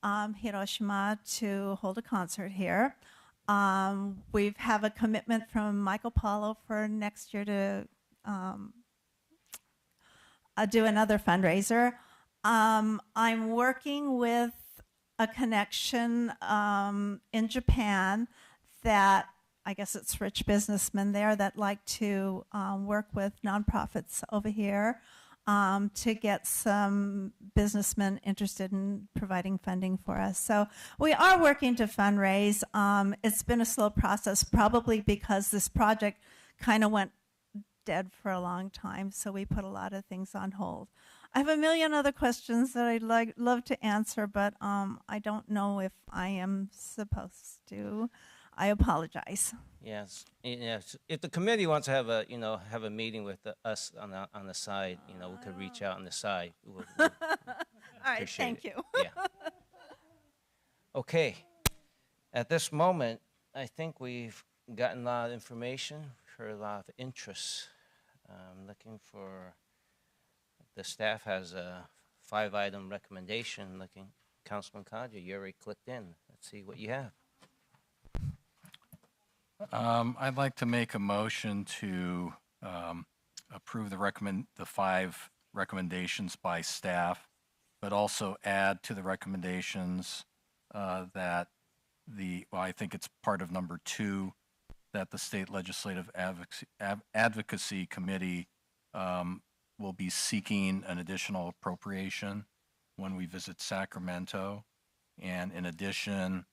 Hiroshima to hold a concert here. We have a commitment from Michael Paulo for next year to do another fundraiser. I'm working with a connection in Japan that I guess it's rich businessmen there that like to work with nonprofits over here to get some businessmen interested in providing funding for us. So we are working to fundraise. It's been a slow process, probably because this project kind of went dead for a long time, so we put a lot of things on hold. I have a million other questions that I'd love to answer, but I don't know if I am supposed to. I apologize. Yes. Yes. If the committee wants to have a, have a meeting with us on the side, we could reach out on the side. We'll All right, appreciate thank it. you. Yeah. Okay. At this moment, I think we've gotten a lot of information, heard a lot of interest. Looking for, the staff has a 5-item recommendation. Looking, Councilman Kaja, you already clicked in. Let's see what you have. I'd like to make a motion to approve the 5 recommendations by staff, but also add to the recommendations that I think it's part of number 2, that the State Legislative Advocacy Committee will be seeking an additional appropriation when we visit Sacramento, and in addition,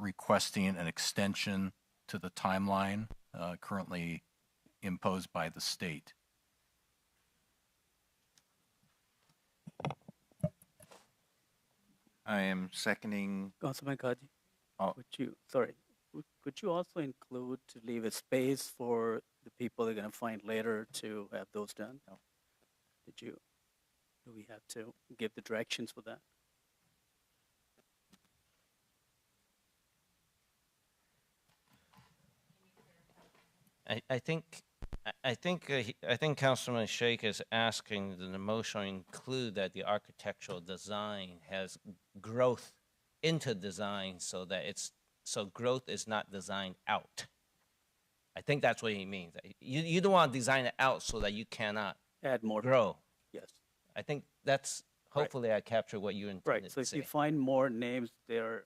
requesting an extension to the timeline currently imposed by the state. I am seconding. Councilman Kaji, Oh. could you also include to leave a space for the people they're going to find later to have those done? No. Do we have to give the directions for that? I think Councilman Sheikh is asking the motion include that the architectural design has growth into design so that growth is not designed out. I think that's what he means. You don't want to design it out so that you cannot add more grow. Yes. I think that's hopefully I captured what you intended Right. So to if say. you find more names that are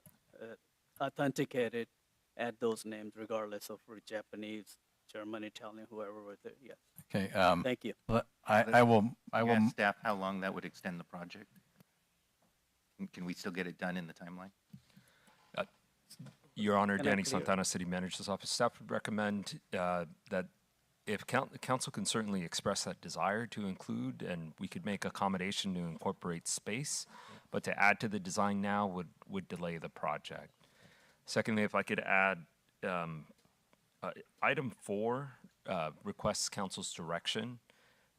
authenticated, add those names regardless of whether Japanese, German, Italian, whoever was there. Yes. Okay. Thank you. I will. Ask staff how long that would extend the project. Can we still get it done in the timeline? Your Honor, Can I Danny clear? Santana, City Manager's Office. Staff would recommend that if council can certainly express that desire to include, and we could make accommodation to incorporate space, but to add to the design now would delay the project. Secondly, if I could add, item 4 requests council's direction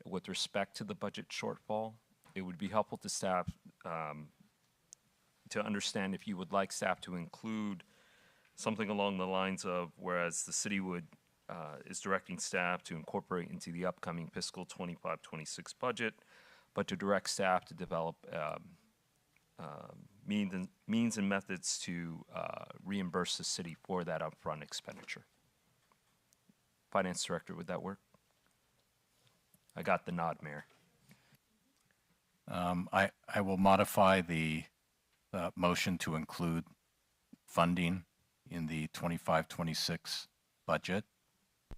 with respect to the budget shortfall. It would be helpful to staff to understand if you would like staff to include something along the lines of, whereas the city is directing staff to incorporate into the upcoming fiscal 25-26 budget, but to direct staff to develop means and methods to reimburse the city for that upfront expenditure. Finance Director, would that work? I got the nod, Mayor. I will modify the motion to include funding in the 25-26 budget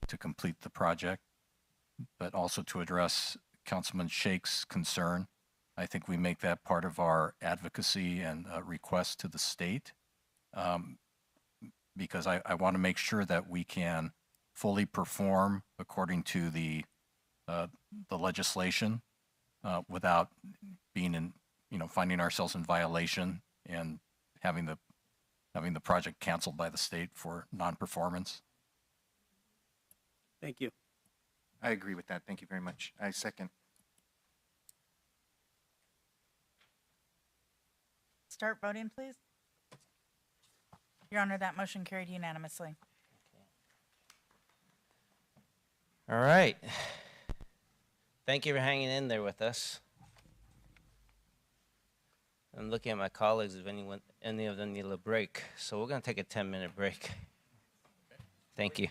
to complete the project, but also to address Councilman Sheikh's concern. I think we make that part of our advocacy and request to the state, because I want to make sure that we can fully perform according to the legislation without being in, finding ourselves in violation and having the project canceled by the state for non-performance. Thank you. I agree with that. Thank you very much. I second. Start voting, please. Your Honor, that motion carried unanimously. All right. Thank you for hanging in there with us. I'm looking at my colleagues if any of them need a break. So we're going to take a 10-minute break. Thank you.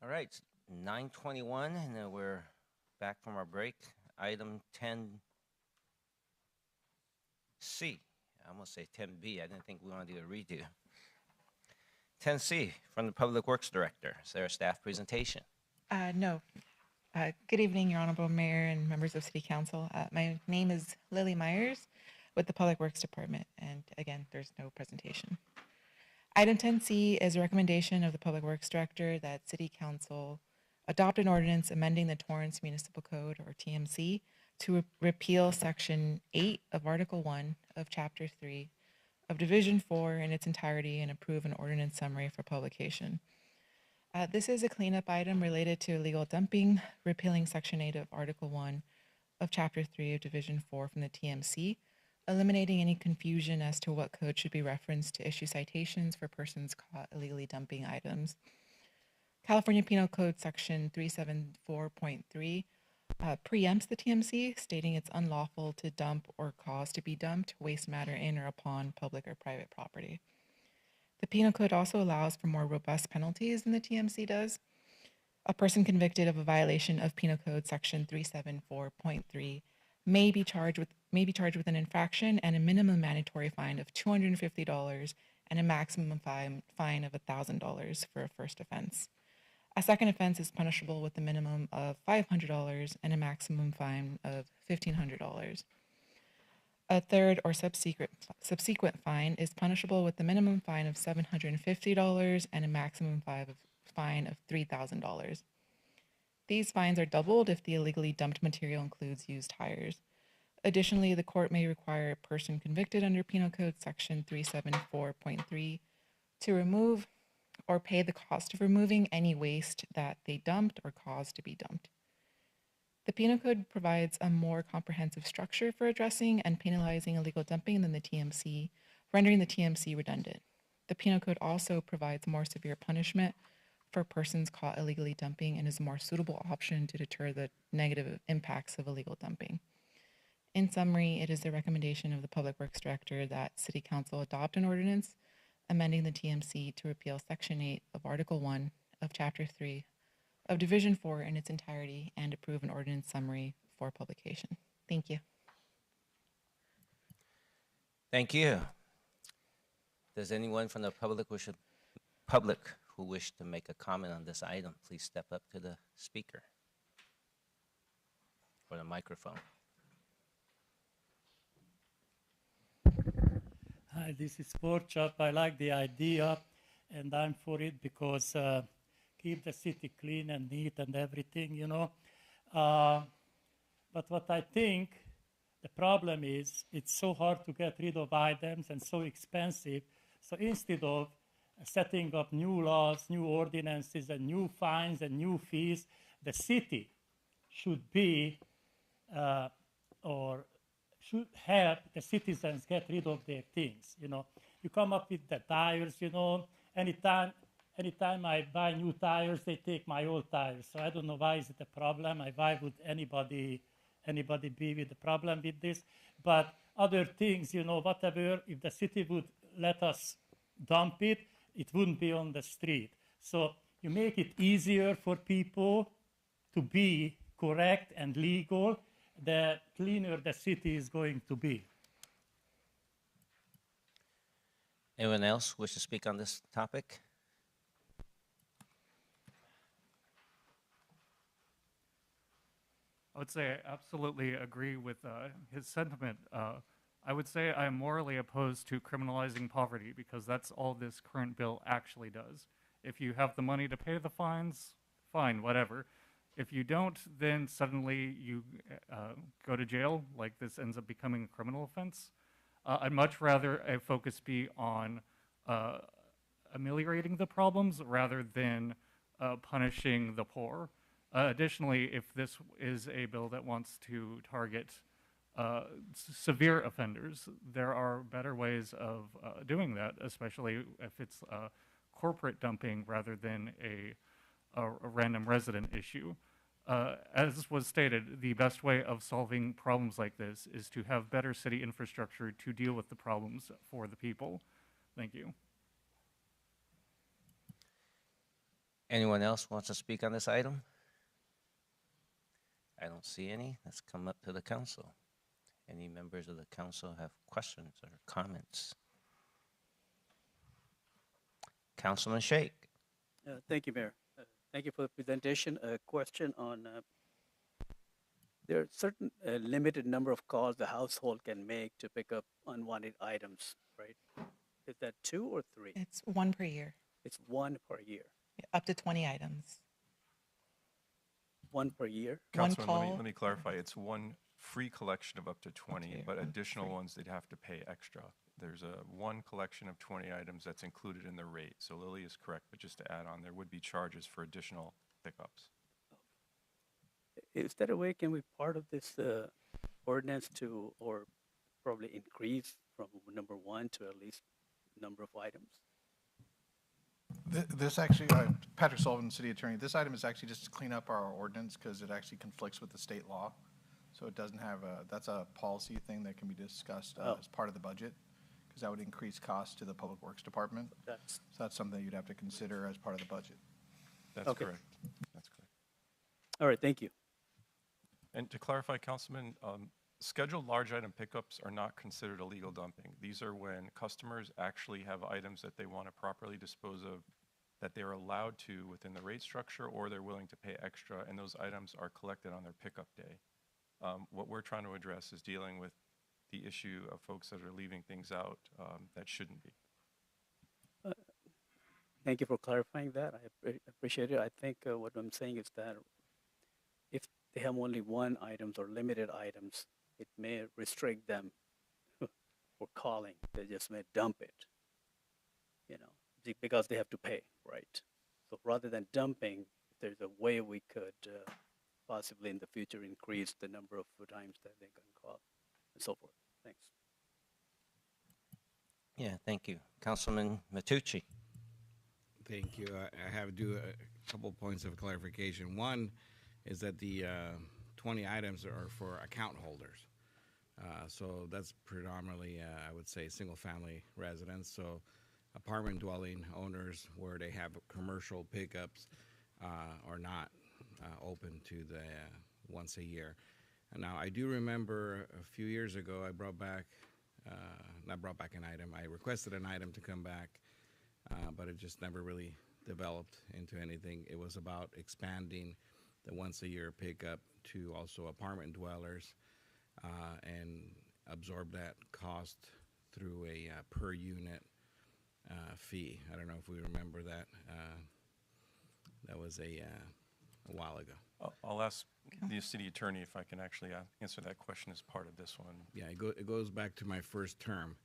All right, 9:21, and then we're back from our break. Item 10C. I almost say 10B. I didn't think we wanted to do a redo. 10C from the Public Works Director. Is there a staff presentation? No. Good evening, Your Honorable Mayor and members of City Council. My name is Lily Myers with the Public Works Department, and again, there's no presentation. Item 10C is a recommendation of the Public Works Director that City Council adopt an ordinance amending the Torrance Municipal Code, or TMC, to repeal Section 8 of Article 1 of Chapter 3 of Division 4 in its entirety and approve an ordinance summary for publication. This is a cleanup item related to illegal dumping, repealing Section 8 of Article 1 of Chapter 3 of Division 4 from the TMC, eliminating any confusion as to what code should be referenced to issue citations for persons caught illegally dumping items. California Penal Code Section 374.3 preempts the TMC, stating it's unlawful to dump or cause to be dumped waste matter in or upon public or private property. The Penal Code also allows for more robust penalties than the TMC does. A person convicted of a violation of Penal Code Section 374.3 may be charged with an infraction and a minimum mandatory fine of $250 and a maximum fine of $1,000 for a first offense. A second offense is punishable with a minimum of $500 and a maximum fine of $1,500. A third or subsequent fine is punishable with a minimum fine of $750 and a maximum fine of $3,000. These fines are doubled if the illegally dumped material includes used tires. Additionally, the court may require a person convicted under Penal Code Section 374.3 to remove or pay the cost of removing any waste that they dumped or caused to be dumped. The Penal Code provides a more comprehensive structure for addressing and penalizing illegal dumping than the TMC, rendering the TMC redundant. The Penal Code also provides more severe punishment for persons caught illegally dumping and is a more suitable option to deter the negative impacts of illegal dumping. In summary, it is the recommendation of the Public Works Director that City Council adopt an ordinance amending the TMC to repeal Section 8 of Article 1 of Chapter 3 of Division 4 in its entirety and approve an ordinance summary for publication. Thank you. Thank you. Does anyone from the public who wish to make a comment on this item, please step up to the speaker or the microphone. Hi, this is Porchop. I like the idea, and I'm for it because keep the city clean and neat and everything, you know. But what I think the problem is, it's so hard to get rid of items and so expensive. So instead of setting up new laws, new ordinances, and new fines and new fees, the city should be or should help the citizens get rid of their things. You know, you come up with the tires. You know, anytime I buy new tires, they take my old tires. So I don't know why is it a problem. Why would anybody be with the problem with this? But other things, you know, whatever, if the city would let us dump it, it wouldn't be on the street. So you make it easier for people to be correct and legal, the cleaner the city is going to be. Anyone else wish to speak on this topic? I would say I absolutely agree with his sentiment. I would say I'm morally opposed to criminalizing poverty because that's all this current bill actually does. If you have the money to pay the fines, fine, whatever. If you don't, then suddenly you go to jail, like this ends up becoming a criminal offense. I'd much rather a focus be on ameliorating the problems rather than punishing the poor. Additionally, if this is a bill that wants to target severe offenders, there are better ways of doing that, especially if it's corporate dumping rather than a random resident issue. As was stated, the best way of solving problems like this is to have better city infrastructure to deal with the problems for the people. Thank you. Anyone else wants to speak on this item? I don't see any. Let's come up to the council. Any members of the council have questions or comments? Councilman Shake. Thank you, Mayor. Thank you for the presentation. A question on, there are certain limited number of calls the household can make to pick up unwanted items, right? Is that 2 or 3? It's 1 per year, It's 1 per year. up to 20 items. 1 per year? Councilman, let call. me clarify. It's one free collection of up to 20, Okay, but one additional free. ones they'd have to pay extra. There's a one collection of 20 items that's included in the rate. So Lily is correct, but just to add on, there would be charges for additional pickups. Is there a way, can we part of this ordinance to, or probably increase from number 1 to at least number of items? This actually, Patrick Sullivan, City Attorney, this item is actually just to clean up our ordinance because it actually conflicts with the state law. So it doesn't have that's a policy thing that can be discussed as part of the budget, because that would increase costs to the Public Works Department. So that's something you'd have to consider as part of the budget. That's Okay. correct. That's correct. All right, thank you. And to clarify, Councilman, scheduled large item pickups are not considered illegal dumping. These are when customers actually have items that they want to properly dispose of, that they're allowed to within the rate structure, or they're willing to pay extra, and those items are collected on their pickup day. What we're trying to address is dealing with the issue of folks that are leaving things out that shouldn't be. Thank you for clarifying that. I appreciate it. I think what I'm saying is that if they have only 1 items or limited items, it may restrict them for calling. They just may dump it, because they have to pay, right? So rather than dumping, there's a way we could possibly in the future increase the number of times that they can call and so forth. Thanks. Yeah, thank you. Councilman Matucci. Thank you. I have to do a couple points of clarification. One is that the 20 items are for account holders. So that's predominantly, I would say, single-family residents. So apartment dwelling owners where they have commercial pickups are not open to the once a year. And now, I do remember a few years ago, I brought back, not brought back an item, I requested an item to come back, but it just never really developed into anything. It was about expanding the once a year pickup to also apartment dwellers and absorb that cost through a per unit fee. I don't know if we remember that. That was a while ago. I'll ask the city attorney if I can actually answer that question as part of this one. Yeah, it goes back to my first term.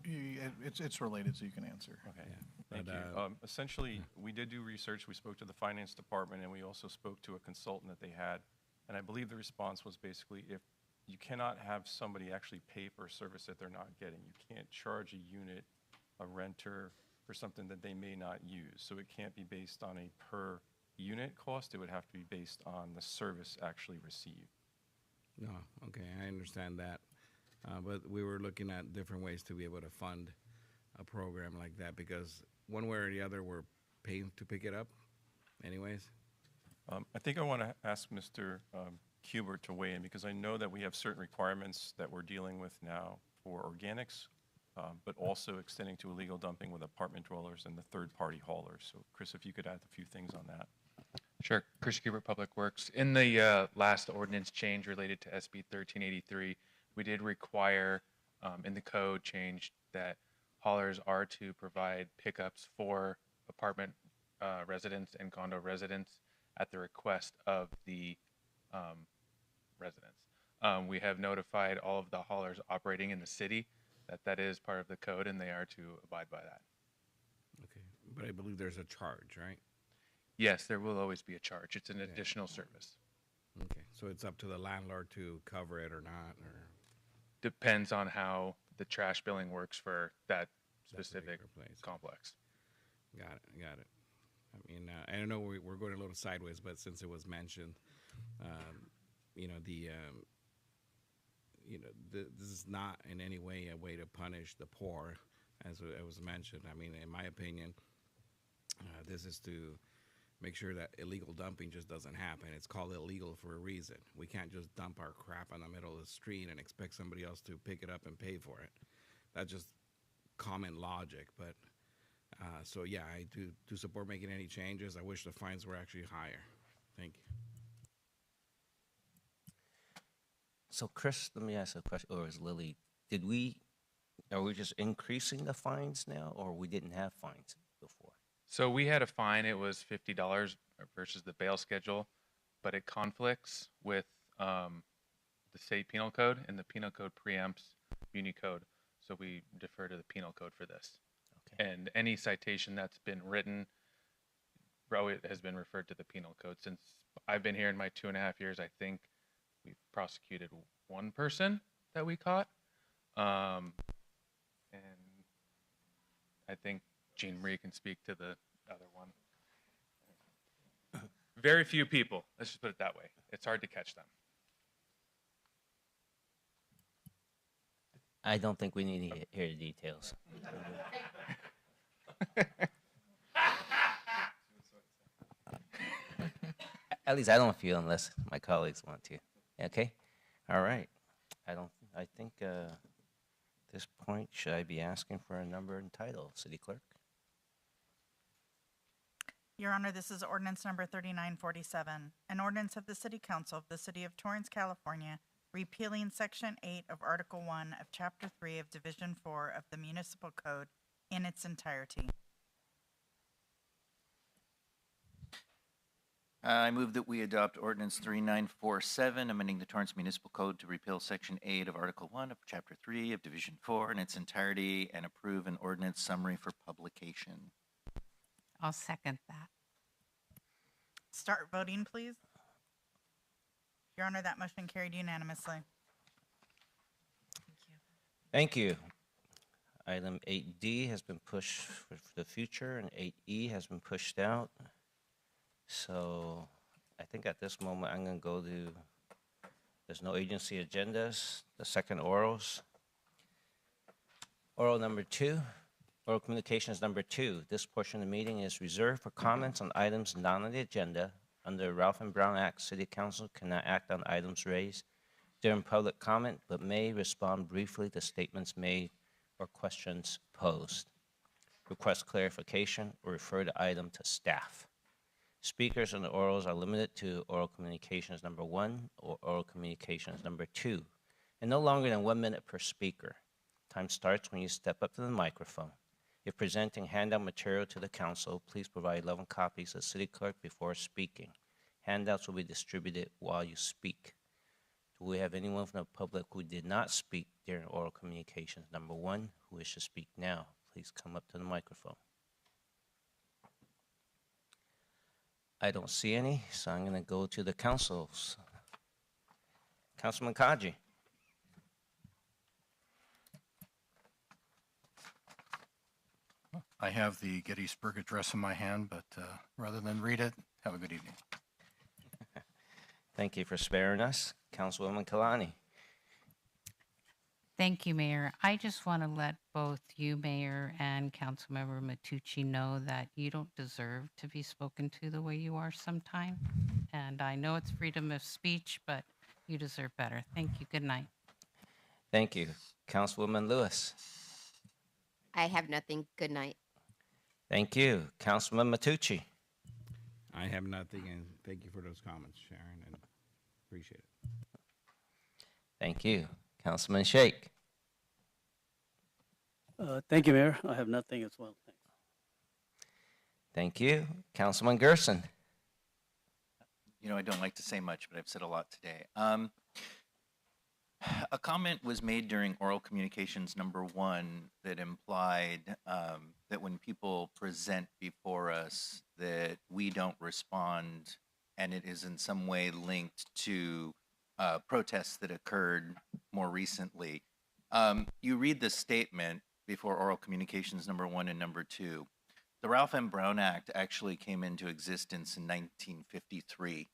It's related, so you can answer. Okay, Yeah, thank but, you. Essentially, we did do research. We spoke to the finance department, and we also spoke to a consultant that they had. And I believe the response was basically, if you cannot have somebody actually pay for a service that they're not getting, you can't charge a unit, a renter, for something that they may not use. So it can't be based on a per unit cost. It would have to be based on the service actually received. No, okay, I understand that. But we were looking at different ways to be able to fund a program like that, because one way or the other, we're paying to pick it up anyways. I think I want to ask Mr. Kubert to weigh in, because I know that we have certain requirements that we're dealing with now for organics, but also extending to illegal dumping with apartment dwellers and the third-party haulers. So, Chris, if you could add a few things on that. Sure. Chris Kubert, Public Works. In the last ordinance change related to SB 1383, we did require in the code change that haulers are to provide pickups for apartment residents and condo residents at the request of the residents. We have notified all of the haulers operating in the city that is part of the code, and they are to abide by that. Okay, but I believe there's a charge, right? Yes, there will always be a charge. It's an additional service. Okay, so it's up to the landlord to cover it or not, or Depends on how the trash billing works for that specific complex. Got it. I mean, I don't know, we're going a little sideways, but since it was mentioned, this is not in any way a way to punish the poor, as it was mentioned. I mean, in my opinion, this is to make sure that illegal dumping just doesn't happen. It's called illegal for a reason. We can't just dump our crap in the middle of the street and expect somebody else to pick it up and pay for it. That's just common logic. But so yeah, I do support making any changes. I wish the fines were actually higher. Thank you. So Chris, let me ask a question, or is Lily, are we just increasing the fines now, or we didn't have fines before? So we had a fine, it was $50 versus the bail schedule, but it conflicts with the state penal code, and the penal code preempts Muni code. So we defer to the penal code for this. Okay. And any citation that's been written, it has been referred to the penal code. Since I've been here in my 2.5 years, I think we've prosecuted one person that we caught. And I think Jean Marie can speak to the other one. Very few people, let's just put it that way. It's hard to catch them. I don't think we need to hear the details. At least I don't feel unless my colleagues want to. Okay? All right. I think at this point, should I be asking for a number and title, City Clerk? Your Honor, this is ordinance number 3947, an ordinance of the City Council of the City of Torrance, California, repealing Section 8 of Article 1 of Chapter 3 of Division 4 of the Municipal Code in its entirety. I move that we adopt ordinance 3947, amending the Torrance Municipal Code to repeal Section 8 of Article 1 of Chapter 3 of Division 4 in its entirety and approve an ordinance summary for publication. I'll second that. Start voting, please. Your Honor, that motion carried unanimously. Thank you. Item 8D has been pushed for the future, and 8E has been pushed out. So I think at this moment, I'm going to go to, there's no agency agendas, the second orals. Oral number 2, oral communications number 2. This portion of the meeting is reserved for comments on items not on the agenda. Under Ralph and Brown Act, City Council cannot act on items raised during public comment, but may respond briefly to statements made or questions posed. Request clarification or refer the item to staff. Speakers on the orals are limited to oral communications number 1 or oral communications number 2, and no longer than 1 minute per speaker. Time starts when you step up to the microphone. If presenting handout material to the council, please provide 11 copies to the city clerk before speaking. Handouts will be distributed while you speak. Do we have anyone from the public who did not speak during oral communications number 1 who wishes to speak now? Please come up to the microphone. I don't see any, so I'm going to go to the councils. Councilman Kaji. I have the Gettysburg Address in my hand, but rather than read it, have a good evening. Thank you for sparing us. Councilwoman Kalani. Thank you, Mayor. I just want to let both you, Mayor, and Councilmember Matucci know that you don't deserve to be spoken to the way you are sometime. And I know it's freedom of speech, but you deserve better. Thank you. Good night. Thank you. Councilwoman Lewis. I have nothing. Good night. Thank you. Councilman Matucci. I have nothing, and thank you for those comments, Sharon, and appreciate it. Thank you. Councilman Sheikh. Thank you, Mayor. I have nothing as well. Thanks. Thank you. Councilman Gerson. You know, I don't like to say much, but I've said a lot today. A comment was made during oral communications number 1 that implied that when people present before us that we don't respond, and it is in some way linked to protests that occurred more recently. You read the statement before oral communications number 1 and number 2. The Ralph M. Brown Act actually came into existence in 1953.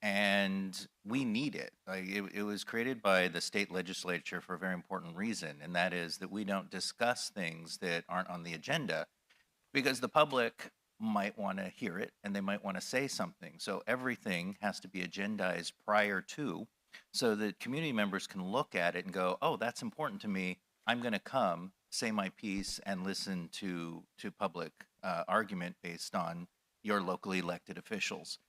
And we need it. It was created by the state legislature for a very important reason, and that is that we don't discuss things that aren't on the agenda, because the public might want to hear it and they might want to say something. So everything has to be agendized prior to, so that community members can look at it and go, oh, that's important to me. I'm going to come, say my piece, and listen to public argument based on your locally elected officials.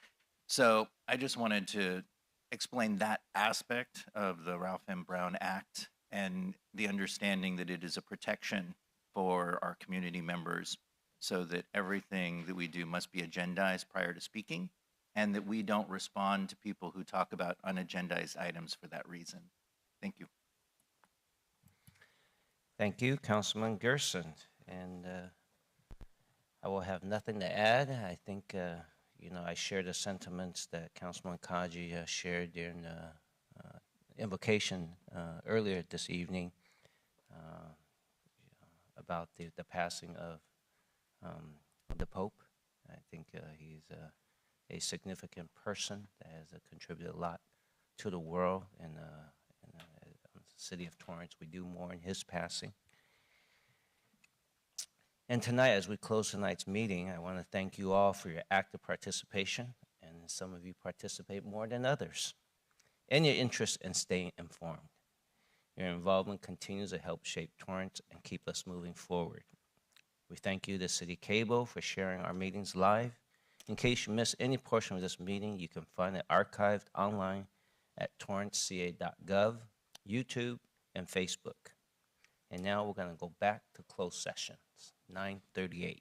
So I just wanted to explain that aspect of the Ralph M. Brown Act and the understanding that it is a protection for our community members, so that everything that we do must be agendized prior to speaking, and that we don't respond to people who talk about unagendized items for that reason. Thank you. Thank you, Councilman Gerson. And I will have nothing to add. I think, I share the sentiments that Councilman Kaji shared during the invocation earlier this evening about the passing of the Pope. I think he's a significant person that has contributed a lot to the world, and the city of Torrance, we do mourn his passing. And tonight, as we close tonight's meeting, I want to thank you all for your active participation, and some of you participate more than others, and your interest in staying informed. Your involvement continues to help shape Torrance and keep us moving forward. We thank you to City Cable for sharing our meetings live. In case you missed any portion of this meeting, you can find it archived online at torranceca.gov, YouTube, and Facebook. And now we're going to go back to closed sessions, 9:38.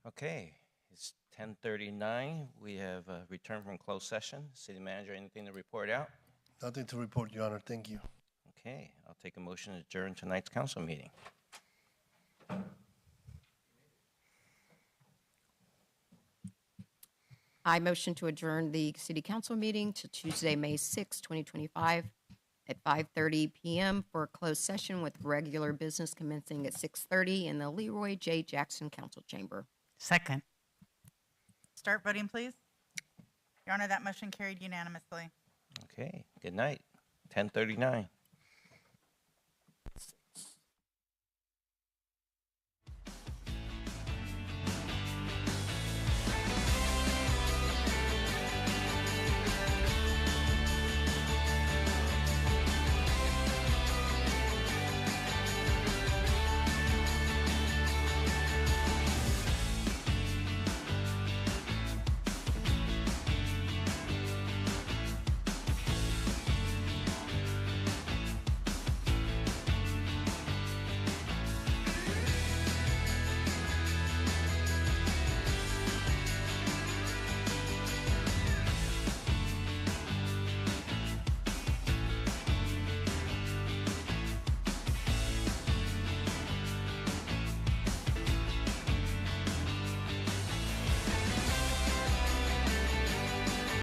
Okay, it's 10:39. We have returned from closed session. City manager, anything to report out? Nothing to report, Your Honor. Thank you. Okay, I'll take a motion to adjourn tonight's council meeting. I motion to adjourn the city council meeting to Tuesday, May 6, 2025 at 5:30 p.m. for a closed session with regular business commencing at 6:30 in the Leroy J. Jackson Council Chamber. Second. Start voting, please. Your Honor, that motion carried unanimously. Okay, good night. 10:39.